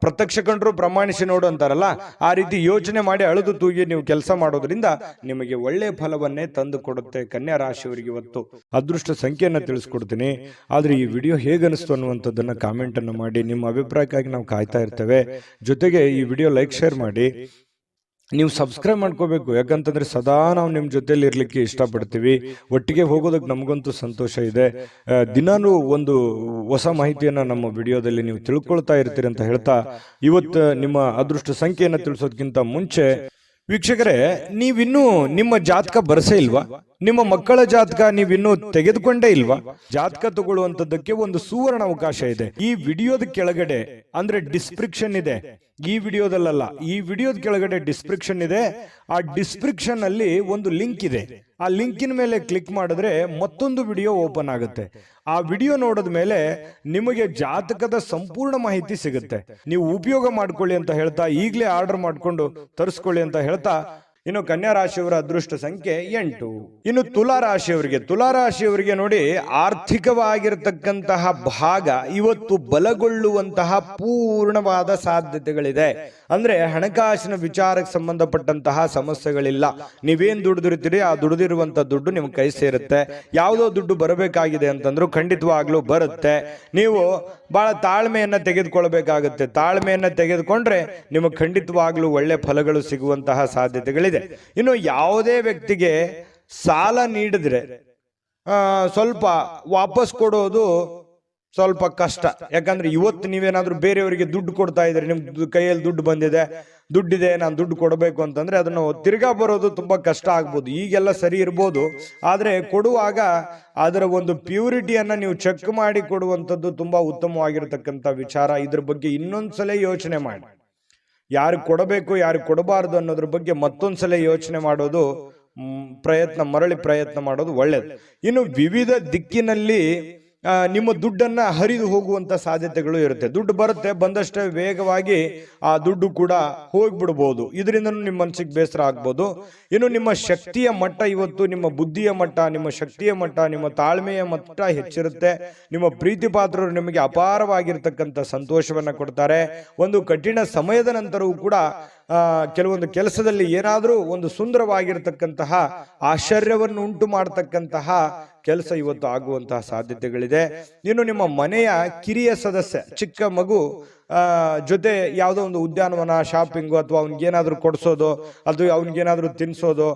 ಪ್ರತ್ಯಕ್ಷ ಕಂಡ್ರು ಪ್ರಮಾಣಿಸಿ ನೋಡು ಅಂತಾರಲ್ಲ, ಆ ರೀತಿ ಯೋಚನೆ ಮಾಡಿ ಅಳೆದು ತೂಗಿ ನೀವು ಕೆಲಸ ಮಾಡೋದ್ರಿಂದ ನಿಮಗೆ ಒಳ್ಳೆ ಫಲವನ್ನೇ ತಂದು ಕೊಡುತ್ತೆ. ಕನ್ಯಾ ರಾಶಿಯವರಿಗೆ ಇವತ್ತು ಅದೃಷ್ಟ ಸಂಖ್ಯೆಯನ್ನ ತಿಳಿಸ್ಕೊಡ್ತೀನಿ. ಆದ್ರೆ ಈ ವಿಡಿಯೋ ಹೇಗನಿಸ್ತು ಅನ್ನುವಂಥದ್ದನ್ನ ಕಾಮೆಂಟ್ ಅನ್ನು ಮಾಡಿ. ನಿಮ್ಮ ಅಭಿಪ್ರಾಯಕ್ಕಾಗಿ ನಾವು ಕಾಯ್ತಾ ಇರ್ತೇವೆ. ಜೊತೆಗೆ ಈ ವಿಡಿಯೋ ಲೈಕ್ ಶೇರ್ ಮಾಡಿ. ನೀವು ಸಬ್ಸ್ಕ್ರೈಬ್ ಮಾಡ್ಕೋಬೇಕು, ಯಾಕಂತಂದ್ರೆ ಸದಾ ನಾವು ನಿಮ್ಮ ಜೊತೆಲಿ ಇರ್ಲಿಕ್ಕೆ ಇಷ್ಟಪಡ್ತೀವಿ. ಒಟ್ಟಿಗೆ ಹೋಗೋದಕ್ಕೆ ನಮಗಂತೂ ಸಂತೋಷ ಇದೆ. ದಿನಾನು ಒಂದು ಹೊಸ ಮಾಹಿತಿಯನ್ನ ನಮ್ಮ ವಿಡಿಯೋದಲ್ಲಿ ನೀವು ತಿಳ್ಕೊಳ್ತಾ ಇರ್ತೀರಿ ಅಂತ ಹೇಳ್ತಾ, ಇವತ್ತು ನಿಮ್ಮ ಅದೃಷ್ಟ ಸಂಖ್ಯೆಯನ್ನು ತಿಳಿಸೋದಕ್ಕಿಂತ ಮುಂಚೆ ವೀಕ್ಷಕರೇ, ನೀವಿನ್ನೂ ನಿಮ್ಮ ಜಾತಕ ಬರಸೇ ಇಲ್ವಾ? ನಿಮ್ಮ ಮಕ್ಕಳ ಜಾತಕ ನೀವಿನ್ನೂ ತೆಗೆದುಕೊಂಡೇ ಇಲ್ವಾ? ಜಾತಕ ತಗೊಳ್ಳುವಂತದ್ದಕ್ಕೆ ಒಂದು ಸುವರ್ಣ ಅವಕಾಶ ಇದೆ. ಈ ವಿಡಿಯೋದ ಕೆಳಗಡೆ ಅಂದ್ರೆ ಡಿಸ್ಕ್ರಿಪ್ಷನ್ ಇದೆ, ಈ ವಿಡಿಯೋದಲ್ಲ, ಈ ವಿಡಿಯೋದ ಕೆಳಗಡೆ ಡಿಸ್ಕ್ರಿಪ್ಷನ್ ಇದೆ. ಆ ಡಿಸ್ಕ್ರಿಪ್ಷನ್ ಅಲ್ಲಿ ಒಂದು ಲಿಂಕ್ ಇದೆ. ಆ ಲಿಂಕಿನ ಮೇಲೆ ಕ್ಲಿಕ್ ಮಾಡಿದ್ರೆ ಮತ್ತೊಂದು ವಿಡಿಯೋ ಓಪನ್ ಆಗುತ್ತೆ. ಆ ವಿಡಿಯೋ ನೋಡಿದ ಮೇಲೆ ನಿಮಗೆ ಜಾತಕದ ಸಂಪೂರ್ಣ ಮಾಹಿತಿ ಸಿಗುತ್ತೆ. ನೀವು ಉಪಯೋಗ ಮಾಡ್ಕೊಳ್ಳಿ ಅಂತ ಹೇಳ್ತಾ, ಈಗಲೇ ಆರ್ಡರ್ ಮಾಡ್ಕೊಂಡು ತರಿಸ್ಕೊಳ್ಳಿ ಅಂತ ಹೇಳ್ತಾ, ಇನ್ನು ಕನ್ಯಾ ರಾಶಿಯವರ ಅದೃಷ್ಟ ಸಂಖ್ಯೆ 8. ಇನ್ನು ತುಲಾ ರಾಶಿಯವರಿಗೆ ನೋಡಿ, ಆರ್ಥಿಕವಾಗಿರತಕ್ಕಂತಹ ಭಾಗ ಇವತ್ತು ಬಲಗೊಳ್ಳುವಂತಹ ಪೂರ್ಣವಾದ ಸಾಧ್ಯತೆಗಳಿದೆ. ಅಂದ್ರೆ ಹಣಕಾಸಿನ ವಿಚಾರಕ್ಕೆ ಸಂಬಂಧಪಟ್ಟಂತಹ ಸಮಸ್ಯೆಗಳಿಲ್ಲ. ನೀವೇನ್ ದುಡಿದಿರ್ತೀರಿ ಆ ದುಡಿದಿರುವಂತ ದುಡ್ಡು ನಿಮ್ ಕೈ ಸೇರುತ್ತೆ. ಯಾವುದೋ ದುಡ್ಡು ಬರಬೇಕಾಗಿದೆ ಅಂತಂದ್ರೂ ಖಂಡಿತವಾಗ್ಲೂ ಬರುತ್ತೆ. ನೀವು ಬಹಳ ತಾಳ್ಮೆಯನ್ನ ತೆಗೆದುಕೊಳ್ಬೇಕಾಗುತ್ತೆ. ತಾಳ್ಮೆಯನ್ನ ತೆಗೆದುಕೊಂಡ್ರೆ ನಿಮಗೆ ಖಂಡಿತವಾಗ್ಲೂ ಒಳ್ಳೆ ಫಲಗಳು ಸಿಗುವಂತಹ ಸಾಧ್ಯತೆಗಳಿದೆ. ಇನ್ನು ಯಾವುದೇ ವ್ಯಕ್ತಿಗೆ ಸಾಲ ನೀಡಿದ್ರೆ ಸ್ವಲ್ಪ ವಾಪಸ್ ಕೊಡೋದು ಸ್ವಲ್ಪ ಕಷ್ಟ. ಯಾಕಂದ್ರೆ ಇವತ್ತು ನೀವೇನಾದ್ರೂ ಬೇರೆಯವರಿಗೆ ದುಡ್ಡು ಕೊಡ್ತಾ ಇದ್ರೆ, ನಿಮ್ ಕೈಯಲ್ಲಿ ದುಡ್ಡಿದೆ, ನಾನು ದುಡ್ಡು ಕೊಡಬೇಕು ಅಂತಂದ್ರೆ ಅದನ್ನು ತಿರ್ಗಾ ಬರೋದು ತುಂಬಾ ಕಷ್ಟ ಆಗ್ಬೋದು. ಈಗೆಲ್ಲ ಸರಿ ಇರ್ಬೋದು, ಆದ್ರೆ ಕೊಡುವಾಗ ಅದರ ಒಂದು ಪ್ಯೂರಿಟಿಯನ್ನ ನೀವು ಚೆಕ್ ಮಾಡಿ ಕೊಡುವಂಥದ್ದು ತುಂಬಾ ಉತ್ತಮವಾಗಿರತಕ್ಕಂಥ ವಿಚಾರ. ಇದ್ರ ಬಗ್ಗೆ ಇನ್ನೊಂದ್ಸಲ ಯೋಚನೆ ಮಾಡಿ. ಯಾರು ಕೊಡಬೇಕು ಯಾರು ಕೊಡಬಾರದು ಅನ್ನೋದ್ರ ಬಗ್ಗೆ ಮತ್ತೊಂದ್ಸಲ ಯೋಚನೆ ಮಾಡೋದು, ಮರಳಿ ಪ್ರಯತ್ನ ಮಾಡೋದು ಒಳ್ಳೇದು. ಇನ್ನು ವಿವಿಧ ದಿಕ್ಕಿನಲ್ಲಿ ನಿಮ್ಮ ದುಡ್ಡನ್ನ ಹರಿದು ಹೋಗುವಂತ ಸಾಧ್ಯತೆಗಳು ಇರುತ್ತೆ. ದುಡ್ಡು ಬರುತ್ತೆ, ಬಂದಷ್ಟೇ ವೇಗವಾಗಿ ಆ ದುಡ್ಡು ಕೂಡ ಹೋಗ್ಬಿಡ್ಬೋದು. ಇದರಿಂದ ನಿಮ್ಮ ಮನಸ್ಸಿಗೆ ಬೇಸರ ಆಗ್ಬೋದು. ಇನ್ನು ನಿಮ್ಮ ಶಕ್ತಿಯ ಮಟ್ಟ ಇವತ್ತು, ನಿಮ್ಮ ಬುದ್ಧಿಯ ಮಟ್ಟ, ನಿಮ್ಮ ಶಕ್ತಿಯ ಮಟ್ಟ, ನಿಮ್ಮ ತಾಳ್ಮೆಯ ಮಟ್ಟ ಹೆಚ್ಚಿರುತ್ತೆ. ನಿಮ್ಮ ಪ್ರೀತಿ ಪಾತ್ರರು ನಿಮಗೆ ಅಪಾರವಾಗಿರ್ತಕ್ಕಂಥ ಸಂತೋಷವನ್ನ ಕೊಡ್ತಾರೆ. ಒಂದು ಕಠಿಣ ಸಮಯದ ನಂತರವೂ ಕೂಡ ಕೆಲವೊಂದು ಕೆಲಸದಲ್ಲಿ ಏನಾದರೂ ಒಂದು ಸುಂದರವಾಗಿರ್ತಕ್ಕಂತಹ ಆಶ್ಚರ್ಯವನ್ನು ಉಂಟು ಮಾಡತಕ್ಕಂತಹ ಕೆಲಸ ಇವತ್ತು ಆಗುವಂತಹ ಸಾಧ್ಯತೆಗಳಿದೆ. ಇನ್ನು ನಿಮ್ಮ ಮನೆಯ ಕಿರಿಯ ಸದಸ್ಯ, ಚಿಕ್ಕ ಮಗು ಜೊತೆ ಯಾವುದೋ ಒಂದು ಉದ್ಯಾನವನ, ಶಾಪಿಂಗು, ಅಥವಾ ಅವನಿಗೇನಾದ್ರೂ ಕೊಡಿಸೋದು, ಅದು ಅವನಿಗೇನಾದ್ರೂ ತಿನ್ಸೋದು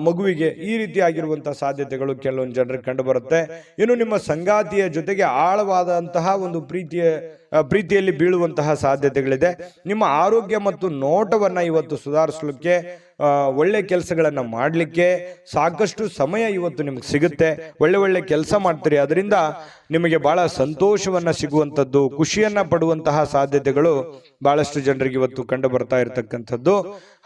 ಮಗುವಿಗೆ, ಈ ರೀತಿ ಆಗಿರುವಂತಹ ಸಾಧ್ಯತೆಗಳು ಕೆಲವೊಂದು ಜನರಿಗೆ ಕಂಡು ಬರುತ್ತೆ. ಇನ್ನು ನಿಮ್ಮ ಸಂಗಾತಿಯ ಜೊತೆಗೆ ಆಳವಾದಂತಹ ಒಂದು ಪ್ರೀತಿಯಲ್ಲಿ ಬೀಳುವಂತಹ ಸಾಧ್ಯತೆಗಳಿದೆ. ನಿಮ್ಮ ಆರೋಗ್ಯ ಮತ್ತು ನೋಟವನ್ನ ಇವತ್ತು ಸುಧಾರಿಸಲಿಕ್ಕೆ, ಒಳ್ಳೆ ಕೆಲಸಗಳನ್ನ ಮಾಡಲಿಕ್ಕೆ ಸಾಕಷ್ಟು ಸಮಯ ಇವತ್ತು ನಿಮ್ಗೆ ಸಿಗುತ್ತೆ. ಒಳ್ಳೆ ಕೆಲಸ ಮಾಡ್ತೀರಿ, ಅದರಿಂದ ನಿಮಗೆ ಬಹಳ ಸಂತೋಷವನ್ನ ಸಿಗುವಂಥದ್ದು, ಖುಷಿಯನ್ನ ಪಡುವಂತಹ ಸಾಧ್ಯತೆಗಳು ಬಹಳಷ್ಟು ಜನರಿಗೆ ಇವತ್ತು ಕಂಡು ಬರ್ತಾ ಇರತಕ್ಕಂಥದ್ದು.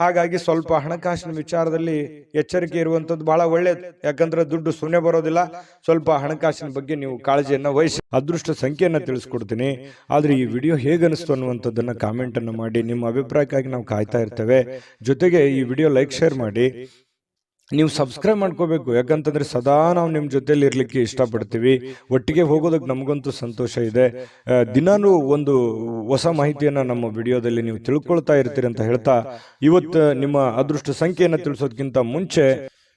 ಹಾಗಾಗಿ ಸ್ವಲ್ಪ ಹಣಕಾಸಿನ ವಿಚಾರದಲ್ಲಿ ಎಚ್ಚರಿಕೆ ಇರುವಂಥದ್ದು ಬಹಳ ಒಳ್ಳೇದು. ಯಾಕಂದ್ರೆ ದುಡ್ಡು ಸುಮ್ಮನೆ ಬರೋದಿಲ್ಲ. ಸ್ವಲ್ಪ ಹಣಕಾಸಿನ ಬಗ್ಗೆ ನೀವು ಕಾಳಜಿಯನ್ನ ವಹಿಸಿ. ಅದೃಷ್ಟ ಸಂಖ್ಯೆಯನ್ನ ತಿಳಿಸ್ಕೊಡ್ತೀನಿ. ಆದ್ರೆ ಈ ವಿಡಿಯೋ ಹೇಗನಿಸ್ತು ಅನ್ನುವಂಥದ್ದನ್ನ ಕಾಮೆಂಟ್ ಅನ್ನು ಮಾಡಿ. ನಿಮ್ಮ ಅಭಿಪ್ರಾಯಕ್ಕಾಗಿ ನಾವು ಕಾಯ್ತಾ ಇರ್ತೇವೆ. ಜೊತೆಗೆ ಈ ವಿಡಿಯೋ ಲೈಕ್ ಶೇರ್ ಮಾಡಿ. ನೀವು ಸಬ್ಸ್ಕ್ರೈಬ್ ಮಾಡ್ಕೋಬೇಕು, ಯಾಕಂತಂದ್ರೆ ಸದಾ ನಾವು ನಿಮ್ಮ ಜೊತೆಲಿ ಇರ್ಲಿಕ್ಕೆ ಇಷ್ಟಪಡ್ತೀವಿ. ಒಟ್ಟಿಗೆ ಹೋಗೋದಕ್ಕೆ ನಮಗಂತೂ ಸಂತೋಷ ಇದೆ. ದಿನಾನು ಒಂದು ಹೊಸ ಮಾಹಿತಿಯನ್ನ ನಮ್ಮ ವಿಡಿಯೋದಲ್ಲಿ ನೀವು ತಿಳ್ಕೊಳ್ತಾ ಇರ್ತೀರಿ ಅಂತ ಹೇಳ್ತಾ, ಇವತ್ತು ನಿಮ್ಮ ಅದೃಷ್ಟ ಸಂಖ್ಯೆಯನ್ನು ತಿಳಿಸೋದಕ್ಕಿಂತ ಮುಂಚೆ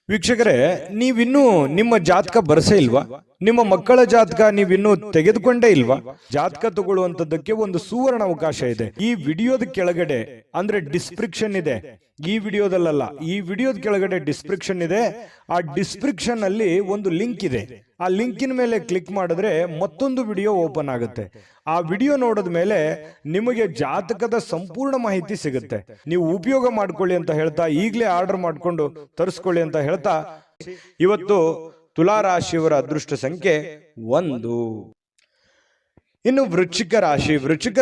ವೀಕ್ಷಕರೇ, ನೀವಿನ್ನೂ ನಿಮ್ಮ ಜಾತಕ ಬರಸೇ ಇಲ್ವಾ? ನಿಮ್ಮ ಮಕ್ಕಳ ಜಾತಕ ನೀವಿನ್ನೂ ತೆಗೆದುಕೊಂಡೇ ಇಲ್ವಾ? ಜಾತಕ ತಗೊಳ್ಳುವಂತದ್ದಕ್ಕೆ ಒಂದು ಸುವರ್ಣ ಅವಕಾಶ ಇದೆ. ಈ ವಿಡಿಯೋದ ಕೆಳಗಡೆ ಅಂದ್ರೆ ಡಿಸ್ಕ್ರಿಪ್ಷನ್ ಇದೆ, ಈ ವಿಡಿಯೋದಲ್ಲ, ಈ ವಿಡಿಯೋದ ಕೆಳಗಡೆ ಡಿಸ್ಕ್ರಿಪ್ಷನ್ ಇದೆ. ಆ ಡಿಸ್ಕ್ರಿಪ್ಷನ್ ಅಲ್ಲಿ ಒಂದು ಲಿಂಕ್ ಇದೆ. ಆ ಲಿಂಕಿನ ಮೇಲೆ ಕ್ಲಿಕ್ ಮಾಡಿದ್ರೆ ಮತ್ತೊಂದು ವಿಡಿಯೋ ಓಪನ್ ಆಗುತ್ತೆ. ಆ ವಿಡಿಯೋ ನೋಡಿದ ಮೇಲೆ ನಿಮಗೆ ಜಾತಕದ ಸಂಪೂರ್ಣ ಮಾಹಿತಿ ಸಿಗುತ್ತೆ. ನೀವು ಉಪಯೋಗ ಮಾಡ್ಕೊಳ್ಳಿ ಅಂತ ಹೇಳ್ತಾ, ಈಗಲೇ ಆರ್ಡರ್ ಮಾಡ್ಕೊಂಡು ತರಿಸ್ಕೊಳ್ಳಿ ಅಂತ ಹೇಳ್ತಾ, ಇವತ್ತು ತುಲಾ ರಾಶಿಯವರ ಅದೃಷ್ಟ ಸಂಖ್ಯೆ 1. ಇನ್ನು ವೃಶ್ಚಿಕ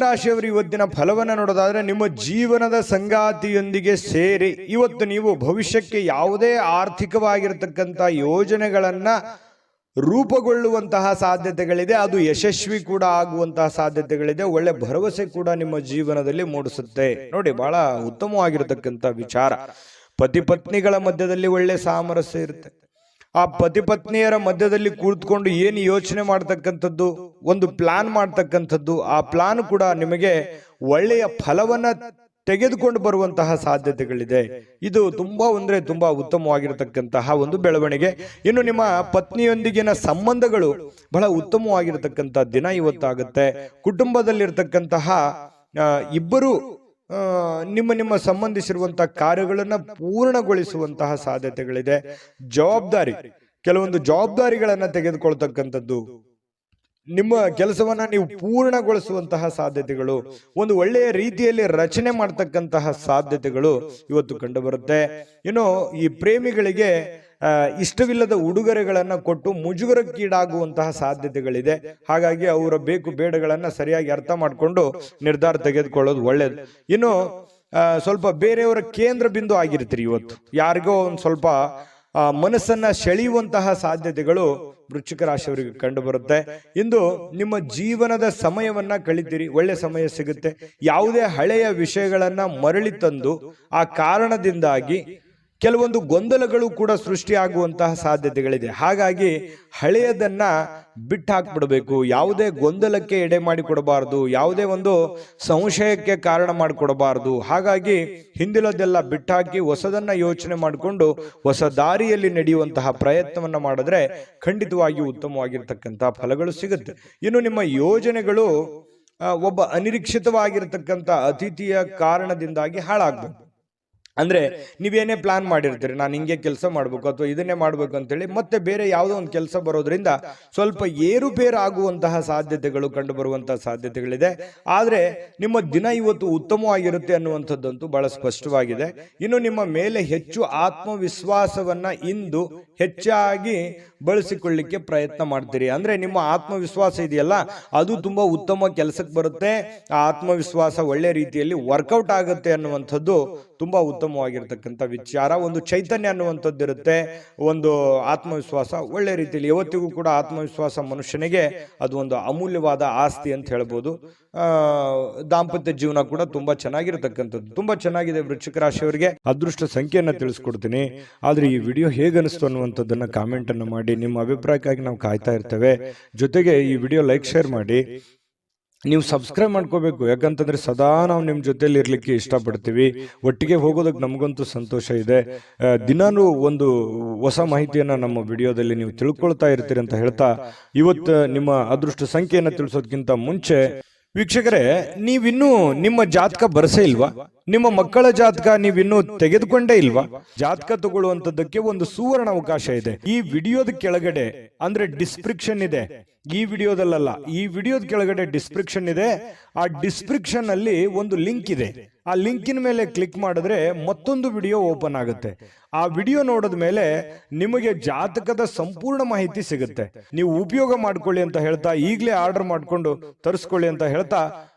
ರಾಶಿಯವರು ಇವತ್ತಿನ ಫಲವನ್ನ ನೋಡೋದಾದ್ರೆ, ನಿಮ್ಮ ಜೀವನದ ಸಂಗಾತಿಯೊಂದಿಗೆ ಸೇರಿ ಇವತ್ತು ನೀವು ಭವಿಷ್ಯಕ್ಕೆ ಯಾವುದೇ ಆರ್ಥಿಕವಾಗಿರತಕ್ಕಂಥ ಯೋಜನೆಗಳನ್ನ ರೂಪುಗೊಳ್ಳುವಂತಹ ಸಾಧ್ಯತೆಗಳಿದೆ. ಅದು ಯಶಸ್ವಿ ಕೂಡ ಆಗುವಂತಹ ಸಾಧ್ಯತೆಗಳಿದೆ. ಒಳ್ಳೆ ಭರವಸೆ ಕೂಡ ನಿಮ್ಮ ಜೀವನದಲ್ಲಿ ಮೂಡಿಸುತ್ತೆ. ನೋಡಿ, ಬಹಳ ಉತ್ತಮವಾಗಿರತಕ್ಕಂಥ ವಿಚಾರ. ಪತಿ ಪತ್ನಿಗಳ ಮಧ್ಯದಲ್ಲಿ ಒಳ್ಳೆ ಸಾಮರಸ್ಯ ಇರುತ್ತೆ. ಆ ಪತಿ ಪತ್ನಿಯರ ಮಧ್ಯದಲ್ಲಿ ಕೂತ್ಕೊಂಡು ಏನು ಯೋಚನೆ ಮಾಡ್ತಕ್ಕಂಥದ್ದು, ಒಂದು ಪ್ಲಾನ್ ಮಾಡ್ತಕ್ಕಂಥದ್ದು, ಆ ಪ್ಲಾನ್ ಕೂಡ ನಿಮಗೆ ಒಳ್ಳೆಯ ಫಲವನ್ನ ತೆಗೆದುಕೊಂಡು ಬರುವಂತಹ ಸಾಧ್ಯತೆಗಳಿದೆ. ಇದು ತುಂಬಾ ಉತ್ತಮವಾಗಿರತಕ್ಕಂತಹ ಒಂದು ಬೆಳವಣಿಗೆ. ಇನ್ನು ನಿಮ್ಮ ಪತ್ನಿಯೊಂದಿಗಿನ ಸಂಬಂಧಗಳು ಬಹಳ ಉತ್ತಮವಾಗಿರತಕ್ಕಂಥ ದಿನ ಇವತ್ತಾಗುತ್ತೆ. ಕುಟುಂಬದಲ್ಲಿರ್ತಕ್ಕಂತಹ ಇಬ್ಬರು ನಿಮ್ಮ ಸಂಬಂಧಿಸಿರುವಂತಹ ಕಾರ್ಯಗಳನ್ನ ಪೂರ್ಣಗೊಳಿಸುವಂತಹ ಸಾಧ್ಯತೆಗಳಿದೆ. ಕೆಲವೊಂದು ಜವಾಬ್ದಾರಿಗಳನ್ನ ತೆಗೆದುಕೊಳ್ತಕ್ಕಂಥದ್ದು, ನಿಮ್ಮ ಕೆಲಸವನ್ನ ನೀವು ಪೂರ್ಣಗೊಳಿಸುವಂತಹ ಸಾಧ್ಯತೆಗಳು, ಒಂದು ಒಳ್ಳೆಯ ರೀತಿಯಲ್ಲಿ ರಚನೆ ಮಾಡ್ತಕ್ಕಂತಹ ಸಾಧ್ಯತೆಗಳು ಇವತ್ತು ಕಂಡು ಬರುತ್ತೆ. ಇನ್ನು ಈ ಪ್ರೇಮಿಗಳಿಗೆ ಇಷ್ಟವಿಲ್ಲದ ಉಡುಗೊರೆಗಳನ್ನ ಕೊಟ್ಟು ಮುಜುಗರಕ್ಕೀಡಾಗುವಂತಹ ಸಾಧ್ಯತೆಗಳಿದೆ. ಹಾಗಾಗಿ ಅವರ ಬೇಕು ಬೇಡಗಳನ್ನ ಸರಿಯಾಗಿ ಅರ್ಥ ಮಾಡಿಕೊಂಡು ನಿರ್ಧಾರ ತೆಗೆದುಕೊಳ್ಳೋದು ಒಳ್ಳೇದು. ಇನ್ನು ಸ್ವಲ್ಪ ಬೇರೆಯವರ ಕೇಂದ್ರ ಬಿಂದು ಆಗಿರ್ತೀರಿ. ಇವತ್ತು ಯಾರಿಗೋ ಒಂದು ಸ್ವಲ್ಪ ಮನಸ್ಸನ್ನ ಸೆಳೆಯುವಂತಹ ಸಾಧ್ಯತೆಗಳು ವೃಶ್ಚಿಕ ರಾಶಿಯವರಿಗೆ ಕಂಡು ಬರುತ್ತೆ. ಇಂದು ನಿಮ್ಮ ಜೀವನದ ಸಮಯವನ್ನ ಕಳಿತೀರಿ, ಒಳ್ಳೆ ಸಮಯ ಸಿಗುತ್ತೆ. ಯಾವುದೇ ಹಳೆಯ ವಿಷಯಗಳನ್ನ ಮರಳಿ ತಂದು ಆ ಕಾರಣದಿಂದಾಗಿ ಕೆಲವೊಂದು ಗೊಂದಲಗಳು ಕೂಡ ಸೃಷ್ಟಿಯಾಗುವಂತಹ ಸಾಧ್ಯತೆಗಳಿದೆ. ಹಾಗಾಗಿ ಹಳೆಯದನ್ನ ಬಿಟ್ಟು ಹಾಕ್ಬಿಡ್ಬೇಕು. ಯಾವುದೇ ಗೊಂದಲಕ್ಕೆ ಎಡೆ ಮಾಡಿಕೊಡಬಾರದು, ಯಾವುದೇ ಒಂದು ಸಂಶಯಕ್ಕೆ ಕಾರಣ ಮಾಡಿಕೊಡಬಾರದು. ಹಾಗಾಗಿ ಹಿಂದಿಲದೆಲ್ಲ ಬಿಟ್ಟಾಕಿ ಹೊಸದನ್ನ ಯೋಚನೆ ಮಾಡಿಕೊಂಡು ಹೊಸ ದಾರಿಯಲ್ಲಿ ನಡೆಯುವಂತಹ ಪ್ರಯತ್ನವನ್ನ ಮಾಡಿದ್ರೆ ಖಂಡಿತವಾಗಿಯೂ ಉತ್ತಮವಾಗಿರ್ತಕ್ಕಂತಹ ಫಲಗಳು ಸಿಗುತ್ತೆ. ಇನ್ನು ನಿಮ್ಮ ಯೋಜನೆಗಳು ಒಬ್ಬ ಅನಿರೀಕ್ಷಿತವಾಗಿರ್ತಕ್ಕಂಥ ಅತಿಥಿಯ ಕಾರಣದಿಂದಾಗಿ ಹಾಳಾಗ್ಬೇಕು. ಅಂದ್ರೆ ನೀವೇನೇ ಪ್ಲಾನ್ ಮಾಡಿರ್ತೀರಿ, ನಾನು ಹಿಂಗೆ ಕೆಲಸ ಮಾಡ್ಬೇಕು ಅಥವಾ ಇದನ್ನೇ ಮಾಡ್ಬೇಕು ಅಂತೇಳಿ ಮತ್ತೆ ಬೇರೆ ಯಾವುದೋ ಒಂದು ಕೆಲಸ ಬರೋದ್ರಿಂದ ಸ್ವಲ್ಪ ಏರುಪೇರು ಆಗುವಂತಹ ಸಾಧ್ಯತೆಗಳು ಕಂಡು ಬರುವಂತಹ ಸಾಧ್ಯತೆಗಳಿದೆ. ಆದ್ರೆ ನಿಮ್ಮ ದಿನ ಇವತ್ತು ಉತ್ತಮವಾಗಿರುತ್ತೆ ಅನ್ನುವಂಥದ್ದಂತೂ ಬಹಳ ಸ್ಪಷ್ಟವಾಗಿದೆ. ಇನ್ನು ನಿಮ್ಮ ಮೇಲೆ ಹೆಚ್ಚು ಆತ್ಮವಿಶ್ವಾಸವನ್ನ ಇಂದು ಹೆಚ್ಚಾಗಿ ಬಳಸಿಕೊಳ್ಳಿಕ್ಕೆ ಪ್ರಯತ್ನ ಮಾಡ್ತೀರಿ. ಅಂದ್ರೆ ನಿಮ್ಮ ಆತ್ಮವಿಶ್ವಾಸ ಇದೆಯಲ್ಲ, ಅದು ತುಂಬಾ ಉತ್ತಮ ಕೆಲಸಕ್ಕೆ ಬರುತ್ತೆ. ಆ ಆತ್ಮವಿಶ್ವಾಸ ಒಳ್ಳೆ ರೀತಿಯಲ್ಲಿ ವರ್ಕೌಟ್ ಆಗುತ್ತೆ ಅನ್ನುವಂಥದ್ದು ತುಂಬಾ ಉತ್ತಮವಾಗಿರ್ತಕ್ಕಂಥ ವಿಚಾರ. ಒಂದು ಚೈತನ್ಯ ಅನ್ನುವಂಥದ್ದು ಇರುತ್ತೆ, ಒಂದು ಆತ್ಮವಿಶ್ವಾಸ ಒಳ್ಳೆ ರೀತಿಯಲ್ಲಿ. ಯಾವತ್ತಿಗೂ ಕೂಡ ಆತ್ಮವಿಶ್ವಾಸ ಮನುಷ್ಯನಿಗೆ ಅದು ಒಂದು ಅಮೂಲ್ಯವಾದ ಆಸ್ತಿ ಅಂತ ಹೇಳ್ಬೋದು. ದಾಂಪತ್ಯ ಜೀವನ ಕೂಡ ತುಂಬಾ ಚೆನ್ನಾಗಿರ್ತಕ್ಕಂಥದ್ದು, ತುಂಬಾ ಚೆನ್ನಾಗಿದೆ. ವೃಶ್ಚಿಕ ರಾಶಿಯವರಿಗೆ ಅದೃಷ್ಟ ಸಂಖ್ಯೆಯನ್ನ ತಿಳಿಸ್ಕೊಡ್ತೀನಿ. ಆದ್ರೆ ಈ ವಿಡಿಯೋ ಹೇಗನಿಸ್ತು ಅನ್ನುವಂಥದ್ದನ್ನ ಕಾಮೆಂಟ್ ಅನ್ನು ಮಾಡಿ. ನಿಮ್ಮ ಅಭಿಪ್ರಾಯಕ್ಕಾಗಿ ನಾವು ಕಾಯ್ತಾ ಇರ್ತೇವೆ. ಜೊತೆಗೆ ಈ ವಿಡಿಯೋ ಲೈಕ್ ಶೇರ್ ಮಾಡಿ. ನೀವು ಸಬ್ಸ್ಕ್ರೈಬ್ ಮಾಡ್ಕೋಬೇಕು, ಯಾಕಂತಂದ್ರೆ ಸದಾ ನಾವು ನಿಮ್ಮ ಜೊತೆಲಿ ಇರ್ಲಿಕ್ಕೆ ಇಷ್ಟಪಡ್ತೀವಿ. ಒಟ್ಟಿಗೆ ಹೋಗೋದಕ್ಕೆ ನಮಗಂತೂ ಸಂತೋಷ ಇದೆ. ದಿನಾನು ಒಂದು ಹೊಸ ಮಾಹಿತಿಯನ್ನ ನಮ್ಮ ವಿಡಿಯೋದಲ್ಲಿ ನೀವು ತಿಳ್ಕೊಳ್ತಾ ಇರ್ತೀರಿ ಅಂತ ಹೇಳ್ತಾ, ಇವತ್ತು ನಿಮ್ಮ ಅದೃಷ್ಟ ಸಂಖ್ಯೆಯನ್ನ ತಿಳಿಸೋದಕ್ಕಿಂತ ಮುಂಚೆ ವೀಕ್ಷಕರೇ, ನೀವಿನ್ನೂ ನಿಮ್ಮ ಜಾತಕ ಬರಸೇ ಇಲ್ವಾ? ನಿಮ್ಮ ಮಕ್ಕಳ ಜಾತಕ ನೀವಿನ್ನೂ ತೆಗೆದುಕೊಂಡೇ ಇಲ್ವಾ? ಜಾತಕ ತಗೊಳ್ಳುವಂತದ್ದಕ್ಕೆ ಒಂದು ಸುವರ್ಣ ಅವಕಾಶ ಇದೆ. ಈ ವಿಡಿಯೋದ ಕೆಳಗಡೆ ಅಂದ್ರೆ ಡಿಸ್ಕ್ರಿಪ್ಷನ್ ಇದೆ. ಈ ವಿಡಿಯೋದಲ್ಲ, ಈ ವಿಡಿಯೋದ ಕೆಳಗಡೆ ಡಿಸ್ಕ್ರಿಪ್ಷನ್ ಇದೆ. ಆ ಡಿಸ್ಕ್ರಿಪ್ಷನ್ ಅಲ್ಲಿ ಒಂದು ಲಿಂಕ್ ಇದೆ. ಆ ಲಿಂಕಿನ ಮೇಲೆ ಕ್ಲಿಕ್ ಮಾಡಿದ್ರೆ ಮತ್ತೊಂದು ವಿಡಿಯೋ ಓಪನ್ ಆಗುತ್ತೆ. ಆ ವಿಡಿಯೋ ನೋಡಿದ ಮೇಲೆ ನಿಮಗೆ ಜಾತಕದ ಸಂಪೂರ್ಣ ಮಾಹಿತಿ ಸಿಗುತ್ತೆ. ನೀವು ಉಪಯೋಗ ಮಾಡ್ಕೊಳ್ಳಿ ಅಂತ ಹೇಳ್ತಾ, ಈಗಲೇ ಆರ್ಡರ್ ಮಾಡ್ಕೊಂಡು ತರಿಸ್ಕೊಳ್ಳಿ ಅಂತ ಹೇಳ್ತಾ,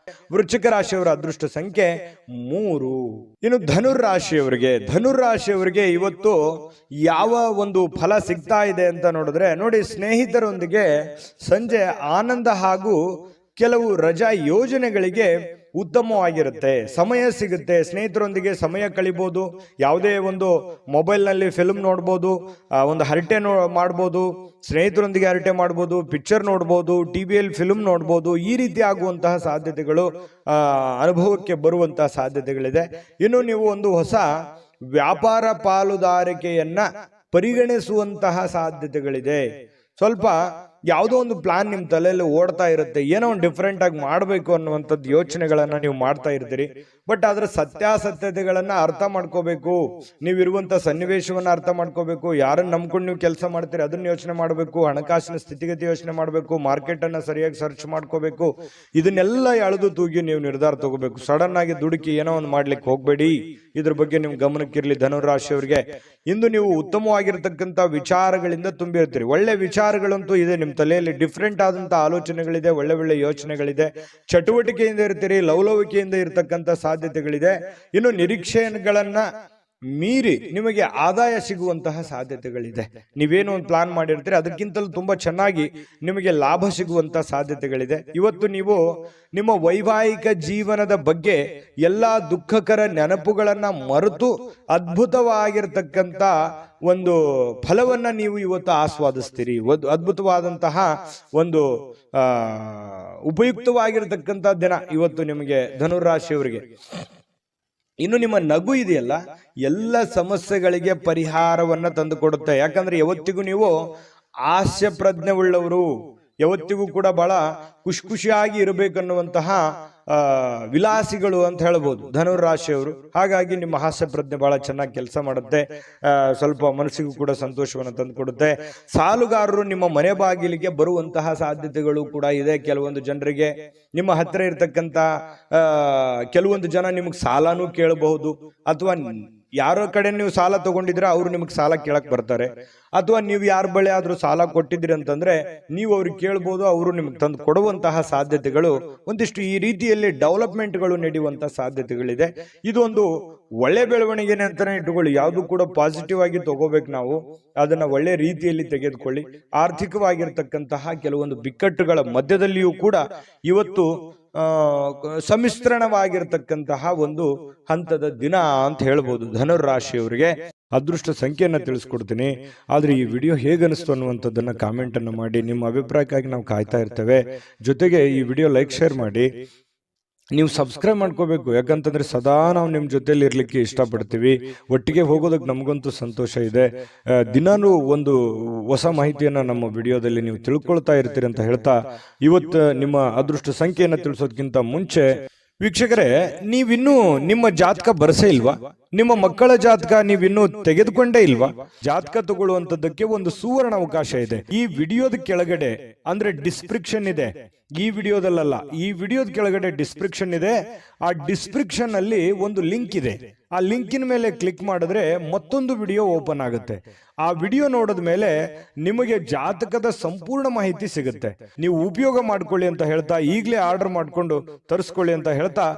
ವೃಶ್ಚಿಕ ರಾಶಿಯವರ ಅದೃಷ್ಟ ಸಂಖ್ಯೆ 3. ಇನ್ನು ಧನುರಾಶಿಯವರಿಗೆ ಇವತ್ತು ಯಾವ ಒಂದು ಫಲ ಸಿಗ್ತಾ ಇದೆ ಅಂತ ನೋಡಿದ್ರೆ, ನೋಡಿ, ಸ್ನೇಹಿತರೊಂದಿಗೆ ಸಂಜೆ ಆನಂದ ಹಾಗೂ ಕೆಲವು ರಜಾ ಯೋಜನೆಗಳಿಗೆ ಉತ್ತಮವಾಗಿರುತ್ತೆ. ಸಮಯ ಸಿಗುತ್ತೆ, ಸ್ನೇಹಿತರೊಂದಿಗೆ ಸಮಯ ಕಳಿಬಹುದು. ಯಾವುದೇ ಒಂದು ಮೊಬೈಲ್ನಲ್ಲಿ ಫಿಲ್ಮ್ ನೋಡ್ಬೋದು, ಒಂದು ಹರಟೆ ಮಾಡ್ಬೋದು, ಸ್ನೇಹಿತರೊಂದಿಗೆ ಹರಟೆ ಮಾಡ್ಬೋದು, ಪಿಕ್ಚರ್ ನೋಡ್ಬೋದು, ಟಿವಿಯಲ್ಲಿ ಫಿಲ್ಮ್ ನೋಡ್ಬೋದು. ಈ ರೀತಿ ಆಗುವಂತಹ ಸಾಧ್ಯತೆಗಳು ಅನುಭವಕ್ಕೆ ಬರುವಂತಹ ಸಾಧ್ಯತೆಗಳಿದೆ. ಇನ್ನು ನೀವು ಒಂದು ಹೊಸ ವ್ಯಾಪಾರ ಪಾಲುದಾರಿಕೆಯನ್ನ ಪರಿಗಣಿಸುವಂತಹ ಸಾಧ್ಯತೆಗಳಿದೆ. ಸ್ವಲ್ಪ ಯಾವುದೋ ಒಂದು ಪ್ಲಾನ್ ನಿಮ್ಮ ತಲೆಯಲ್ಲಿ ಓಡ್ತಾ ಇರುತ್ತೆ, ಏನೋ ಒಂದು ಡಿಫ್ರೆಂಟ್ ಆಗಿ ಮಾಡಬೇಕು ಅನ್ನುವಂಥದ್ದು ಯೋಚನೆಗಳನ್ನ ನೀವು ಮಾಡ್ತಾ ಇರ್ತೀರಿ. ಬಟ್ ಅದರ ಸತ್ಯಾಸತ್ಯತೆಗಳನ್ನ ಅರ್ಥ ಮಾಡ್ಕೋಬೇಕು. ನೀವಿರುವಂತ ಸನ್ನಿವೇಶವನ್ನ ಅರ್ಥ ಮಾಡ್ಕೋಬೇಕು. ಯಾರನ್ನ ನಂಬ್ಕೊಂಡು ನೀವು ಕೆಲಸ ಮಾಡ್ತೀರಿ ಅದನ್ನ ಯೋಚನೆ ಮಾಡಬೇಕು. ಹಣಕಾಸಿನ ಸ್ಥಿತಿಗತಿ ಯೋಚನೆ ಮಾಡಬೇಕು. ಮಾರ್ಕೆಟ್ ಅನ್ನ ಸರಿಯಾಗಿ ಸರ್ಚ್ ಮಾಡ್ಕೋಬೇಕು. ಇದನ್ನೆಲ್ಲ ಎಳೆದು ತೂಗಿ ನೀವು ನಿರ್ಧಾರ ತಗೋಬೇಕು. ಸಡನ್ ಆಗಿ ದುಡುಕಿ ಏನೋ ಒಂದು ಮಾಡ್ಲಿಕ್ಕೆ ಹೋಗ್ಬೇಡಿ. ಇದ್ರ ಬಗ್ಗೆ ನಿಮ್ ಗಮನಕ್ಕಿರ್ಲಿ. ಧನುರಾಶಿಯವರಿಗೆ ಇಂದು ನೀವು ಉತ್ತಮವಾಗಿರ್ತಕ್ಕಂಥ ವಿಚಾರಗಳಿಂದ ತುಂಬಿರ್ತೀರಿ. ಒಳ್ಳೆ ವಿಚಾರಗಳಂತೂ ಇದೆ ನಿಮ್ಮ ತಲೆಯಲ್ಲಿ. ಡಿಫ್ರೆಂಟ್ ಆದಂತ ಆಲೋಚನೆಗಳಿದೆ, ಒಳ್ಳೆ ಒಳ್ಳೆ ಯೋಚನೆಗಳಿದೆ. ಚಟುವಟಿಕೆಯಿಂದ ಇರ್ತೀರಿ, ಲವಲವಿಕೆಯಿಂದ ಇರತಕ್ಕಂಥ ಸಾಧ್ಯತೆಗಳಿದೆ. ಇನ್ನು ನಿರೀಕ್ಷೆಗಳನ್ನ ಮೀರಿ ನಿಮಗೆ ಆದಾಯ ಸಿಗುವಂತಹ ಸಾಧ್ಯತೆಗಳಿದೆ. ನೀವೇನು ಒಂದು ಪ್ಲಾನ್ ಮಾಡಿರ್ತೀರಿ ಅದಕ್ಕಿಂತಲೂ ತುಂಬಾ ಚೆನ್ನಾಗಿ ನಿಮಗೆ ಲಾಭ ಸಿಗುವಂತಹ ಸಾಧ್ಯತೆಗಳಿದೆ. ಇವತ್ತು ನೀವು ನಿಮ್ಮ ವೈವಾಹಿಕ ಜೀವನದ ಬಗ್ಗೆ ಎಲ್ಲಾ ದುಃಖಕರ ನೆನಪುಗಳನ್ನ ಮರೆತು ಅದ್ಭುತವಾಗಿರ್ತಕ್ಕಂಥ ಒಂದು ಫಲವನ್ನ ನೀವು ಇವತ್ತು ಆಸ್ವಾದಿಸ್ತೀರಿ. ಅದ್ಭುತವಾದಂತಹ ಒಂದು ಉಪಯುಕ್ತವಾಗಿರ್ತಕ್ಕಂಥ ದಿನ ಇವತ್ತು ನಿಮಗೆ ಧನುರಾಶಿಯವರಿಗೆ. ಇನ್ನು ನಿಮ್ಮ ನಗು ಇದೆಯಲ್ಲ, ಎಲ್ಲ ಸಮಸ್ಯೆಗಳಿಗೆ ಪರಿಹಾರವನ್ನ ತಂದು ಕೊಡುತ್ತೆ. ಯಾಕಂದ್ರೆ ಯಾವತ್ತಿಗೂ ನೀವು ಹಾಸ್ಯ ಪ್ರಜ್ಞೆ ಉಳ್ಳವರು, ಯಾವತ್ತಿಗೂ ಕೂಡ ಬಹಳ ಖುಷಿಯಾಗಿ ಇರಬೇಕನ್ನುವಂತಹ ವಿಲಾಸಿಗಳು ಅಂತ ಹೇಳ್ಬೋದು ಧನುರಾಶಿಯವರು. ಹಾಗಾಗಿ ನಿಮ್ಮ ಹಾಸ್ಯ ಪ್ರಜ್ಞೆ ಬಹಳ ಚೆನ್ನಾಗಿ ಕೆಲಸ ಮಾಡುತ್ತೆ. ಸ್ವಲ್ಪ ಮನಸ್ಸಿಗೂ ಕೂಡ ಸಂತೋಷವನ್ನು ತಂದು ಕೊಡುತ್ತೆ. ಸಾಲುಗಾರರು ನಿಮ್ಮ ಮನೆ ಬಾಗಿಲಿಗೆ ಬರುವಂತಹ ಸಾಧ್ಯತೆಗಳು ಕೂಡ ಇದೆ. ಕೆಲವೊಂದು ಜನರಿಗೆ ನಿಮ್ಮ ಹತ್ತಿರ ಇರತಕ್ಕಂತ ಕೆಲವೊಂದು ಜನ ನಿಮಗೆ ಸಾಲನೂ ಕೇಳಬಹುದು, ಅಥವಾ ಯಾರೋ ಕಡೆ ನೀವು ಸಾಲ ತಗೊಂಡಿದ್ರೆ ಅವರು ನಿಮಗೆ ಸಾಲ ಕೇಳಕ್ ಬರ್ತಾರೆ, ಅಥವಾ ನೀವು ಯಾರ ಬಳಿ ಆದ್ರೂ ಸಾಲ ಕೊಟ್ಟಿದ್ದೀರಿ ಅಂತಂದ್ರೆ ನೀವು ಅವ್ರಿಗೆ ಕೇಳ್ಬೋದು, ಅವರು ನಿಮ್ಗೆ ತಂದು ಕೊಡುವಂತಹ ಸಾಧ್ಯತೆಗಳು ಒಂದಿಷ್ಟು ಈ ರೀತಿಯಲ್ಲಿ ಡೆವಲಪ್ಮೆಂಟ್ಗಳು ನಡೆಯುವಂತಹ ಸಾಧ್ಯತೆಗಳಿದೆ. ಇದು ಒಂದು ಒಳ್ಳೆ ಬೆಳವಣಿಗೆನೆ ಅಂತಾನೆ ಇಟ್ಟುಕೊಳ್ಳಿ. ಯಾವುದು ಕೂಡ ಪಾಸಿಟಿವ್ ಆಗಿ ತಗೋಬೇಕು, ನಾವು ಅದನ್ನ ಒಳ್ಳೆ ರೀತಿಯಲ್ಲಿ ತೆಗೆದುಕೊಳ್ಳಿ. ಆರ್ಥಿಕವಾಗಿರ್ತಕ್ಕಂತಹ ಕೆಲವೊಂದು ಬಿಕ್ಕಟ್ಟುಗಳ ಮಧ್ಯದಲ್ಲಿಯೂ ಕೂಡ ಇವತ್ತು ಸಮ್ಮಿಶ್ರಣವಾಗಿರ್ತಕ್ಕಂತಹ ಒಂದು ಹಂತದ ದಿನ ಅಂತ ಹೇಳ್ಬೋದು ಧನುರಾಶಿಯವರಿಗೆ. ಅದೃಷ್ಟ ಸಂಖ್ಯೆಯನ್ನ ತಿಳಿಸ್ಕೊಡ್ತೀನಿ. ಆದ್ರೆ ಈ ವಿಡಿಯೋ ಹೇಗನಿಸ್ತು ಅನ್ನುವಂಥದ್ದನ್ನ ಕಾಮೆಂಟ್ ಅನ್ನು ಮಾಡಿ. ನಿಮ್ಮ ಅಭಿಪ್ರಾಯಕ್ಕಾಗಿ ನಾವು ಕಾಯ್ತಾ ಇರ್ತೇವೆ. ಜೊತೆಗೆ ಈ ವಿಡಿಯೋ ಲೈಕ್ ಶೇರ್ ಮಾಡಿ. ನೀವು ಸಬ್ಸ್ಕ್ರೈಬ್ ಮಾಡ್ಕೋಬೇಕು, ಯಾಕಂತಂದ್ರೆ ಸದಾ ನಾವು ನಿಮ್ಮ ಜೊತೆಲಿ ಇರ್ಲಿಕ್ಕೆ ಇಷ್ಟಪಡ್ತೀವಿ. ಒಟ್ಟಿಗೆ ಹೋಗೋದಕ್ಕೆ ನಮಗಂತೂ ಸಂತೋಷ ಇದೆ. ದಿನಾನೂ ಒಂದು ಹೊಸ ಮಾಹಿತಿಯನ್ನ ನಮ್ಮ ವಿಡಿಯೋದಲ್ಲಿ ನೀವು ತಿಳ್ಕೊಳ್ತಾ ಇರ್ತೀರಿ ಅಂತ ಹೇಳ್ತಾ, ಇವತ್ತು ನಿಮ್ಮ ಅದೃಷ್ಟ ಸಂಖ್ಯೆಯನ್ನು ತಿಳಿಸೋದಕ್ಕಿಂತ ಮುಂಚೆ ವೀಕ್ಷಕರೇ, ನೀವಿನ್ನೂ ನಿಮ್ಮ ಜಾತಕ ಬರಸೇ ಇಲ್ವಾ? ನಿಮ್ಮ ಮಕ್ಕಳ ಜಾತಕ ನೀವಿನ್ನೂ ತೆಗೆದುಕೊಂಡೇ ಇಲ್ವಾ? ಜಾತಕ ತಗೊಳ್ಳುವಂತದ್ದಕ್ಕೆ ಒಂದು ಸುವರ್ಣ ಅವಕಾಶ ಇದೆ. ಈ ವಿಡಿಯೋದ ಕೆಳಗಡೆ ಅಂದ್ರೆ ಡಿಸ್ಕ್ರಿಪ್ಷನ್ ಇದೆ, ಈ ವಿಡಿಯೋದಲ್ಲ, ಈ ವಿಡಿಯೋದ ಕೆಳಗಡೆ ಡಿಸ್ಕ್ರಿಪ್ಷನ್ ಇದೆ. ಆ ಡಿಸ್ಕ್ರಿಪ್ಷನ್ ಅಲ್ಲಿ ಒಂದು ಲಿಂಕ್ ಇದೆ. ಆ ಲಿಂಕಿನ ಮೇಲೆ ಕ್ಲಿಕ್ ಮಾಡಿದ್ರೆ ಮತ್ತೊಂದು ವಿಡಿಯೋ ಓಪನ್ ಆಗುತ್ತೆ. ಆ ವಿಡಿಯೋ ನೋಡಿದ ಮೇಲೆ ನಿಮಗೆ ಜಾತಕದ ಸಂಪೂರ್ಣ ಮಾಹಿತಿ ಸಿಗುತ್ತೆ. ನೀವು ಉಪಯೋಗ ಮಾಡ್ಕೊಳ್ಳಿ ಅಂತ ಹೇಳ್ತಾ, ಈಗಲೇ ಆರ್ಡರ್ ಮಾಡ್ಕೊಂಡು ತರಿಸ್ಕೊಳ್ಳಿ ಅಂತ ಹೇಳ್ತಾ,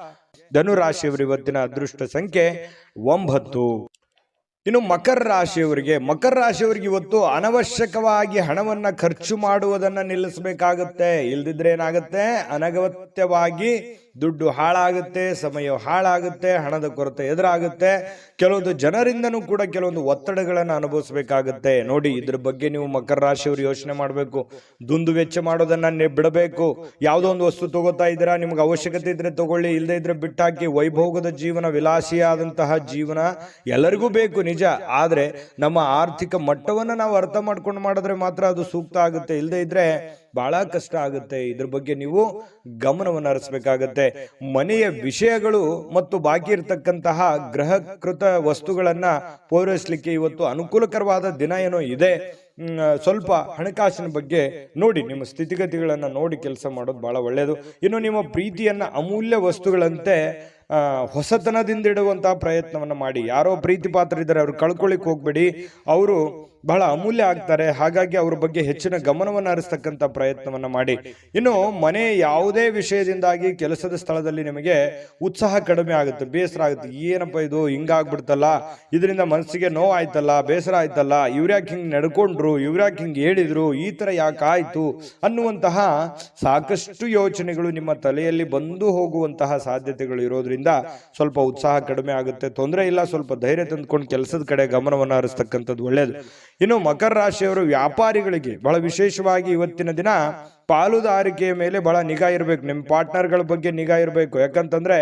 ಧನುರಾಶಿಯವರು ಇವತ್ತಿನ ಅದೃಷ್ಟ ಸಂಖ್ಯೆ 9. ಇನ್ನು ಮಕರ ರಾಶಿಯವರಿಗೆ ಇವತ್ತು ಅನವಶ್ಯಕವಾಗಿ ಹಣವನ್ನ ಖರ್ಚು ಮಾಡುವುದನ್ನ ನಿಲ್ಲಿಸಬೇಕಾಗುತ್ತೆ. ಇಲ್ದಿದ್ರೆ ಏನಾಗುತ್ತೆ, ಅನಗತ್ಯವಾಗಿ ದುಡ್ಡು ಹಾಳಾಗುತ್ತೆ, ಸಮಯ ಹಾಳಾಗುತ್ತೆ, ಹಣದ ಕೊರತೆ ಎದುರಾಗುತ್ತೆ. ಕೆಲವೊಂದು ಜನರಿಂದನೂ ಕೂಡ ಕೆಲವೊಂದು ಒತ್ತಡಗಳನ್ನು ಅನುಭವಿಸಬೇಕಾಗುತ್ತೆ. ನೋಡಿ, ಇದ್ರ ಬಗ್ಗೆ ನೀವು ಮಕರ ರಾಶಿಯವರು ಯೋಚನೆ ಮಾಡಬೇಕು. ದುಂದು ವೆಚ್ಚ ಮಾಡೋದನ್ನ ಬಿಡಬೇಕು. ಯಾವುದೋ ಒಂದು ವಸ್ತು ತಗೋತಾ ಇದ್ದೀರಾ, ನಿಮ್ಗೆ ಅವಶ್ಯಕತೆ ಇದ್ರೆ ತಗೊಳ್ಳಿ, ಇಲ್ಲದೆ ಇದ್ರೆ ಬಿಟ್ಟಾಕಿ. ವೈಭೋಗದ ಜೀವನ, ವಿಲಾಸಿಯಾದಂತಹ ಜೀವನ ಎಲ್ಲರಿಗೂ ಬೇಕು ನಿಜ. ಆದ್ರೆ ನಮ್ಮ ಆರ್ಥಿಕ ಮಟ್ಟವನ್ನ ನಾವು ಅರ್ಥ ಮಾಡ್ಕೊಂಡು ಮಾಡಿದ್ರೆ ಮಾತ್ರ ಅದು ಸೂಕ್ತ ಆಗುತ್ತೆ. ಇಲ್ಲದೆ ಇದ್ರೆ ಬಹಳ ಕಷ್ಟ ಆಗುತ್ತೆ. ಇದ್ರ ಬಗ್ಗೆ ನೀವು ಗಮನವನ್ನು ಹರಿಸಬೇಕಾಗತ್ತೆ. ಮನೆಯ ವಿಷಯಗಳು ಮತ್ತು ಬಾಕಿ ಇರತಕ್ಕಂತಹ ಗೃಹಕೃತ ವಸ್ತುಗಳನ್ನ ಪೂರೈಸಲಿಕ್ಕೆ ಇವತ್ತು ಅನುಕೂಲಕರವಾದ ದಿನ ಏನೋ ಇದೆ. ಸ್ವಲ್ಪ ಹಣಕಾಸಿನ ಬಗ್ಗೆ ನೋಡಿ, ನಿಮ್ಮ ಸ್ಥಿತಿಗತಿಗಳನ್ನ ನೋಡಿ ಕೆಲಸ ಮಾಡೋದು ಬಹಳ ಒಳ್ಳೆಯದು. ಇನ್ನು ನಿಮ್ಮ ಪ್ರೀತಿಯನ್ನ ಅಮೂಲ್ಯ ವಸ್ತುಗಳಂತೆ ಹೊಸತನದಿಂದ ಇಡುವಂತಹ ಪ್ರಯತ್ನವನ್ನ ಮಾಡಿ. ಯಾರೋ ಪ್ರೀತಿ ಪಾತ್ರ ಇದ್ದಾರೆ, ಅವ್ರು ಕಳ್ಕೊಳ್ಳಿಕ್ ಹೋಗ್ಬೇಡಿ. ಅವರು ಬಹಳ ಅಮೂಲ್ಯ ಆಗ್ತಾರೆ. ಹಾಗಾಗಿ ಅವ್ರ ಬಗ್ಗೆ ಹೆಚ್ಚಿನ ಗಮನವನ್ನು ಹರಿಸ್ತಕ್ಕಂಥ ಪ್ರಯತ್ನವನ್ನ ಮಾಡಿ. ಇನ್ನು ಮನೆ ಯಾವುದೇ ವಿಷಯದಿಂದಾಗಿ ಕೆಲಸದ ಸ್ಥಳದಲ್ಲಿ ನಿಮಗೆ ಉತ್ಸಾಹ ಕಡಿಮೆ ಆಗುತ್ತೆ, ಬೇಸರ ಆಗುತ್ತೆ. ಏನಪ್ಪ ಇದು ಹಿಂಗಾಗ್ಬಿಡ್ತಲ್ಲ, ಇದರಿಂದ ಮನಸ್ಸಿಗೆ ನೋವಾಯ್ತಲ್ಲ, ಬೇಸರ ಆಯ್ತಲ್ಲ, ಇವ್ರ್ಯಾಕೆ ಹಿಂಗ್ ನಡ್ಕೊಂಡ್ರು, ಇವ್ರ್ಯಾಕೆ ಹಿಂಗ್ ಹೇಳಿದ್ರು, ಈ ತರ ಯಾಕೆ ಆಯ್ತು ಅನ್ನುವಂತಹ ಸಾಕಷ್ಟು ಯೋಚನೆಗಳು ನಿಮ್ಮ ತಲೆಯಲ್ಲಿ ಬಂದು ಹೋಗುವಂತಹ ಸಾಧ್ಯತೆಗಳು ಇರೋದ್ರಿಂದ ಸ್ವಲ್ಪ ಉತ್ಸಾಹ ಕಡಿಮೆ ಆಗುತ್ತೆ. ತೊಂದರೆ ಇಲ್ಲ, ಸ್ವಲ್ಪ ಧೈರ್ಯ ತಂದುಕೊಂಡು ಕೆಲಸದ ಕಡೆ ಗಮನವನ್ನು ಹರಿಸ್ತಕ್ಕಂಥದ್ದು ಒಳ್ಳೆಯದು. ಇನ್ನು ಮಕರ ರಾಶಿಯವರು ವ್ಯಾಪಾರಿಗಳಿಗೆ ಬಹಳ ವಿಶೇಷವಾಗಿ ಇವತ್ತಿನ ದಿನ ಪಾಲುದಾರಿಕೆಯ ಮೇಲೆ ಬಹಳ ನಿಗಾ ಇರಬೇಕು. ನಿಮ್ಮ ಪಾರ್ಟ್ನರ್ಗಳ ಬಗ್ಗೆ ನಿಗಾ ಇರಬೇಕು. ಯಾಕಂತಂದ್ರೆ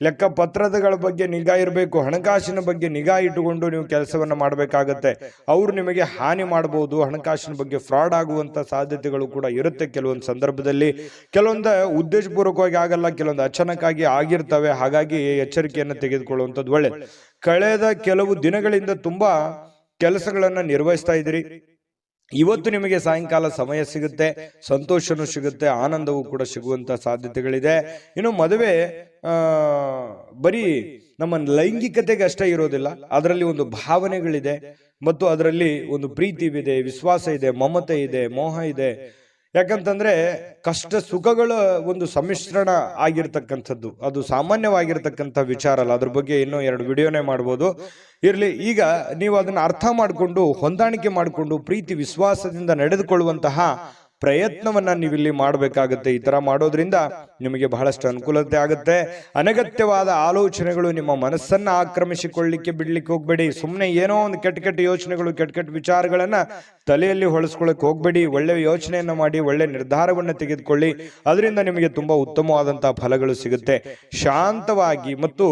ಲೆಕ್ಕ ಪತ್ರಗಳ ಬಗ್ಗೆ ನಿಗಾ ಇರಬೇಕು. ಹಣಕಾಸಿನ ಬಗ್ಗೆ ನಿಗಾ ಇಟ್ಟುಕೊಂಡು ನೀವು ಕೆಲಸವನ್ನ ಮಾಡಬೇಕಾಗತ್ತೆ. ಅವರು ನಿಮಗೆ ಹಾನಿ ಮಾಡಬಹುದು. ಹಣಕಾಸಿನ ಬಗ್ಗೆ ಫ್ರಾಡ್ ಆಗುವಂತ ಸಾಧ್ಯತೆಗಳು ಕೂಡ ಇರುತ್ತೆ. ಕೆಲವೊಂದು ಸಂದರ್ಭದಲ್ಲಿ ಕೆಲವೊಂದು ಉದ್ದೇಶಪೂರ್ವಕವಾಗಿ ಆಗಲ್ಲ, ಕೆಲವೊಂದು ಅಚಾನಕ್ಕಾಗಿ ಆಗಿರ್ತವೆ. ಹಾಗಾಗಿ ಎಚ್ಚರಿಕೆಯನ್ನು ತೆಗೆದುಕೊಳ್ಳುವಂಥದ್ದು ಒಳ್ಳೆಯದು. ಕಳೆದ ಕೆಲವು ದಿನಗಳಿಂದ ತುಂಬಾ ಕೆಲಸಗಳನ್ನ ನಿರ್ವಹಿಸ್ತಾ ಇದ್ದೀರಿ. ಇವತ್ತು ನಿಮಗೆ ಸಾಯಂಕಾಲ ಸಮಯ ಸಿಗುತ್ತೆ, ಸಂತೋಷನೂ ಸಿಗುತ್ತೆ, ಆನಂದವೂ ಕೂಡ ಸಿಗುವಂತ ಸಾಧ್ಯತೆಗಳಿದೆ. ಇನ್ನು ಮದುವೆ ಬರೀ ನಮ್ಮ ಲೈಂಗಿಕತೆಗೆ ಅಷ್ಟೇ ಇರೋದಿಲ್ಲ, ಅದರಲ್ಲಿ ಒಂದು ಭಾವನೆಗಳಿದೆ ಮತ್ತು ಅದರಲ್ಲಿ ಒಂದು ಪ್ರೀತಿ ಇದೆ, ವಿಶ್ವಾಸ ಇದೆ, ಮಮತೆ ಇದೆ, ಮೋಹ ಇದೆ. ಯಾಕಂತಂದ್ರೆ ಕಷ್ಟ ಸುಖಗಳ ಒಂದು ಸಮ್ಮಿಶ್ರಣ ಆಗಿರ್ತಕ್ಕಂಥದ್ದು, ಅದು ಸಾಮಾನ್ಯವಾಗಿರ್ತಕ್ಕಂಥ ವಿಚಾರ ಅಲ್ಲ. ಅದ್ರ ಬಗ್ಗೆ ಇನ್ನೂ 2 ವಿಡಿಯೋನೇ ಮಾಡ್ಬೋದು. ಇರಲಿ, ಈಗ ನೀವು ಅದನ್ನ ಅರ್ಥ ಮಾಡಿಕೊಂಡು ಹೊಂದಾಣಿಕೆ ಮಾಡಿಕೊಂಡು ಪ್ರೀತಿ ವಿಶ್ವಾಸದಿಂದ ನಡೆದುಕೊಳ್ಳುವಂತಹ ಪ್ರಯತ್ನವನ್ನ ನೀವಿಲ್ಲಿ ಮಾಡಬೇಕಾಗುತ್ತೆ. ಈ ತರ ಮಾಡೋದ್ರಿಂದ ನಿಮಗೆ ಬಹಳಷ್ಟು ಅನುಕೂಲತೆ ಆಗುತ್ತೆ. ಅನಗತ್ಯವಾದ ಆಲೋಚನೆಗಳು ನಿಮ್ಮ ಮನಸ್ಸನ್ನ ಆಕ್ರಮಿಸಿಕೊಳ್ಳಿಕ್ಕೆ ಬಿಡ್ಲಿಕ್ಕೆ ಹೋಗ್ಬೇಡಿ. ಸುಮ್ಮನೆ ಏನೋ ಒಂದು ಕೆಟ್ಟ ಯೋಚನೆಗಳು, ಕೆಟ್ಟ ವಿಚಾರಗಳನ್ನ ತಲೆಯಲ್ಲಿ ಹೊಳಸ್ಕೊಳ್ಳಕ್ಕೆ ಹೋಗ್ಬೇಡಿ. ಒಳ್ಳೆ ಯೋಚನೆಯನ್ನ ಮಾಡಿ ಒಳ್ಳೆ ನಿರ್ಧಾರವನ್ನ ತೆಗೆದುಕೊಳ್ಳಿ. ಅದರಿಂದ ನಿಮಗೆ ತುಂಬಾ ಉತ್ತಮವಾದಂತಹ ಫಲಗಳು ಸಿಗುತ್ತೆ. ಶಾಂತವಾಗಿ ಮತ್ತು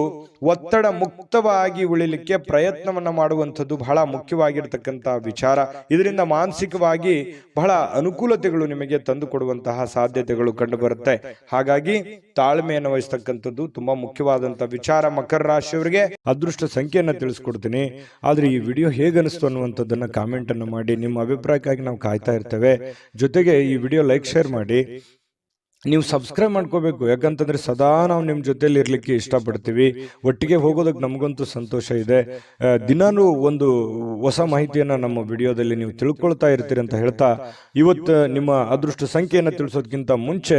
ಒತ್ತಡ ಮುಕ್ತವಾಗಿ ಉಳಿಲಿಕ್ಕೆ ಪ್ರಯತ್ನವನ್ನ ಮಾಡುವಂಥದ್ದು ಬಹಳ ಮುಖ್ಯವಾಗಿರ್ತಕ್ಕಂಥ ವಿಚಾರ. ಇದರಿಂದ ಮಾನಸಿಕವಾಗಿ ಬಹಳ ಅನುಕೂಲತೆಗಳು ನಿಮಗೆ ತಂದು ಕೊಡುವಂತಹ ಸಾಧ್ಯತೆಗಳು ಕಂಡು ಬರುತ್ತೆ. ಹಾಗಾಗಿ ತಾಳ್ಮೆಯನ್ನು ವಹಿಸ್ತಕ್ಕಂಥದ್ದು ತುಂಬಾ ಮುಖ್ಯವಾದಂತಹ ವಿಚಾರ. ಮಕರ ರಾಶಿಯವರಿಗೆ ಅದೃಷ್ಟ ಸಂಖ್ಯೆಯನ್ನ ತಿಳಿಸ್ಕೊಡ್ತೀನಿ. ಆದ್ರೆ ಈ ವಿಡಿಯೋ ಹೇಗನಿಸ್ತು ಅನ್ನುವಂಥದ್ದನ್ನ ಕಾಮೆಂಟ್ ಅನ್ನು ಮಾಡಿ. ನಿಮ್ಮ ಅಭಿಪ್ರಾಯಕ್ಕಾಗಿ ನಾವು ಕಾಯ್ತಾ ಇರ್ತೇವೆ. ಜೊತೆಗೆ ಈ ವಿಡಿಯೋ ಲೈಕ್, ಶೇರ್ ಮಾಡಿ. ನೀವು ಸಬ್ಸ್ಕ್ರೈಬ್ ಮಾಡ್ಕೋಬೇಕು. ಯಾಕಂತಂದ್ರೆ ಸದಾ ನಾವು ನಿಮ್ಮ ಜೊತೆಲಿ ಇರ್ಲಿಕ್ಕೆ ಇಷ್ಟಪಡ್ತೀವಿ. ಒಟ್ಟಿಗೆ ಹೋಗೋದಕ್ಕೆ ನಮಗಂತೂ ಸಂತೋಷ ಇದೆ. ದಿನಾನು ಒಂದು ಹೊಸ ಮಾಹಿತಿಯನ್ನ ನಮ್ಮ ವಿಡಿಯೋದಲ್ಲಿ ನೀವು ತಿಳ್ಕೊಳ್ತಾ ಇರ್ತೀರಿ ಅಂತ ಹೇಳ್ತಾ, ಇವತ್ತು ನಿಮ್ಮ ಅದೃಷ್ಟ ಸಂಖ್ಯೆಯನ್ನು ತಿಳಿಸೋದಕ್ಕಿಂತ ಮುಂಚೆ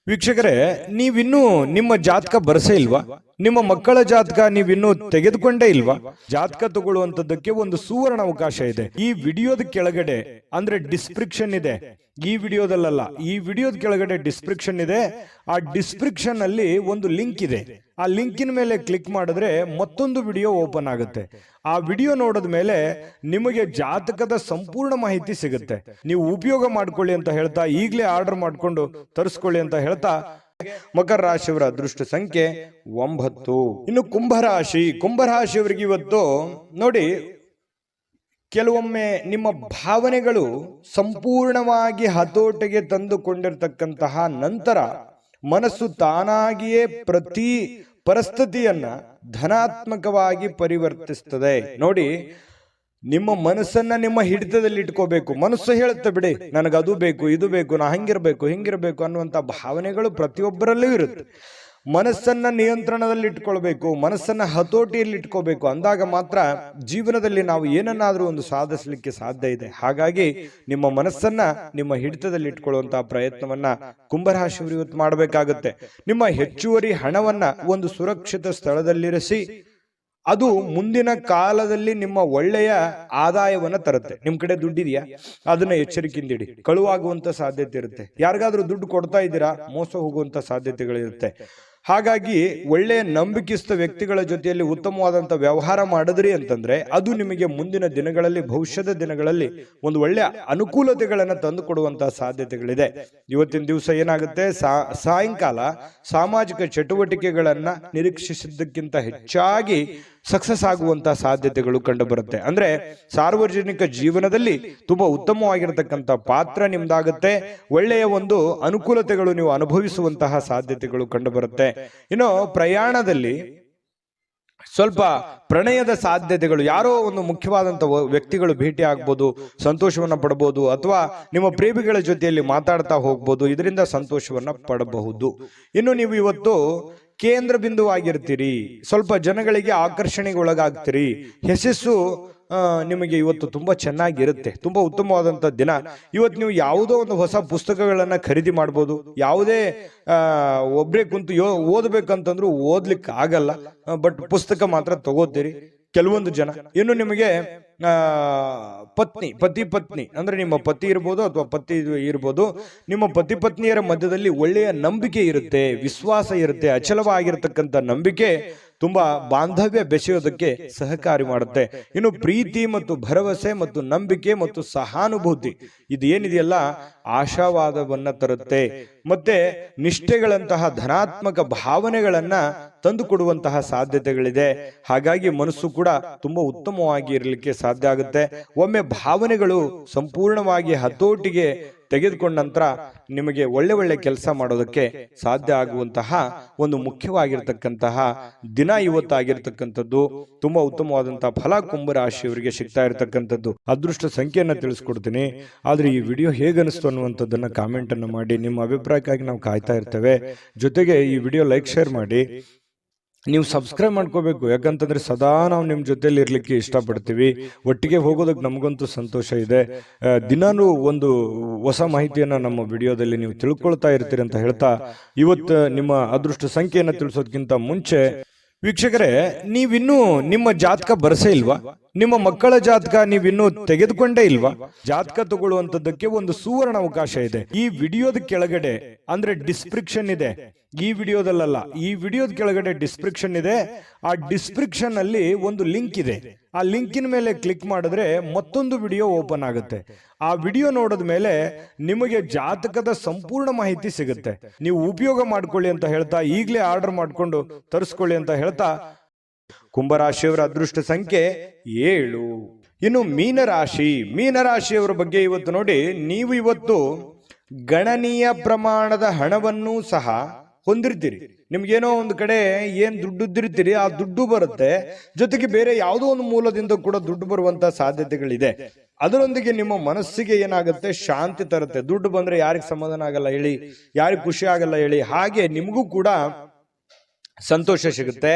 ವೀಕ್ಷಕರೇ, ನೀವಿನ್ನೂ ನಿಮ್ಮ ಜಾತಕ ಬರಸೇ ಇಲ್ವಾ? ನಿಮ್ಮ ಮಕ್ಕಳ ಜಾತಕ ನೀವಿನ್ನೂ ತೆಗೆದುಕೊಂಡೇ ಇಲ್ವಾ? ಜಾತಕ ತಗೊಳ್ಳುವಂತದ್ದಕ್ಕೆ ಒಂದು ಸುವರ್ಣ ಅವಕಾಶ ಇದೆ. ಈ ವಿಡಿಯೋದ ಕೆಳಗಡೆ ಅಂದ್ರೆ ಡಿಸ್ಕ್ರಿಪ್ಷನ್ ಇದೆ. ಈ ವಿಡಿಯೋದಲ್ಲ, ಈ ವಿಡಿಯೋದ ಕೆಳಗಡೆ ಡಿಸ್ಕ್ರಿಪ್ಷನ್ ಇದೆ. ಆ ಡಿಸ್ಕ್ರಿಪ್ಷನ್ ಅಲ್ಲಿ ಒಂದು ಲಿಂಕ್ ಇದೆ. ಆ ಲಿಂಕಿನ ಮೇಲೆ ಕ್ಲಿಕ್ ಮಾಡಿದ್ರೆ ಮತ್ತೊಂದು ವಿಡಿಯೋ ಓಪನ್ ಆಗುತ್ತೆ. ಆ ವಿಡಿಯೋ ನೋಡಿದ ಮೇಲೆ ನಿಮಗೆ ಜಾತಕದ ಸಂಪೂರ್ಣ ಮಾಹಿತಿ ಸಿಗುತ್ತೆ. ನೀವು ಉಪಯೋಗ ಮಾಡ್ಕೊಳ್ಳಿ ಅಂತ ಹೇಳ್ತಾ, ಈಗಲೇ ಆರ್ಡರ್ ಮಾಡ್ಕೊಂಡು ತರಿಸ್ಕೊಳ್ಳಿ ಅಂತ ಹೇಳ್ತಾ, ಮಕರ ರಾಶಿಯವರ ಅದೃಷ್ಟ ಸಂಖ್ಯೆ 9. ಇನ್ನು ಕುಂಭರಾಶಿಯವರಿಗೆ ಇವತ್ತು ನೋಡಿ, ಕೆಲವೊಮ್ಮೆ ನಿಮ್ಮ ಭಾವನೆಗಳು ಸಂಪೂರ್ಣವಾಗಿ ಹತೋಟಿಗೆ ತಂದುಕೊಂಡಿರ್ತಕ್ಕಂತಹ ನಂತರ ಮನಸ್ಸು ತಾನಾಗಿಯೇ ಪ್ರತಿ ಪರಿಸ್ಥಿತಿಯನ್ನ ಧನಾತ್ಮಕವಾಗಿ ಪರಿವರ್ತಿಸ್ತದೆ. ನೋಡಿ, ನಿಮ್ಮ ಮನಸ್ಸನ್ನ ನಿಮ್ಮ ಹಿಡಿತದಲ್ಲಿ ಇಟ್ಕೋಬೇಕು. ಮನಸ್ಸು ಹೇಳುತ್ತೆ, ಬಿಡಿ ನನಗದು ಬೇಕು, ಇದು ಬೇಕು, ನಾ ಹಿಂಗಿರ್ಬೇಕು ಅನ್ನುವಂಥ ಭಾವನೆಗಳು ಪ್ರತಿಯೊಬ್ಬರಲ್ಲೂ ಇರುತ್ತೆ. ಮನಸ್ಸನ್ನ ನಿಯಂತ್ರಣದಲ್ಲಿ ಇಟ್ಕೊಳ್ಬೇಕು, ಮನಸ್ಸನ್ನ ಹತೋಟಿಯಲ್ಲಿ ಇಟ್ಕೋಬೇಕು. ಅಂದಾಗ ಮಾತ್ರ ಜೀವನದಲ್ಲಿ ನಾವು ಏನನ್ನಾದ್ರೂ ಒಂದು ಸಾಧಿಸಲಿಕ್ಕೆ ಸಾಧ್ಯ ಇದೆ. ಹಾಗಾಗಿ ನಿಮ್ಮ ಮನಸ್ಸನ್ನ ನಿಮ್ಮ ಹಿಡಿತದಲ್ಲಿ ಇಟ್ಕೊಳ್ಳುವಂತಹ ಪ್ರಯತ್ನವನ್ನ ಕುಂಭರಾಶಿಯವರು ಇವತ್ತು ಮಾಡಬೇಕಾಗುತ್ತೆ. ನಿಮ್ಮ ಹೆಚ್ಚುವರಿ ಹಣವನ್ನ ಒಂದು ಸುರಕ್ಷಿತ ಸ್ಥಳದಲ್ಲಿರಿಸಿ. ಅದು ಮುಂದಿನ ಕಾಲದಲ್ಲಿ ನಿಮ್ಮ ಒಳ್ಳೆಯ ಆದಾಯವನ್ನ ತರುತ್ತೆ. ನಿಮ್ ಕಡೆ ದುಡ್ಡಿದೆಯಾ, ಅದನ್ನ ಎಚ್ಚರಿಕೆಯಿಂದ ಇಡಿ. ಕಳುವಾಗುವಂತ ಸಾಧ್ಯತೆ ಇರುತ್ತೆ. ಯಾರಿಗಾದ್ರೂ ದುಡ್ಡು ಕೊಡ್ತಾ ಇದ್ದೀರಾ, ಮೋಸ ಹೋಗುವಂತ ಸಾಧ್ಯತೆಗಳಿರುತ್ತೆ. ಹಾಗಾಗಿ ಒಳ್ಳೆಯ ನಂಬಿಕೆಸ್ಥ ವ್ಯಕ್ತಿಗಳ ಜೊತೆಯಲ್ಲಿ ಉತ್ತಮವಾದಂತ ವ್ಯವಹಾರ ಮಾಡಿದ್ರಿ ಅಂತಂದ್ರೆ ಅದು ನಿಮಗೆ ಮುಂದಿನ ದಿನಗಳಲ್ಲಿ, ಭವಿಷ್ಯದ ದಿನಗಳಲ್ಲಿ ಒಂದು ಒಳ್ಳೆಯ ಅನುಕೂಲತೆಗಳನ್ನ ತಂದು ಕೊಡುವಂತಹ ಸಾಧ್ಯತೆಗಳಿದೆ. ಇವತ್ತಿನ ದಿವಸ ಏನಾಗುತ್ತೆ, ಸಾಯಂಕಾಲ ಸಾಮಾಜಿಕ ಚಟುವಟಿಕೆಗಳನ್ನ ನಿರೀಕ್ಷಿಸಿದ್ದಕ್ಕಿಂತ ಹೆಚ್ಚಾಗಿ ಸಕ್ಸಸ್ ಆಗುವಂತಹ ಸಾಧ್ಯತೆಗಳು ಕಂಡು ಬರುತ್ತೆ. ಅಂದ್ರೆ ಸಾರ್ವಜನಿಕ ಜೀವನದಲ್ಲಿ ತುಂಬಾ ಉತ್ತಮವಾಗಿರತಕ್ಕಂಥ ಪಾತ್ರ ನಿಮ್ದಾಗುತ್ತೆ. ಒಳ್ಳೆಯ ಒಂದು ಅನುಕೂಲತೆಗಳು ನೀವು ಅನುಭವಿಸುವಂತಹ ಸಾಧ್ಯತೆಗಳು ಕಂಡು ಬರುತ್ತೆ. ಇನ್ನು ಪ್ರಯಾಣದಲ್ಲಿ ಸ್ವಲ್ಪ ಪ್ರಣಯದ ಸಾಧ್ಯತೆಗಳು, ಯಾರೋ ಒಂದು ಮುಖ್ಯವಾದಂತ ವ್ಯಕ್ತಿಗಳು ಭೇಟಿ ಆಗ್ಬೋದು, ಸಂತೋಷವನ್ನ ಪಡಬಹುದು. ಅಥವಾ ನಿಮ್ಮ ಪ್ರೇಮಿಗಳ ಜೊತೆಯಲ್ಲಿ ಮಾತಾಡ್ತಾ ಹೋಗ್ಬೋದು, ಇದರಿಂದ ಸಂತೋಷವನ್ನ ಪಡಬಹುದು. ಇನ್ನು ನೀವು ಇವತ್ತು ಕೇಂದ್ರ ಬಿಂದುವಾಗಿರ್ತೀರಿ, ಸ್ವಲ್ಪ ಜನಗಳಿಗೆ ಆಕರ್ಷಣೆಗೆ ಒಳಗಾಗ್ತೀರಿ. ಯಶಸ್ಸು ನಿಮಗೆ ಇವತ್ತು ತುಂಬಾ ಚೆನ್ನಾಗಿರುತ್ತೆ. ತುಂಬಾ ಉತ್ತಮವಾದಂತ ದಿನ. ಇವತ್ತು ನೀವು ಯಾವುದೋ ಒಂದು ಹೊಸ ಪುಸ್ತಕಗಳನ್ನ ಖರೀದಿ ಮಾಡ್ಬೋದು. ಯಾವುದೇ ಒಬ್ರೇ ಕುಂತು ಓದ್ಬೇಕಂತಂದ್ರೂ ಓದ್ಲಿಕ್ಕೆ ಆಗಲ್ಲ, ಬಟ್ ಪುಸ್ತಕ ಮಾತ್ರ ತಗೋತೀರಿ ಕೆಲವೊಂದು ಜನ. ಇನ್ನು ನಿಮಗೆ ಪತಿ ಪತ್ನಿ ಅಂದ್ರೆ ನಿಮ್ಮ ಪತಿ ಇರ್ಬೋದು ಅಥವಾ ಪತಿ ಇರ್ಬೋದು, ನಿಮ್ಮ ಪತಿ ಪತ್ನಿಯರ ಮಧ್ಯದಲ್ಲಿ ಒಳ್ಳೆಯ ನಂಬಿಕೆ ಇರುತ್ತೆ, ವಿಶ್ವಾಸ ಇರುತ್ತೆ. ಅಚಲವಾಗಿರ್ತಕ್ಕಂಥ ನಂಬಿಕೆ ತುಂಬಾ ಬಾಂಧವ್ಯ ಬೆಸೆಯೋದಕ್ಕೆ ಸಹಕಾರಿ ಮಾಡುತ್ತೆ. ಇನ್ನು ಪ್ರೀತಿ ಮತ್ತು ಭರವಸೆ ಮತ್ತು ನಂಬಿಕೆ ಮತ್ತು ಸಹಾನುಭೂತಿ ಇದು ಏನಿದೆಯಲ್ಲ, ಆಶಾವಾದವನ್ನ ತರುತ್ತೆ. ಮತ್ತೆ ನಿಷ್ಠೆಗಳಂತಹ ಧನಾತ್ಮಕ ಭಾವನೆಗಳನ್ನ ತಂದು ಕೊಡುವಂತಹ ಸಾಧ್ಯತೆಗಳಿದೆ. ಹಾಗಾಗಿ ಮನಸ್ಸು ಕೂಡ ತುಂಬಾ ಉತ್ತಮವಾಗಿ ಇರಲಿಕ್ಕೆ ಸಾಧ್ಯ ಆಗುತ್ತೆ. ಒಮ್ಮೆ ಭಾವನೆಗಳು ಸಂಪೂರ್ಣವಾಗಿ ಹತೋಟಿಗೆ ತೆಗೆದುಕೊಂಡ ನಂತರ ನಿಮಗೆ ಒಳ್ಳೆ ಕೆಲಸ ಮಾಡೋದಕ್ಕೆ ಸಾಧ್ಯ ಆಗುವಂತಹ ಒಂದು ಮುಖ್ಯವಾಗಿರ್ತಕ್ಕಂತಹ ದಿನ ಇವತ್ತಾಗಿರ್ತಕ್ಕಂಥದ್ದು. ತುಂಬಾ ಉತ್ತಮವಾದಂತಹ ಫಲ ಕುಂಭರಾಶಿಯವರಿಗೆ ಸಿಗ್ತಾ ಇರತಕ್ಕಂಥದ್ದು. ಅದೃಷ್ಟ ಸಂಖ್ಯೆಯನ್ನ ತಿಳಿಸ್ಕೊಡ್ತೀನಿ. ಆದ್ರೆ ಈ ವಿಡಿಯೋ ಹೇಗನಿಸ್ತು ಅನ್ನುವಂಥದ್ದನ್ನ ಕಾಮೆಂಟ್ ಅನ್ನು ಮಾಡಿ. ನಿಮ್ಮ ಅಭಿಪ್ರಾಯಕ್ಕಾಗಿ ನಾವು ಕಾಯ್ತಾ ಇರ್ತೇವೆ. ಜೊತೆಗೆ ಈ ವಿಡಿಯೋ ಲೈಕ್, ಶೇರ್ ಮಾಡಿ. ನೀವು ಸಬ್ಸ್ಕ್ರೈಬ್ ಮಾಡ್ಕೋಬೇಕು. ಯಾಕಂತಂದ್ರೆ ಸದಾ ನಾವು ನಿಮ್ಮ ಜೊತೆಲಿ ಇರ್ಲಿಕ್ಕೆ ಇಷ್ಟಪಡ್ತೀವಿ. ಒಟ್ಟಿಗೆ ಹೋಗೋದಕ್ಕೆ ನಮಗಂತೂ ಸಂತೋಷ ಇದೆ. ದಿನಾನೂ ಒಂದು ಹೊಸ ಮಾಹಿತಿಯನ್ನ ನಮ್ಮ ವಿಡಿಯೋದಲ್ಲಿ ನೀವು ತಿಳ್ಕೊಳ್ತಾ ಇರ್ತೀರಿ ಅಂತ ಹೇಳ್ತಾ, ಇವತ್ತು ನಿಮ್ಮ ಅದೃಷ್ಟ ಸಂಖ್ಯೆಯನ್ನು ತಿಳಿಸೋದಕ್ಕಿಂತ ಮುಂಚೆ ವೀಕ್ಷಕರೇ, ನೀವಿನ್ನೂ ನಿಮ್ಮ ಜಾತಕ ಬರಸೇ ಇಲ್ವಾ? ನಿಮ್ಮ ಮಕ್ಕಳ ಜಾತಕ ನೀವಿನ್ನೂ ತೆಗೆದುಕೊಂಡೇ ಇಲ್ವಾ? ಜಾತಕ ತಗೊಳ್ಳುವಂತದ್ದಕ್ಕೆ ಒಂದು ಸುವರ್ಣ ಅವಕಾಶ ಇದೆ. ಈ ವಿಡಿಯೋದ ಕೆಳಗಡೆ ಅಂದ್ರೆ ಡಿಸ್ಕ್ರಿಪ್ಷನ್ ಇದೆ. ಈ ವಿಡಿಯೋದಲ್ಲ, ಈ ವಿಡಿಯೋದ ಕೆಳಗಡೆ ಡಿಸ್ಕ್ರಿಪ್ಷನ್ ಇದೆ. ಆ ಡಿಸ್ಕ್ರಿಪ್ಷನ್ ಅಲ್ಲಿ ಒಂದು ಲಿಂಕ್ ಇದೆ. ಆ ಲಿಂಕಿನ ಮೇಲೆ ಕ್ಲಿಕ್ ಮಾಡಿದ್ರೆ ಮತ್ತೊಂದು ವಿಡಿಯೋ ಓಪನ್ ಆಗುತ್ತೆ. ಆ ವಿಡಿಯೋ ನೋಡಿದ ಮೇಲೆ ನಿಮಗೆ ಜಾತಕದ ಸಂಪೂರ್ಣ ಮಾಹಿತಿ ಸಿಗುತ್ತೆ. ನೀವು ಉಪಯೋಗ ಮಾಡ್ಕೊಳ್ಳಿ ಅಂತ ಹೇಳ್ತಾ, ಈಗಲೇ ಆರ್ಡರ್ ಮಾಡ್ಕೊಂಡು ತರಿಸ್ಕೊಳ್ಳಿ ಅಂತ ಹೇಳ್ತಾ, ಕುಂಭರಾಶಿಯವರ ಅದೃಷ್ಟ ಸಂಖ್ಯೆ 7. ಇನ್ನು ಮೀನರಾಶಿಯವರ ಬಗ್ಗೆ ಇವತ್ತು ನೋಡಿ, ನೀವು ಇವತ್ತು ಗಣನೀಯ ಪ್ರಮಾಣದ ಹಣವನ್ನು ಸಹ ಹೊಂದಿರ್ತೀರಿ. ನಿಮ್ಗೇನೋ ಒಂದು ಕಡೆ ಏನ್ ದುಡ್ಡಿರ್ತೀರಿ, ಆ ದುಡ್ಡು ಬರುತ್ತೆ. ಜೊತೆಗೆ ಬೇರೆ ಯಾವುದೋ ಒಂದು ಮೂಲದಿಂದ ಕೂಡ ದುಡ್ಡು ಬರುವಂತ ಸಾಧ್ಯತೆಗಳಿದೆ. ಅದರೊಂದಿಗೆ ನಿಮ್ಮ ಮನಸ್ಸಿಗೆ ಏನಾಗುತ್ತೆ, ಶಾಂತಿ ತರುತ್ತೆ. ದುಡ್ಡು ಬಂದ್ರೆ ಯಾರಿಗೆ ಸಮಾಧಾನ ಆಗಲ್ಲ ಹೇಳಿ, ಯಾರಿಗೆ ಖುಷಿ ಆಗಲ್ಲ ಹೇಳಿ. ಹಾಗೆ ನಿಮಗೂ ಕೂಡ ಸಂತೋಷ ಸಿಗುತ್ತೆ,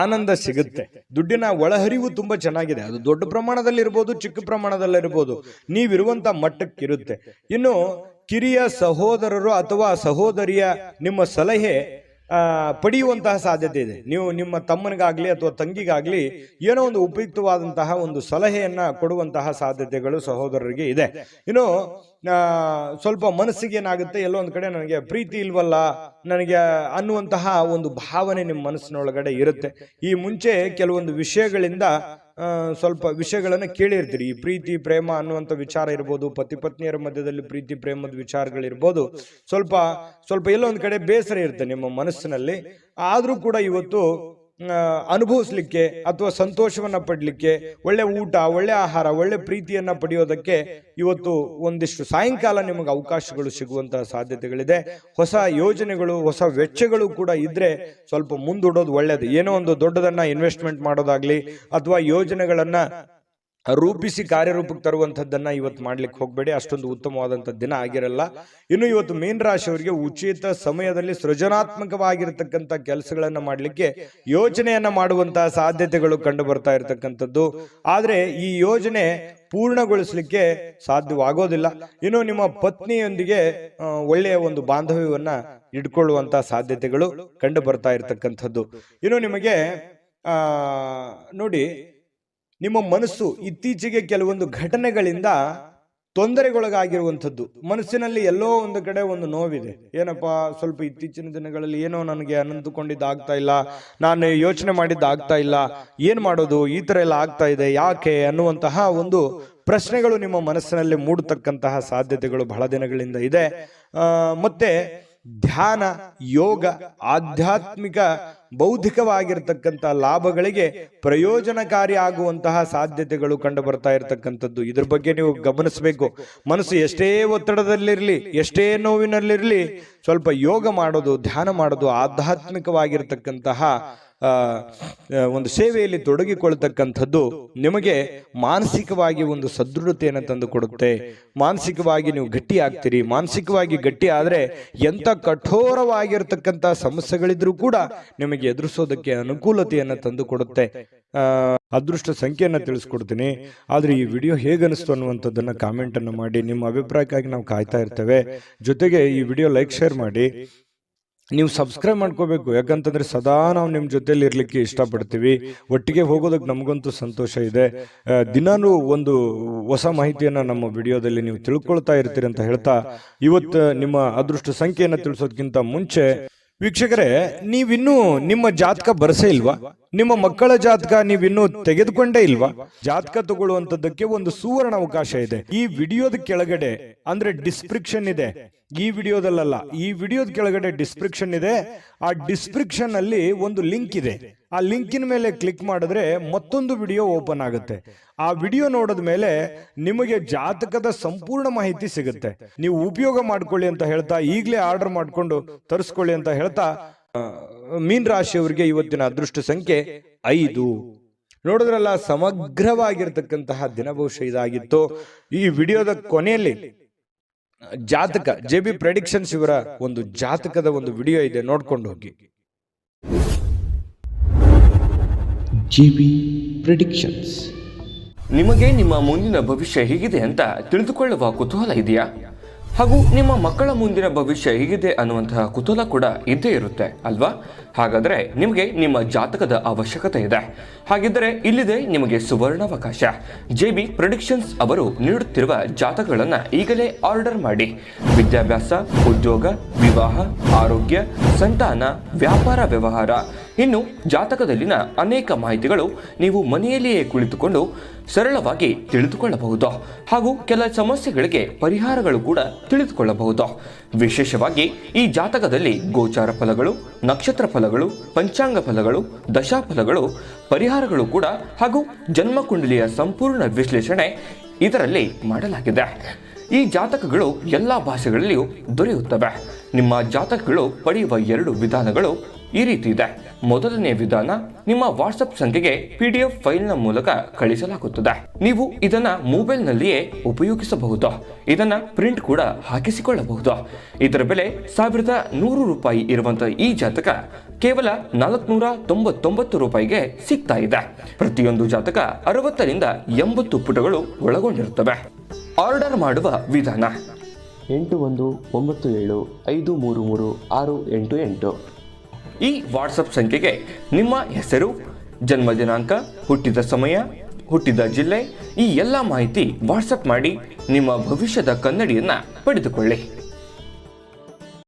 ಆನಂದ ಸಿಗುತ್ತೆ. ದುಡ್ಡಿನ ಒಳಹರಿವು ತುಂಬಾ ಚೆನ್ನಾಗಿದೆ. ಅದು ದೊಡ್ಡ ಪ್ರಮಾಣದಲ್ಲಿ ಇರ್ಬೋದು, ಚಿಕ್ಕ ಪ್ರಮಾಣದಲ್ಲಿ ಇರ್ಬೋದು, ನೀವಿರುವಂತ ಮಟ್ಟಕ್ಕಿರುತ್ತೆ. ಇನ್ನು ಕಿರಿಯ ಸಹೋದರರು ಅಥವಾ ಸಹೋದರಿಯ ನಿಮ್ಮ ಸಲಹೆ ಪಡೆಯುವಂತಹ ಸಾಧ್ಯತೆ ಇದೆ. ನೀವು ನಿಮ್ಮ ತಮ್ಮನಿಗಾಗ್ಲಿ ಅಥವಾ ತಂಗಿಗಾಗ್ಲಿ ಏನೋ ಒಂದು ಉಪಯುಕ್ತವಾದಂತಹ ಒಂದು ಸಲಹೆಯನ್ನ ಕೊಡುವಂತಹ ಸಾಧ್ಯತೆಗಳು ಸಹೋದರರಿಗೆ ಇದೆ. ಇನ್ನು ಸ್ವಲ್ಪ ಮನಸ್ಸಿಗೆ ಏನಾಗುತ್ತೆ, ಎಲ್ಲೋ ಒಂದು ಕಡೆ ನನಗೆ ಪ್ರೀತಿ ಇಲ್ವಲ್ಲ ನನಗೆ ಅನ್ನುವಂತಹ ಒಂದು ಭಾವನೆ ನಿಮ್ಮ ಮನಸ್ಸಿನೊಳಗಡೆ ಇರುತ್ತೆ. ಈ ಮುಂಚೆ ಕೆಲವೊಂದು ವಿಷಯಗಳಿಂದ ಸ್ವಲ್ಪ ವಿಷಯಗಳನ್ನ ಕೇಳಿರ್ತೀರಿ. ಈ ಪ್ರೀತಿ ಪ್ರೇಮ ಅನ್ನುವಂಥ ವಿಚಾರ ಇರ್ಬೋದು, ಪತಿ ಪತ್ನಿಯರ ಮಧ್ಯದಲ್ಲಿ ಪ್ರೀತಿ ಪ್ರೇಮದ ವಿಚಾರಗಳಿರ್ಬೋದು. ಸ್ವಲ್ಪ ಎಲ್ಲೋ ಒಂದು ಕಡೆ ಬೇಸರ ಇರುತ್ತೆ ನಿಮ್ಮ ಮನಸ್ಸಿನಲ್ಲಿ. ಆದ್ರೂ ಕೂಡ ಇವತ್ತು ಅನುಭವಿಸ್ಲಿಕ್ಕೆ ಅಥವಾ ಸಂತೋಷವನ್ನ ಪಡ್ಲಿಕ್ಕೆ, ಒಳ್ಳೆ ಊಟ, ಒಳ್ಳೆ ಆಹಾರ, ಒಳ್ಳೆ ಪ್ರೀತಿಯನ್ನ ಪಡೆಯೋದಕ್ಕೆ ಇವತ್ತು ಒಂದಿಷ್ಟು ಸಾಯಂಕಾಲ ನಿಮಗೆ ಅವಕಾಶಗಳು ಸಿಗುವಂತಹ ಸಾಧ್ಯತೆಗಳಿದೆ. ಹೊಸ ಯೋಜನೆಗಳು, ಹೊಸ ವೆಚ್ಚಗಳು ಕೂಡ ಇದ್ರೆ ಸ್ವಲ್ಪ ಮುಂದೂಡೋದು ಒಳ್ಳೇದು. ಏನೋ ಒಂದು ದೊಡ್ಡದನ್ನ ಇನ್ವೆಸ್ಟ್ಮೆಂಟ್ ಮಾಡೋದಾಗ್ಲಿ ಅಥವಾ ಯೋಜನೆಗಳನ್ನ ರೂಪಿಸಿ ಕಾರ್ಯರೂಪಕ್ಕೆ ತರುವಂತದ್ದನ್ನ ಇವತ್ತು ಮಾಡ್ಲಿಕ್ಕೆ ಹೋಗ್ಬೇಡಿ. ಅಷ್ಟೊಂದು ಉತ್ತಮವಾದಂತ ದಿನ ಆಗಿರಲ್ಲ. ಇನ್ನು ಇವತ್ತು ಮೀನರಾಶಿಯವರಿಗೆ ಉಚಿತ ಸಮಯದಲ್ಲಿ ಸೃಜನಾತ್ಮಕವಾಗಿರ್ತಕ್ಕಂಥ ಕೆಲಸಗಳನ್ನ ಮಾಡ್ಲಿಕ್ಕೆ ಯೋಚನೆಯನ್ನ ಮಾಡುವಂತಹ ಸಾಧ್ಯತೆಗಳು ಕಂಡು ಬರ್ತಾ ಇರತಕ್ಕಂಥದ್ದು. ಆದ್ರೆ ಈ ಯೋಜನೆ ಪೂರ್ಣಗೊಳಿಸಲಿಕ್ಕೆ ಸಾಧ್ಯವಾಗೋದಿಲ್ಲ. ಇನ್ನು ನಿಮ್ಮ ಪತ್ನಿಯೊಂದಿಗೆ ಒಳ್ಳೆಯ ಒಂದು ಬಾಂಧವ್ಯವನ್ನ ಇಟ್ಕೊಳ್ಳುವಂತಹ ಸಾಧ್ಯತೆಗಳು ಕಂಡು ಬರ್ತಾ ಇರತಕ್ಕಂಥದ್ದು. ಇನ್ನು ನಿಮಗೆ ನೋಡಿ, ನಿಮ್ಮ ಮನಸ್ಸು ಇತ್ತೀಚೆಗೆ ಕೆಲವೊಂದು ಘಟನೆಗಳಿಂದ ತೊಂದರೆಗೊಳಗಾಗಿರುವಂಥದ್ದು. ಮನಸ್ಸಿನಲ್ಲಿ ಎಲ್ಲೋ ಒಂದು ಕಡೆ ಒಂದು ನೋವಿದೆ. ಏನಪ್ಪಾ, ಸ್ವಲ್ಪ ಇತ್ತೀಚಿನ ದಿನಗಳಲ್ಲಿ ಏನೋ ನನಗೆ ಅನಂತುಕೊಂಡಿದ್ದು ಆಗ್ತಾ ಇಲ್ಲ, ನಾನು ಯೋಚನೆ ಮಾಡಿದ್ದು ಆಗ್ತಾ ಇಲ್ಲ, ಏನ್ ಮಾಡೋದು, ಈ ತರ ಎಲ್ಲ ಆಗ್ತಾ ಇದೆ, ಯಾಕೆ ಅನ್ನುವಂತಹ ಒಂದು ಪ್ರಶ್ನೆಗಳು ನಿಮ್ಮ ಮನಸ್ಸಿನಲ್ಲಿ ಮೂಡತಕ್ಕಂತಹ ಸಾಧ್ಯತೆಗಳು ಬಹಳ ದಿನಗಳಿಂದ ಇದೆ. ಮತ್ತೆ ಧ್ಯಾನ, ಯೋಗ, ಆಧ್ಯಾತ್ಮಿಕ, ಬೌದ್ಧಿಕವಾಗಿರ್ತಕ್ಕಂಥ ಲಾಭಗಳಿಗೆ ಪ್ರಯೋಜನಕಾರಿ ಆಗುವಂತಹ ಸಾಧ್ಯತೆಗಳು ಕಂಡು ಬರ್ತಾ ಇರತಕ್ಕಂಥದ್ದು. ಇದ್ರ ಬಗ್ಗೆ ನೀವು ಗಮನಿಸಬೇಕು. ಮನಸ್ಸು ಎಷ್ಟೇ ಒತ್ತಡದಲ್ಲಿರ್ಲಿ, ಎಷ್ಟೇ ನೋವಿನಲ್ಲಿರ್ಲಿ, ಸ್ವಲ್ಪ ಯೋಗ ಮಾಡೋದು, ಧ್ಯಾನ ಮಾಡೋದು, ಆಧ್ಯಾತ್ಮಿಕವಾಗಿರ್ತಕ್ಕಂತಹ ಒಂದು ಸೇವೆಯಲ್ಲಿ ತೊಡಗಿಕೊಳ್ತಕ್ಕಂಥದ್ದು ನಿಮಗೆ ಮಾನಸಿಕವಾಗಿ ಒಂದು ಸದೃಢತೆಯನ್ನು ತಂದು ಕೊಡುತ್ತೆ. ಮಾನಸಿಕವಾಗಿ ನೀವು ಗಟ್ಟಿ ಆಗ್ತೀರಿ. ಮಾನಸಿಕವಾಗಿ ಗಟ್ಟಿ ಆದ್ರೆ ಎಂತ ಕಠೋರವಾಗಿರ್ತಕ್ಕಂಥ ಸಮಸ್ಯೆಗಳಿದ್ರೂ ಕೂಡ ನಿಮಗೆ ಎದುರಿಸೋದಕ್ಕೆ ಅನುಕೂಲತೆಯನ್ನು ತಂದು ಕೊಡುತ್ತೆ. ಅದೃಷ್ಟ ಸಂಖ್ಯೆಯನ್ನ ತಿಳಿಸ್ಕೊಡ್ತೀನಿ. ಆದ್ರೆ ಈ ವಿಡಿಯೋ ಹೇಗನಿಸ್ತು ಅನ್ನುವಂಥದ್ದನ್ನ ಕಾಮೆಂಟ್ ಅನ್ನು ಮಾಡಿ. ನಿಮ್ಮ ಅಭಿಪ್ರಾಯಕ್ಕಾಗಿ ನಾವು ಕಾಯ್ತಾ ಇರ್ತೇವೆ. ಜೊತೆಗೆ ಈ ವಿಡಿಯೋ ಲೈಕ್, ಶೇರ್ ಮಾಡಿ. ನೀವು ಸಬ್ಸ್ಕ್ರೈಬ್ ಮಾಡ್ಕೋಬೇಕು. ಯಾಕಂತಂದ್ರೆ ಸದಾ ನಾವು ನಿಮ್ಮ ಜೊತೆಲಿ ಇರ್ಲಿಕ್ಕೆ ಇಷ್ಟಪಡ್ತೀವಿ. ಒಟ್ಟಿಗೆ ಹೋಗೋದಕ್ಕೆ ನಮಗಂತೂ ಸಂತೋಷ ಇದೆ. ದಿನಾನೂ ಒಂದು ಹೊಸ ಮಾಹಿತಿಯನ್ನ ನಮ್ಮ ವಿಡಿಯೋದಲ್ಲಿ ನೀವು ತಿಳ್ಕೊಳ್ತಾ ಇರ್ತೀರಿ ಅಂತ ಹೇಳ್ತಾ, ಇವತ್ತು ನಿಮ್ಮ ಅದೃಷ್ಟ ಸಂಖ್ಯೆಯನ್ನ ತಿಳಿಸೋದಕ್ಕಿಂತ ಮುಂಚೆ ವೀಕ್ಷಕರೇ, ನೀವಿನ್ನೂ ನಿಮ್ಮ ಜಾತಕ ಬರಸೇ ಇಲ್ವಾ? ನಿಮ್ಮ ಮಕ್ಕಳ ಜಾತಕ ನೀವಿನ್ನೂ ತೆಗೆದುಕೊಂಡೇ ಇಲ್ವಾ? ಜಾತಕ ತಗೊಳ್ಳುವಂತದ್ದಕ್ಕೆ ಒಂದು ಸುವರ್ಣ ಅವಕಾಶ ಇದೆ. ಈ ವಿಡಿಯೋದ ಕೆಳಗಡೆ ಅಂದ್ರೆ ಡಿಸ್ಕ್ರಿಪ್ಷನ್ ಇದೆ. ಈ ವಿಡಿಯೋದಲ್ಲ, ಈ ವಿಡಿಯೋದ ಕೆಳಗಡೆ ಡಿಸ್ಕ್ರಿಪ್ಷನ್ ಇದೆ. ಆ ಡಿಸ್ಕ್ರಿಪ್ಷನ್ ಅಲ್ಲಿ ಒಂದು ಲಿಂಕ್ ಇದೆ. ಆ ಲಿಂಕಿನ ಮೇಲೆ ಕ್ಲಿಕ್ ಮಾಡಿದ್ರೆ ಮತ್ತೊಂದು ವಿಡಿಯೋ ಓಪನ್ ಆಗುತ್ತೆ. ಆ ವಿಡಿಯೋ ನೋಡಿದ ಮೇಲೆ ನಿಮಗೆ ಜಾತಕದ ಸಂಪೂರ್ಣ ಮಾಹಿತಿ ಸಿಗುತ್ತೆ. ನೀವು ಉಪಯೋಗ ಮಾಡ್ಕೊಳ್ಳಿ ಅಂತ ಹೇಳ್ತಾ, ಈಗಲೇ ಆರ್ಡರ್ ಮಾಡ್ಕೊಂಡು ತರಿಸ್ಕೊಳ್ಳಿ ಅಂತ ಹೇಳ್ತಾ, ಮೀನ ರಾಶಿಯವರಿಗೆ ಇವತ್ತಿನ ಅದೃಷ್ಟ ಸಂಖ್ಯೆ 5. ನೋಡಿದ್ರಲ್ಲ, ಸಮಗ್ರವಾಗಿರ್ತಕ್ಕಂತಹ ದಿನ ಬಹುಶಃ ಇದಾಗಿತ್ತು. ಈ ವಿಡಿಯೋದ ಕೊನೆಯಲ್ಲಿ ಜಾತಕ JB ಪ್ರೆಡಿಕ್ಷನ್ಸ್ ಇವರ ಒಂದು ಜಾತಕದ ಒಂದು ವಿಡಿಯೋ ಇದೆ, ನೋಡ್ಕೊಂಡು ಹೋಗಿ. JB predictions. ನಿಮಗೆ ನಿಮ್ಮ ಮುಂದಿನ ಭವಿಷ್ಯ ಹೇಗಿದೆ ಅಂತ ತಿಳಿದುಕೊಳ್ಳುವ ಕುತೂಹಲ ಇದೆಯಾ? ಹಾಗೂ ನಿಮ್ಮ ಮಕ್ಕಳ ಮುಂದಿನ ಭವಿಷ್ಯ ಹೇಗಿದೆ ಅನ್ನುವಂತಹ ಕುತೂಹಲ ಕೂಡ ಇದ್ದೇ ಇರುತ್ತೆ ಅಲ್ವಾ? ಹಾಗಾದರೆ ನಿಮಗೆ ನಿಮ್ಮ ಜಾತಕದ ಅವಶ್ಯಕತೆ ಇದೆ. ಹಾಗಿದ್ದರೆ ಇಲ್ಲಿದೆ ನಿಮಗೆ ಸುವರ್ಣಾವಕಾಶ. JB ಪ್ರೆಡಿಕ್ಷನ್ಸ್ ಅವರು ನೀಡುತ್ತಿರುವ ಜಾತಕಗಳನ್ನು ಈಗಲೇ ಆರ್ಡರ್ ಮಾಡಿ. ವಿದ್ಯಾಭ್ಯಾಸ, ಉದ್ಯೋಗ, ವಿವಾಹ, ಆರೋಗ್ಯ, ಸಂತಾನ, ವ್ಯಾಪಾರ ವ್ಯವಹಾರ, ಇನ್ನು ಜಾತಕದಲ್ಲಿನ ಅನೇಕ ಮಾಹಿತಿಗಳು ನೀವು ಮನೆಯಲ್ಲಿಯೇ ಕುಳಿತುಕೊಂಡು ಸರಳವಾಗಿ ತಿಳಿದುಕೊಳ್ಳಬಹುದು. ಹಾಗೂ ಕೆಲ ಸಮಸ್ಯೆಗಳಿಗೆ ಪರಿಹಾರಗಳು ಕೂಡ ತಿಳಿದುಕೊಳ್ಳಬಹುದು. ವಿಶೇಷವಾಗಿ ಈ ಜಾತಕದಲ್ಲಿ ಗೋಚಾರ ಫಲಗಳು, ನಕ್ಷತ್ರ ಫಲಗಳು, ಪಂಚಾಂಗ ಫಲಗಳು, ದಶಾಫಲಗಳು, ಪರಿಹಾರಗಳು ಕೂಡ ಹಾಗೂ ಜನ್ಮಕುಂಡಲಿಯ ಸಂಪೂರ್ಣ ವಿಶ್ಲೇಷಣೆ ಇದರಲ್ಲಿ ಮಾಡಲಾಗಿದೆ. ಈ ಜಾತಕಗಳು ಎಲ್ಲ ಭಾಷೆಗಳಲ್ಲಿಯೂ ದೊರೆಯುತ್ತವೆ. ನಿಮ್ಮ ಜಾತಕಗಳು ಪಡೆಯುವ 2 ವಿಧಾನಗಳು ಈ ರೀತಿ ಇದೆ. ಮೊದಲನೇ ವಿಧಾನ, ನಿಮ್ಮ ವಾಟ್ಸಪ್ ಸಂಖ್ಯೆಗೆ PDF ಫೈಲ್ನ ಮೂಲಕ ಕಳಿಸಲಾಗುತ್ತದೆ. ನೀವು ಇದನ್ನ ಮೊಬೈಲ್ನಲ್ಲಿಯೇ ಉಪಯೋಗಿಸಬಹುದು. ಇದನ್ನ ಪ್ರಿಂಟ್ ಕೂಡ ಹಾಕಿಸಿಕೊಳ್ಳಬಹುದು. ಇದರ ಬೆಲೆ 1100 ರೂಪಾಯಿ ಇರುವಂತಹ ಈ ಜಾತಕ ಕೇವಲ 499 ರೂಪಾಯಿಗೆ ಸಿಗ್ತಾ ಇದೆ. ಪ್ರತಿಯೊಂದು ಜಾತಕ 60 ರಿಂದ 80 ಪುಟಗಳು ಒಳಗೊಂಡಿರುತ್ತವೆ. ಆರ್ಡರ್ ಮಾಡುವ ವಿಧಾನ: 8197533688. ಈ ವಾಟ್ಸಪ್ ಸಂಖ್ಯೆಗೆ ನಿಮ್ಮ ಹೆಸರು, ಜನ್ಮ ದಿನಾಂಕ, ಹುಟ್ಟಿದ ಸಮಯ, ಹುಟ್ಟಿದ ಜಿಲ್ಲೆ, ಈ ಎಲ್ಲ ಮಾಹಿತಿ ವಾಟ್ಸಪ್ ಮಾಡಿ ನಿಮ್ಮ ಭವಿಷ್ಯದ ಕನ್ನಡಿಯನ್ನು ಪಡೆದುಕೊಳ್ಳಿ.